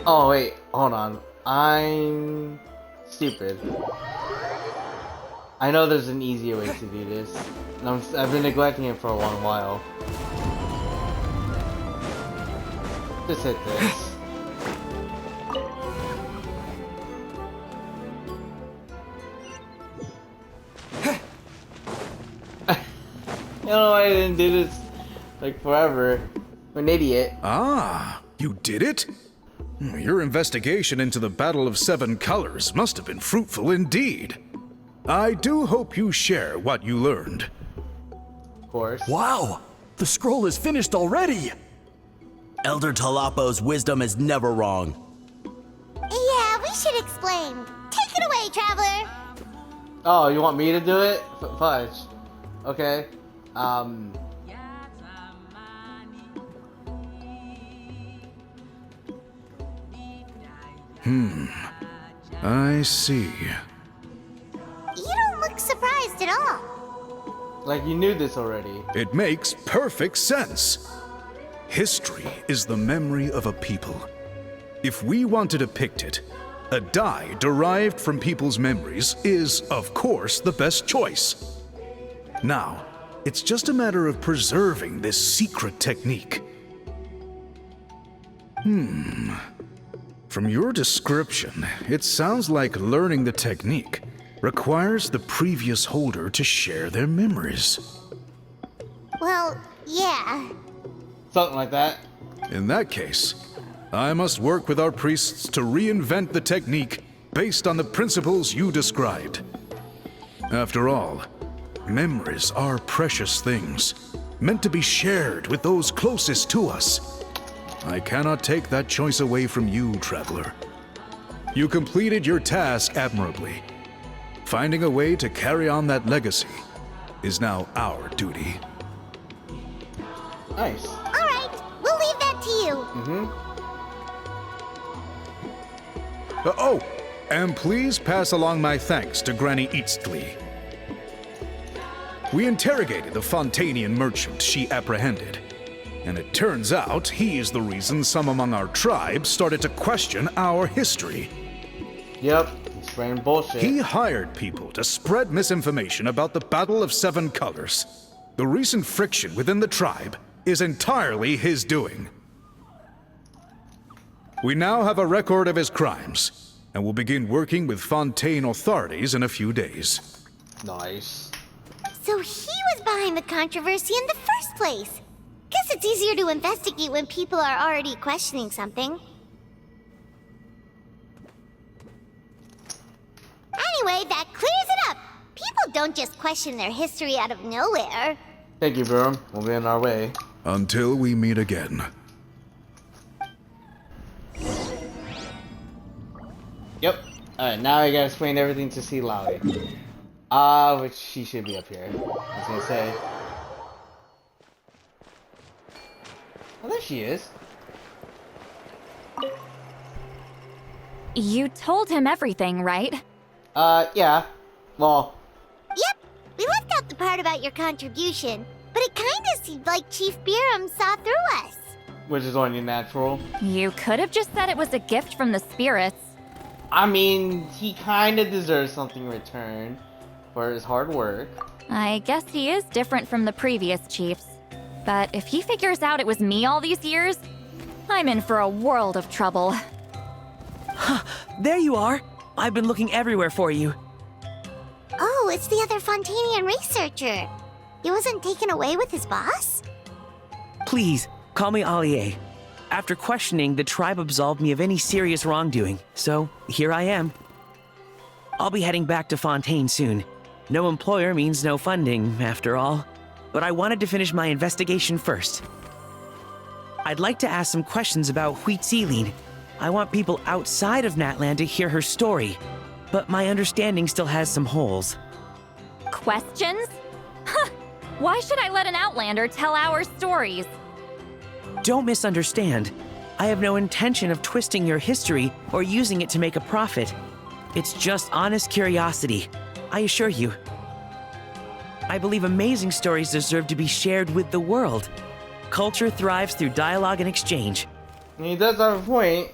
Oh wait, hold on. I'm stupid. I know there's an easier way to do this. And I've been neglecting it for a long while. Just hit this. I don't know why I didn't do this like forever. I'm an idiot.
Ah, you did it? Your investigation into the Battle of Seven Colors must have been fruitful indeed. I do hope you share what you learned.
Of course.
Wow! The scroll is finished already!
Elder Talapo's wisdom is never wrong.
Yeah, we should explain. Take it away, Traveler.
Oh, you want me to do it? Fudge. Okay.
I see.
You don't look surprised at all.
Like you knew this already.
It makes perfect sense. History is the memory of a people. If we want to depict it, a dye derived from people's memories is, of course, the best choice. Now, it's just a matter of preserving this secret technique. From your description, it sounds like learning the technique requires the previous holder to share their memories.
Well, yeah.
Something like that.
In that case, I must work with our priests to reinvent the technique based on the principles you described. After all, memories are precious things, meant to be shared with those closest to us. I cannot take that choice away from you, Traveler. You completed your task admirably. Finding a way to carry on that legacy is now our duty.
Nice.
All right, we'll leave that to you.
Oh, and please pass along my thanks to Granny Eastly. We interrogated the Fontanian merchant she apprehended, and it turns out he is the reason some among our tribe started to question our history.
Yep, he's spraying bullshit.
He hired people to spread misinformation about the Battle of Seven Colors. The recent friction within the tribe is entirely his doing. We now have a record of his crimes, and will begin working with Fontaine authorities in a few days.
Nice.
So he was behind the controversy in the first place. Guess it's easier to investigate when people are already questioning something. Anyway, that clears it up. People don't just question their history out of nowhere.
Thank you, Broom. We'll be on our way.
Until we meet again.
Yep. Alright, now I gotta explain everything to see Lowry. Which she should be up here. I was gonna say. Oh, there she is.
You told him everything, right?
Yeah. Well.
Yep, we left out the part about your contribution, but it kinda seemed like Chief Biram saw through us.
which is only natural.
You could have just said it was a gift from the spirits.
I mean, he kind of deserves something in return for his hard work.
I guess he is different from the previous chiefs. But if he figures out it was me all these years, I'm in for a world of trouble.
There you are. I've been looking everywhere for you.
Oh, it's the other Fontanian researcher. He wasn't taken away with his boss?
Please, call me Allier. After questioning, the tribe absolved me of any serious wrongdoing, so here I am. I'll be heading back to Fontaine soon. No employer means no funding, after all. But I wanted to finish my investigation first. I'd like to ask some questions about Huitziline. I want people outside of Natland to hear her story, but my understanding still has some holes.
Questions? Huh! Why should I let an Outlander tell our stories?
Don't misunderstand. I have no intention of twisting your history or using it to make a profit. It's just honest curiosity, I assure you. I believe amazing stories deserve to be shared with the world. Culture thrives through dialogue and exchange.
He does have a point.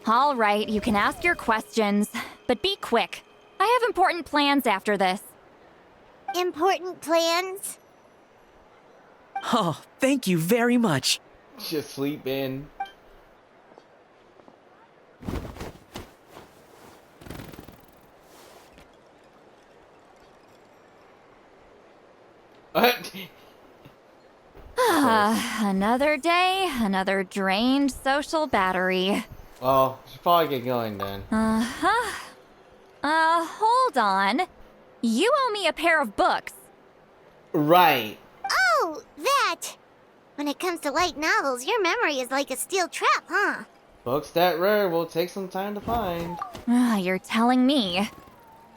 All right, you can ask your questions, but be quick. I have important plans after this.
Important plans?
Oh, thank you very much.
Just sleep in.
Another day, another drained social battery.
Well, should probably get going then.
Hold on. You owe me a pair of books.
Right.
Oh, that! When it comes to light novels, your memory is like a steel trap, huh?
Books that rare will take some time to find.
You're telling me.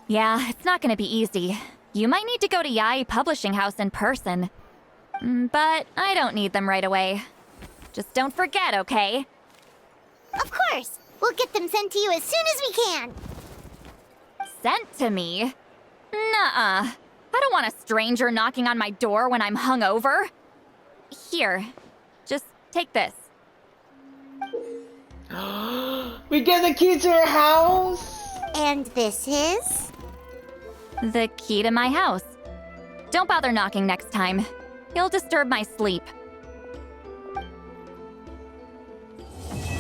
Yeah, it's not gonna be easy. You might need to go to Yai Publishing House in person. But I don't need them right away. Just don't forget, okay?
Of course! We'll get them sent to you as soon as we can!
Sent to me? Nuh-uh. I don't want a stranger knocking on my door when I'm hungover. Here, just take this.
We get the key to her house!
And this is?
The key to my house. Don't bother knocking next time. You'll disturb my sleep.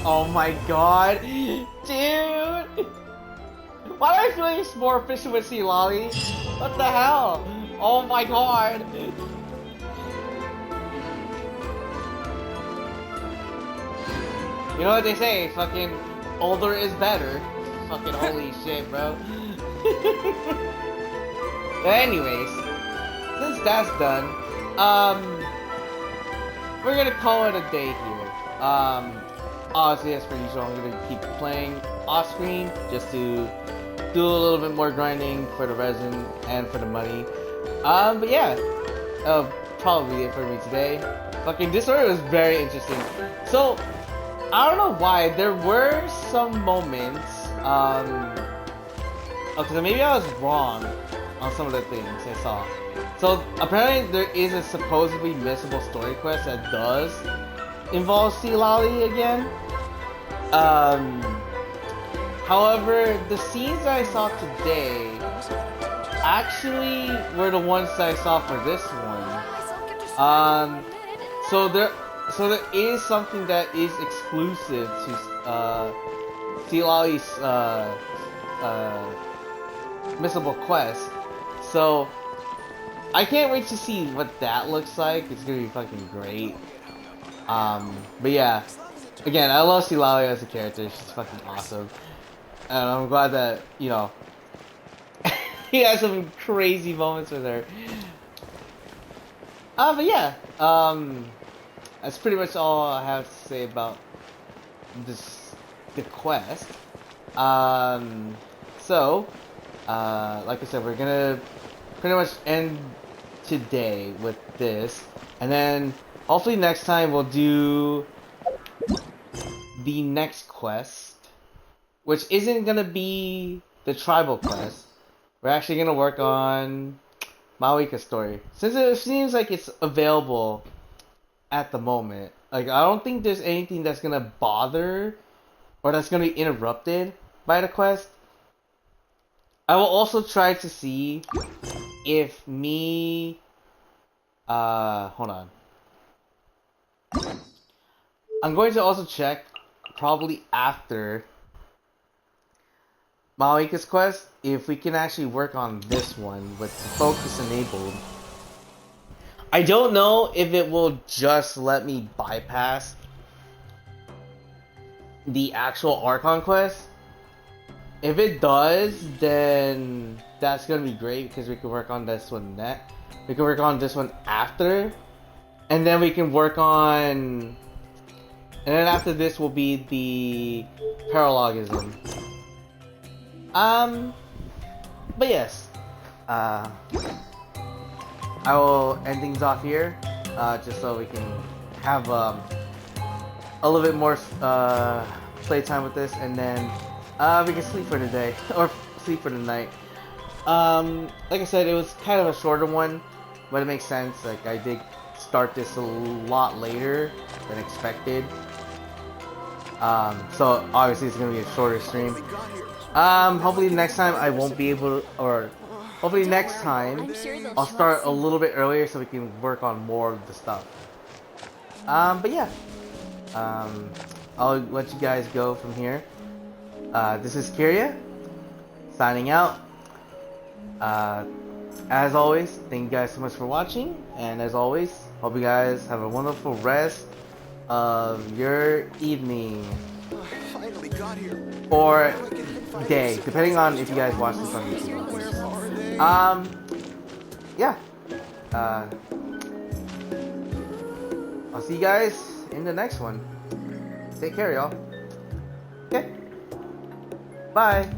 Oh my god. Dude! Why am I feeling more efficient with Silali? What the hell? Oh my god. You know what they say, fucking older is better. Fucking holy shit, bro. But anyways, since that's done, we're gonna call it a day here. Obviously, as per usual, I'm gonna keep playing off screen just to do a little bit more grinding for the resin and for the money. But yeah, that'll probably be it for me today. Fucking this story was very interesting. So, I don't know why, there were some moments, okay, maybe I was wrong on some of the things I saw. So, apparently there is a supposedly missable story quest that does involve Silali again. However, the scenes that I saw today actually were the ones that I saw for this one. So there is something that is exclusive to Silali's missable quest. So I can't wait to see what that looks like. It's gonna be fucking great. But yeah, again, I love Silali as a character. She's fucking awesome. And I'm glad that, you know, he has some crazy moments with her. But yeah, that's pretty much all I have to say about the quest. So, like I said, we're gonna pretty much end today with this, and then hopefully next time we'll do the next quest, which isn't gonna be the tribal quest. We're actually gonna work on Mawika's story, since it seems like it's available at the moment. Like, I don't think there's anything that's gonna bother or that's gonna be interrupted by the quest. I will also try to see if me... hold on. I'm going to also check, probably after Malika's quest, if we can actually work on this one with focus enabled. I don't know if it will just let me bypass the actual Archon quest. If it does, then that's gonna be great because we can work on this one next. We can work on this one after, and then we can work on, and then after this will be the paralogism. But yes, I will end things off here, just so we can have a little bit more playtime with this, and then we can sleep for the day or sleep for the night. Like I said, it was kind of a shorter one, but it makes sense. Like, I did start this a lot later than expected. So obviously it's gonna be a shorter stream. Hopefully next time I won't be able to, or hopefully next time I'll start a little bit earlier so we can work on more of the stuff. But yeah, I'll let you guys go from here. This is Kyria, signing out. As always, thank you guys so much for watching, and as always, hope you guys have a wonderful rest of your evening
Finally got here.
or day, depending on if you guys watch this on YouTube. Yeah. I'll see you guys in the next one. Take care, y'all. Okay. Bye.